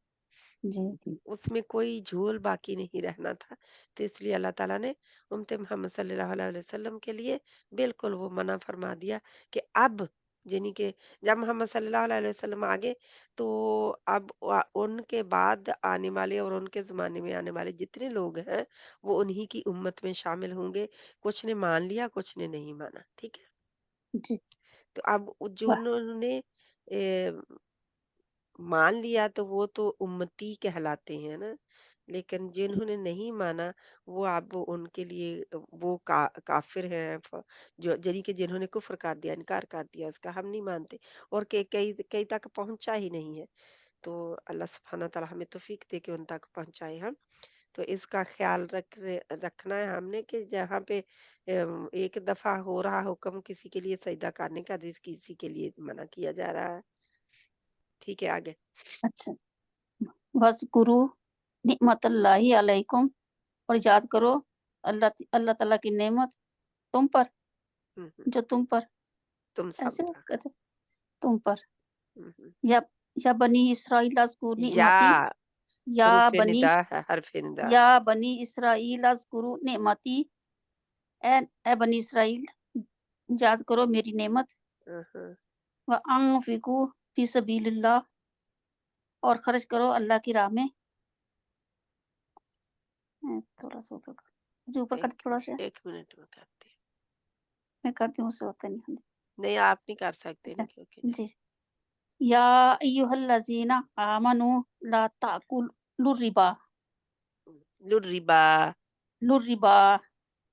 जी जी उसमें कोई झोल बाकी नहीं रहना था। तो इसलिए अल्लाह ताला ने उम्मत मोहम्मद सल्लल्लाहु अलैहि वसल्लम के लिए बिल्कुल वो मना फरमा दिया कि अब, यानी कि जब मोहम्मद सल्लल्लाहु अलैहि वसल्लम आ गए, तो अब उनके बाद आने वाले और उनके ज़माने में आने वाले जितने लोग हैं, वो उन्हीं की उम्मत में शामिल होंगे। कुछ ने मान लिया, कुछ ने नहीं माना, ठीक है? जी तो अब जो वाह उन्होंने मान लिया तो वो तो उम्मती कहलाते हैं ना, लेकिन जिन्होंने नहीं माना, वो अब उनके लिए वो काफिर हैं, जो यानी कि जिन्होंने कुफ्र कर दिया, इनकार कर दिया उसका, हम नहीं मानते, और कई कई तक पहुंचा ही नहीं है। तो अल्लाह सुब्हाना ताला हमें तौफीक दे के उन तक पहुंचाए हम। तो इसका ख्याल रखना है हमने कि जहाँ पे एक दफा हो रहा हुक्म किसी के लिए सजदा करने का, किसी के लिए मना किया जा रहा है। ठीक है, आगे। अच्छा बस गुरु निमतल्लाहि अलैकुम, और याद करो अल्लाह ताला की नेमत तुम पर, हम्म, जो तुम पर, तुम सब ऐसे पर। कहते तुम पर, हम्म। या या बनी इसराइल अज़कुर या निअमती, या हरूफ बनी निदा है, हरफ निदा। या बनी इसराइल अज़कुर निअमती, ए बनी इसराइल याद करो मेरी नेमत, हम्म, व अनफिकू फी सबीलिल्लाह, और खर्च करो अल्लाह की राह में। थोड़ा सा ऊपर जो ऊपर करते थोड़ा सा एक मिनट में करते हैं। मैं करती हूँ, उससे होता नहीं। हाँ जी नहीं, आप नहीं कर सकते ना, क्योंकि जी या अय्युहल्लज़ीना आमनू ला ताकुलु रिबा, लुरिबा। लुरिबा,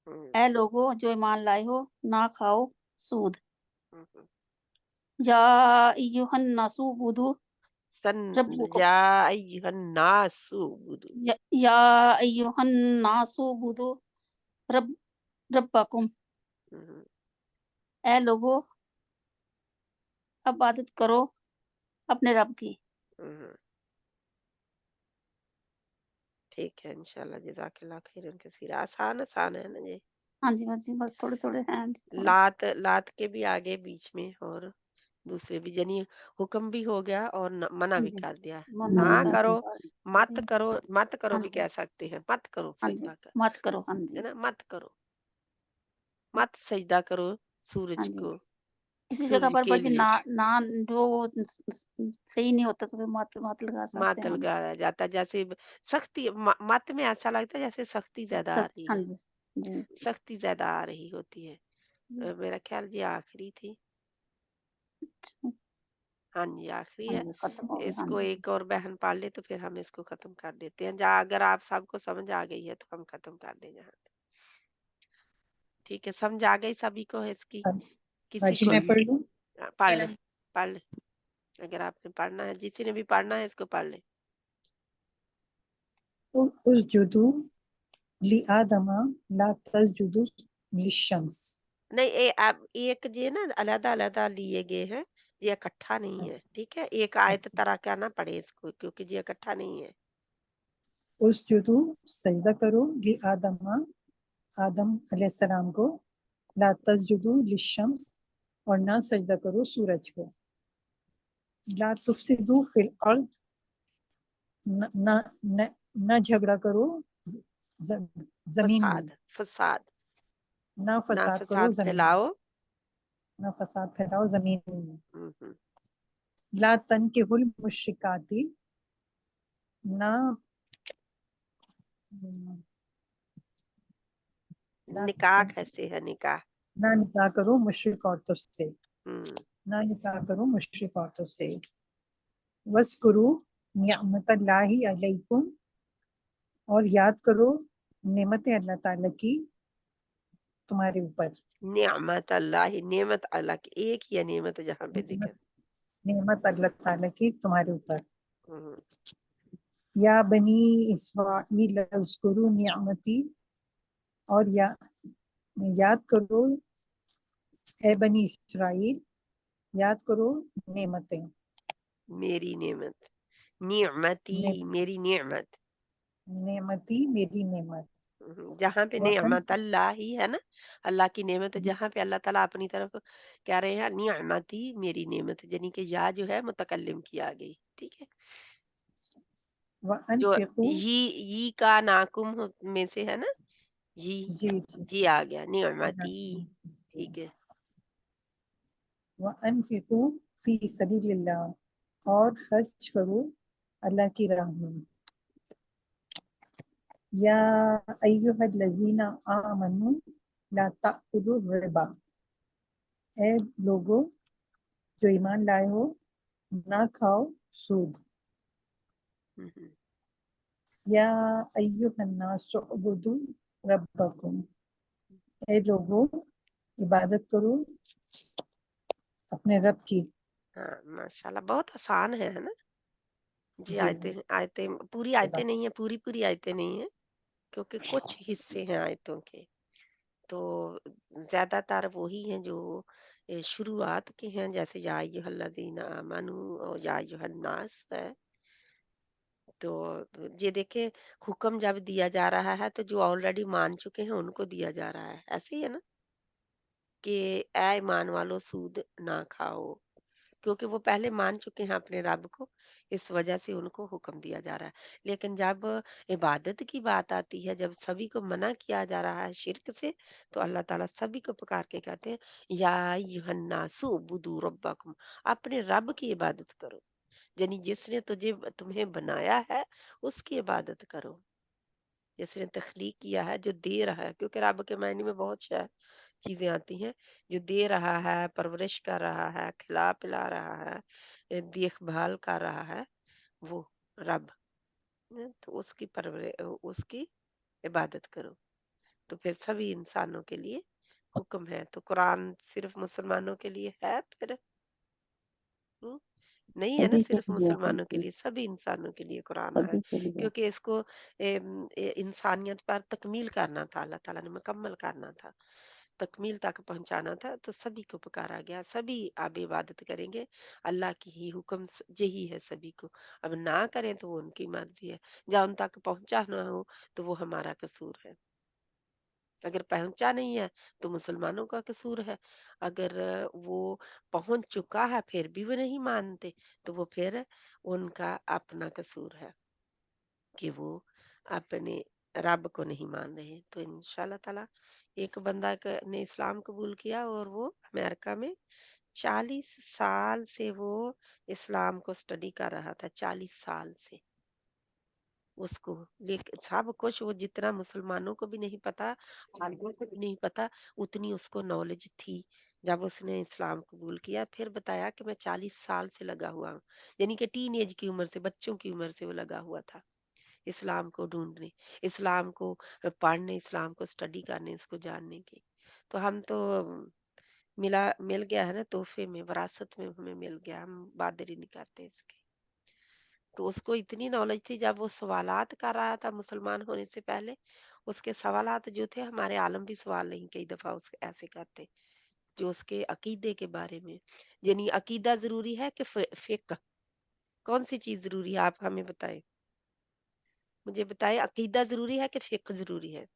हम्म, ए लोगो जो ईमान लाए हो, ना खाओ सूद। हम्म। या अय्युहन्नासु बुदु सन रब्बुकुम, या अय्युहन नासु बुदु। या अय्युहन्नासु बुदु रब रब्बकुम, हम्म, ए लोगो इबादत करो अपने रब की। हम्म। ठीक है, इंशाल्लाह, जज़ाकल्लाह खैरन कसीरा। आसान आसान है ना ये। हाँ जी बस थोड़े थोड़े हैं जी, थोड़ा सा। लात लात के भी आगे बीच में और दूसरे भी, यानी हुक्म भी हो गया और मना हाँ भी जी कर दिया। मना भी ना कर करो, मत जी करो, मत करो हाँ भी जी कह सकते हैं, मत करो हाँ जी सजदा कर, मत करो हाँ है जी ना, मत करो, मत सजदा करो हाँ सूरज जी। को, इसी जगह सूरज पर के बस लिए ना ना जो सही नहीं होता तो फिर मत लगा सकते मत हैं। हाँ जी लगाया जाता, जैसे सख्ती मत में ऐसा लगता है जैसे सख्ती ज्यादा आ सच रही हाँ है, जी जी सख्ती ज्यादा आ रही होती है। जी मेरा ख्याल ये आखिरी थी। अच्छा, हाँ जी, आखिरी हाँ है। जी खत्म हो गया हाँ इसको जी एक और बहन पढ़ ले तो फिर हम इसको खत्म कर देते हैं, जहाँ अगर आप सबको समझ आ गई है तो हम खत्म कर दें जहाँ। ठीक है, समझ आ गई सभी को इसकी? किसी बाजी को मैं पढ़ लूं? पढ़ ले, पढ़ ले, अगर आपने पढ़ना है, किसी ने भी पढ़ना है इसको पढ़ ले। उसजुदू लि आदमा ला तस्जुदू लिशम्स। नहीं, अब एक ये ना अलग अलग लिए गए हैं, ये इकट्ठा नहीं है, ठीक है? एक आयत अच्छा, तरह का ना पढ़े इसको, क्योंकि ये इकट्ठा नहीं है। उसजुदू सजदा करो लि आदमा आदम अलैहिस्सलाम को, ला तस्जुदू लिशम्स और ना सजदा करो सूरज को, ला तुफसिदू फिल अर्द न न न, न झगड़ा करो जमीन में, फसाद, फसाद, ना ना फसाद करो फसाद जमीन में, फैलाओ। ना फसाद फैलाओ जमीन में। हम्म। ला तनकिहुल मुश्रिकाती, ना ना निकाह कैसे है निकाह? ना निकाह करो मुश्रिक औरतों से, हम्म, ना निकाह करो मुश्रिक औरतों से। वस्कुरु निअमतल्लाहि अलैकुम, और याद करो नेमत अल्लाह ताला की तुम्हारे ऊपर। नियामत अल्लाह, नेमत अल्लाह की, एक ही है नेमत जहाँ पे जिक्र। नेमत अल्लाह ताला की तुम्हारे ऊपर। हम्म, या बनी इस्राइल अज़कुरू निअमती, और याद करो ए बनी इस्राइल, याद करो नेमतें, मेरी नेमत, नियमती, ने, मेरी नेमत। नेमती मेरी नेमत। जहाँ पे वअन निअमत अल्लाह ही है ना, अल्लाह की नेमत, जहाँ पे अल्लाह ताला अपनी तरफ कह रहे हैं निअमती मेरी नेमत, यानी कि या जो है मुतकल्लिम की आ गई, ठीक है। जो वअनफिकू ये का नाकुम में से है ना, ये जी जी जी आ गया निअमती, ठीक है। वअनफिकू फी सबीलिल्लाह और खर्च करो अल्लाह की राह में। या अय्युहल्लज़ीना आमनू ला ताकुलु रिबा, ए लोगो जो ईमान लाए हो ना खाओ सूद। हम्म, या अय्युहन्नासु उबुदू रब्बकुम, ए लोगो इबादत करो अपने रब की। हाँ माशाल्लाह, बहुत आसान है ना जी। जी आयतें आयतें पूरी आयतें नहीं है, पूरी आयतें नहीं है, क्योंकि कुछ हिस्से हैं आयतों के, तो ज्यादातर वही हैं जो शुरुआत के हैं, जैसे या अय्युहल्लज़ीना आमनू और या अय्युहन्नास है। तो ये देखे, हुक्म जब दिया जा रहा है तो जो ऑलरेडी मान चुके हैं उनको दिया जा रहा है, ऐसे ही है ना, कि ऐ ईमान वालो सूद ना खाओ, क्योंकि वो पहले मान चुके हैं अपने रब को, इस वजह से उनको हुक्म दिया जा रहा है। लेकिन जब इबादत की बात आती है, जब सभी को मना किया जा रहा है शिर्क से, तो अल्लाह ताला सभी को पुकार के कहते हैं या अय्युहन्नासु उबुदू रब्बकुम, अपने रब की इबादत करो, यानी जिसने तुम्हें बनाया है उसकी इबादत करो, जिसने तख्लीक किया है, जो दे रहा है, क्योंकि रब के मायने में बहुत चीजें आती हैं, जो दे रहा है, परवरिश कर रहा है, खिला पिला रहा है, देखभाल कर रहा है, वो रब है, तो उसकी इबादत करो। तो फिर सभी इंसानों के लिए हुक्म है। तो कुरान सिर्फ मुसलमानों के लिए है फिर? हम्म, नहीं है ना, सभी के सिर्फ लिए मुसलमानों के लिए, सभी इंसानों के लिए कुरान है, सभी के लिए क्योंकि इसको इंसानियत पर तकमील करना था, अल्लाह ताला ने मुकम्मल करना था, तकमील तक पहुंचाना था, तो सभी को पुकारा गया, सभी अब इबादत करेंगे, अल्लाह की ही हुक्म यही है सभी को। अब ना करें तो वो उनकी मर्जी है, जहाँ उन तक पहुंचा ना हो तो वो हमारा कसूर है। अगर पहुंचा नहीं है तो मुसलमानों का कसूर है, अगर वो पहुंच चुका है फिर भी वो नहीं मानते, तो वो फिर उनका अपना कसूर है कि वो अपने रब को नहीं मान रहे। तो इंशाल्लाह ताला एक बंदा ने इस्लाम कबूल किया और वो अमेरिका में 40 साल से वो इस्लाम को स्टडी कर रहा था, 40 साल से उसको, लेकिन सब कुछ वो जितना मुसलमानों को भी नहीं पता, अरबों को भी नहीं पता, उतनी उसको नॉलेज थी। जब उसने इस्लाम कबूल किया फिर बताया कि मैं 40 साल से लगा हुआ हूँ, यानी कि टीन एज की उम्र से, बच्चों की उम्र से वो लगा हुआ था इस्लाम को ढूंढने, इस्लाम को पढ़ने, इस्लाम को स्टडी करने, इसको जानने की। तो हम तो मिल गया है ना, तोहफे में, विरासत में हमें मिल गया, हम बादरी नहीं करते इसकी। तो उसको इतनी नॉलेज थी, जब वो सवालात कर रहा था मुसलमान होने से पहले, उसके सवालात जो थे, हमारे आलम भी सवाल नहीं कई दफा उसके ऐसे करते, जो उसके अकीदे के बारे में, यानी अकीदा जरूरी है कि फिक्र, कौन सी चीज जरूरी है, आप हमें बताएं, मुझे बताएं, अकीदा जरूरी है कि फिक्र जरूरी है,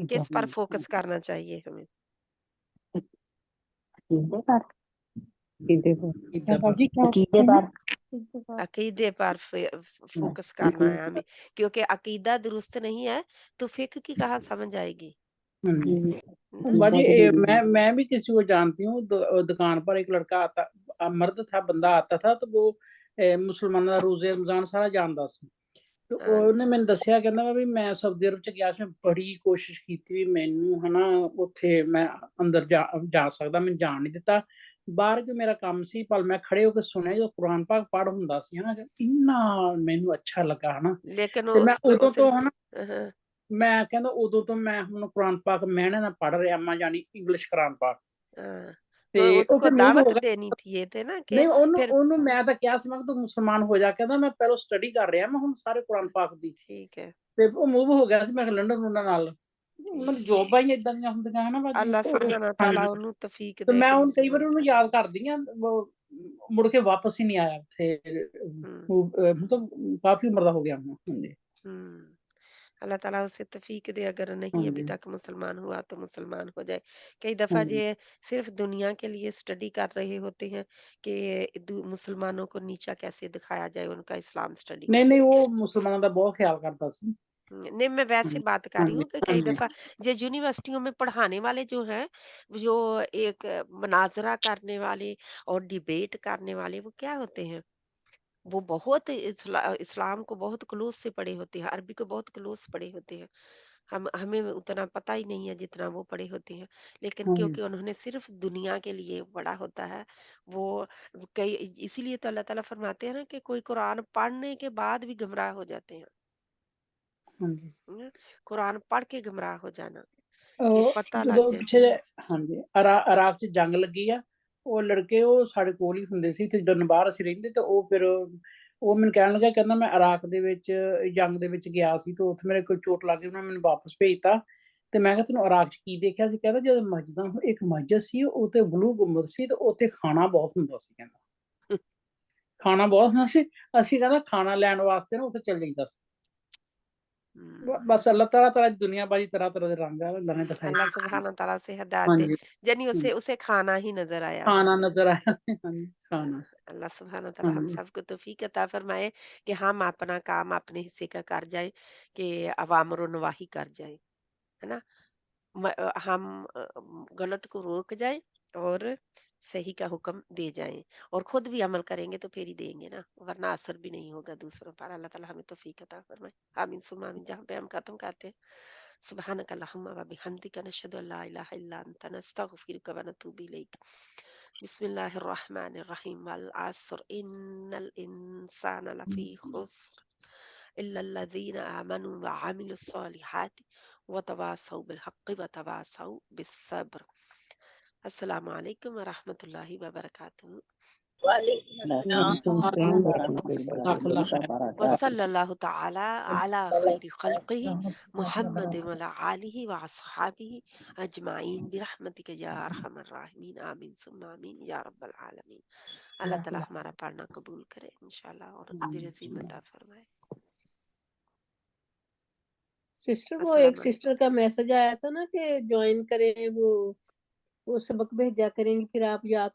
किस पर फोकस करना चाहिए हमें? अकीदे पर बाबाजी क्या अकीदे पर अकीदे पर फोकस करना है हमें, क्योंकि अकीदा दुरुस्त नहीं है तो फिक्र की कहाँ समझ आएगी ना? बाजी मैं भी किसी को जानती हूँ, दुकान पर एक लड़का आता, मर्द था, बंदा आता था, तो वो मुसलमान रोजे रमजान सारा जानता सी, तो ਉਹਨੇ ਮੈਨੂੰ ਦੱਸਿਆ, ਕਹਿੰਦਾ ਵੀ ਮੈਂ ਸਾਊਦੀ ਅਰਬ ਚ ਗਿਆ ਸੀ, ਬੜੀ ਕੋਸ਼ਿਸ਼ ਕੀਤੀ ਵੀ ਮੈਨੂੰ ਹਨਾ ਉੱਥੇ ਮੈਂ ਅੰਦਰ ਜਾ ਸਕਦਾ, ਮੈਨੂੰ ਜਾਣ ਨਹੀਂ ਦਿੱਤਾ ਬਾਹਰ, ਕਿ ਮੇਰਾ ਕੰਮ ਸੀ, ਪਰ ਮੈਂ ਖੜੇ ਹੋ ਕੇ ਸੁਣਿਆ ਜੋ ਕੁਰਾਨ ਪਾਕ ਪੜ੍ਹ ਹੁੰਦਾ ਸੀ ਹਨਾ, ਇੰਨਾ ਮੈਨੂੰ ਅੱਛਾ ਲੱਗਾ ਹਨਾ, लेकिन ਤੇ ਮੈਂ ਉਦੋਂ ਤੋਂ ਹਨਾ हाँ, ਮੈਂ ਕਹਿੰਦਾ ਉਦੋਂ ਤੋਂ ਮੈਂ ਹੁਣ ਕੁਰਾਨ ਪਾਕ ਮਿਹਨਤ ਨਾਲ ਪੜ੍ਹ ਰਿਹਾ ਮੈਂ, ਜਾਨੀ ਇੰਗਲਿਸ਼ ਕੁਰਾਨ ਪਾਕ, हाँ, ਤੇ तो ਉਹ उसको ਫਿਰ ਮੂਵ ਹੋ दावत ਗਿਆ। देनी थी, ये थे ना कि ਨਹੀਂ फिर ਉਹਨੂੰ ਮੈਂ ਤਾਂ ਕਿਹਾ ਸੀ, ਮੈਂ ਕਿ ਤੂੰ ਮੁਸਲਮਾਨ ਹੋ ਜਾ, ਕਹਿੰਦਾ ਮੈਂ ਪਹਿਲਾਂ ਸਟੱਡੀ ਕਰ ਰਿਹਾ ਮੈਂ ਹੁਣ ਸਾਰੇ ਕੁਰਾਨ ਪਾਕ ਦੀ, ठीक है, ਤੇ ਉਹ ਮੂਵ ਹੋ ਗਿਆ ਸੀ, ਮੈਂ ਕਿਹਾ ਲੰਡਨ ਉਹਨਾਂ ਨਾਲ, ਉਹਨਾਂ ਦੀ ਜੋਬਾਂ ਹੀ ਇਦਾਂ ਦੀਆਂ ਹੁੰਦੀਆਂ ਹਨਾ ਬਾਜੀ। अल्लाह सुब्हाना तआला ਉਹਨੂੰ तौफीक ਤੇ दे ਮੈਂ कि ਹੁਣ ਕਈ ਵਾਰ मुसलमान ਉਹਨੂੰ करे। ਯਾਦ ਕਰਦੀ ਆ, ਮੁੜ ਕੇ ਵਾਪਸ ਹੀ ਨਹੀਂ ਆਇਆ ਉੱਥੇ, हम्म, ਮਤਲਬ ਕਾਫੀ ਉਮਰ ਦਾ ਹੋ ਗਿਆ ਹੁਣ। ਹਾਂਜੀ अल्लाह ताला उसे तौफीक दे, अगर हाँ नहीं अभी जी तक मुसलमान हुआ तो मुसलमान हो जाए। कई हाँ दफा जी ये सिर्फ दुनिया के लिए स्टडी कर रहे होते हैं कि मुसलमानों को नीचा कैसे दिखाया जाए, उनका इस्लाम स्टडी नहीं कर नहीं रहे वो हैं। मुसलमानों का बहुत ख्याल करता सी। नहीं, मैं वैसे बात कर हाँ रही जी हूँ कि हाँ कई जी दफा जो यूनिवर्सिटियों में पढ़ाने वाले जो हैं, जो एक मुनाजरा करने वाले और डिबेट करने वाले, वो क्या होते हैं, वो बहुत इस्लाम को बहुत क्लोज से पढ़े होते हैं, अरबी को बहुत क्लोज पढ़े होते हैं। हमें उतना पता ही नहीं है जितना वो पढ़े होते हैं, लेकिन हाँ जी क्योंकि उन्होंने सिर्फ दुनिया के लिए पढ़ा होता है, वो कई, इसीलिए तो अल्लाह ताला फरमाते हैं ना कि कोई कुरान पढ़ने के बाद भी गुमराह हो जाते हैं। हाँ जी हम्म, कुरान पढ़ के गुमराह हो जाना, कि ਉਹ पता लग ਜਦੋਂ जाए। ਪਿੱਛੇ ਜਿਹੇ ਹਾਂਜੀ ਇਰਾਕ 'ਚ ਜੰਗ ਲੱਗੀ ਆ, ਉਹ ਲੜਕੇ ਉਹ ਸਾਡੇ ਕੋਲ ਹੀ ਹੁੰਦੇ ਸੀ ਤੇ ਜਦੋਂ ਬਾਹਰ ਅਸੀਂ ਰਹਿੰਦੇ ਤੇ ਉਹ ਫਿਰ ਉਹ ਮੈਨੂੰ ਕਹਿਣ ਲੱਗਾ, ਕਹਿੰਦਾ ਮੈਂ ਇਰਾਕ ਦੇ ਵਿੱਚ ਜੰਗ ਦੇ ਵਿੱਚ ਗਿਆ ਸੀ ਤੇ ਉੱਥੇ ਮੇਰੇ ਕੋਈ ਚੋਟ ਲੱਗ ਗਈ, ਉਹਨਾਂ ਨੇ ਮੈਨੂੰ ਵਾਪਸ ਭੇਜਤਾ ਤੇ ਮੈਂ ਕਿਹਾ ਤੈਨੂੰ ਇਰਾਕ 'ਚ ਕੀ ਦੇਖਿਆ ਸੀ? ਕਹਿੰਦਾ ਜਦੋਂ ਮਸਜਿਦਾਂ, ਇੱਕ ਮਸਜਿਦ ਸੀ ਉਹ ਤੇ ਬਲੂ ਗੁੰਬਦ ਸੀ ਤੇ ਉੱਥੇ ਖਾਣਾ ਬਹੁਤ ਹੁੰਦਾ ਸੀ ਕਹਿੰਦਾ। ਖਾਣਾ ਬਹੁਤ ਹੁੰਦਾ ਸੀ, ਅਸੀਂ ਕਹਿੰਦਾ ਖਾਣਾ ਲੈਣ ਵਾਸਤੇ ਨਾ ਉੱਥੇ ਚੱਲ ਜਾਈਦਾ ਸੀ। बस अल्लाह ताला दुनियाबाजी तरह-तरह ਦੇ रंग ਆ अल्लाह ने दिखाई। अल्लाह सुब्हान तआला से हिदायत हाँ दे, जी यानी हाँ उसे जी उसे खाना ही नजर आया खाना उसको। नजर आया हाँ जी खाना अल्लाह सुब्हान हाँ तआला हम जी सबको तौफीक अता फरमाए कि हम अपना काम अपने हिस्से का कर जाए, कि अवामर नवाही कर जाए, है ना। हम गलत को रोक जाए और सही का हुक्म दे जाएं, और खुद भी अमल करेंगे तो फिर ही देंगे ना, वरना असर भी नहीं होगा दूसरों पर। अल्लाह ताला हमें तौफीक अता फरमाए। आमीन सुम्मा आमीन। जहाँ पे हम खत्म करते हैं, सुब्हानक अल्लाहुम्मा व बिहम्दिका नशहदु अल्ला इलाहा इल्ला अंता नस्तगफिरुका व नतूबु इलैक। बिस्मिल्लाहिर रहमानिर रहीम। वल अस्र इन्नल इंसाना लफी खुस्र इल्ला अल्लज़ीना आमनू व अमिलुस सालिहाति व तवासौ बिल हक़्क़ि व तवासौ बिस सब्र। अस्सलामु अलैकुम व रहमतुल्लाहि व बरकातुहू। वालेकुम अस्सलाम जाज़ाकल्लाह खैर। व सल्लल्लाहु तआला अला खैरि खल्क़िही मुहम्मद व अला आलिहि व अस्हाबिही अजमाइन बिरहमतिका या अरहमर राहिमीन। आमीन सुम्मा आमीन या रब्बल आलमीन। अल्लाह ताला हमारा पढ़ना कबूल करे इंशाल्लाह, और अजर अज़ीम अता फरमाए। सिस्टर वो अस्सलाम एक सिस्टर का मैसेज आया था ना कि ज्वाइन करें, वो सबक भेजा करेंगी, फिर आप याद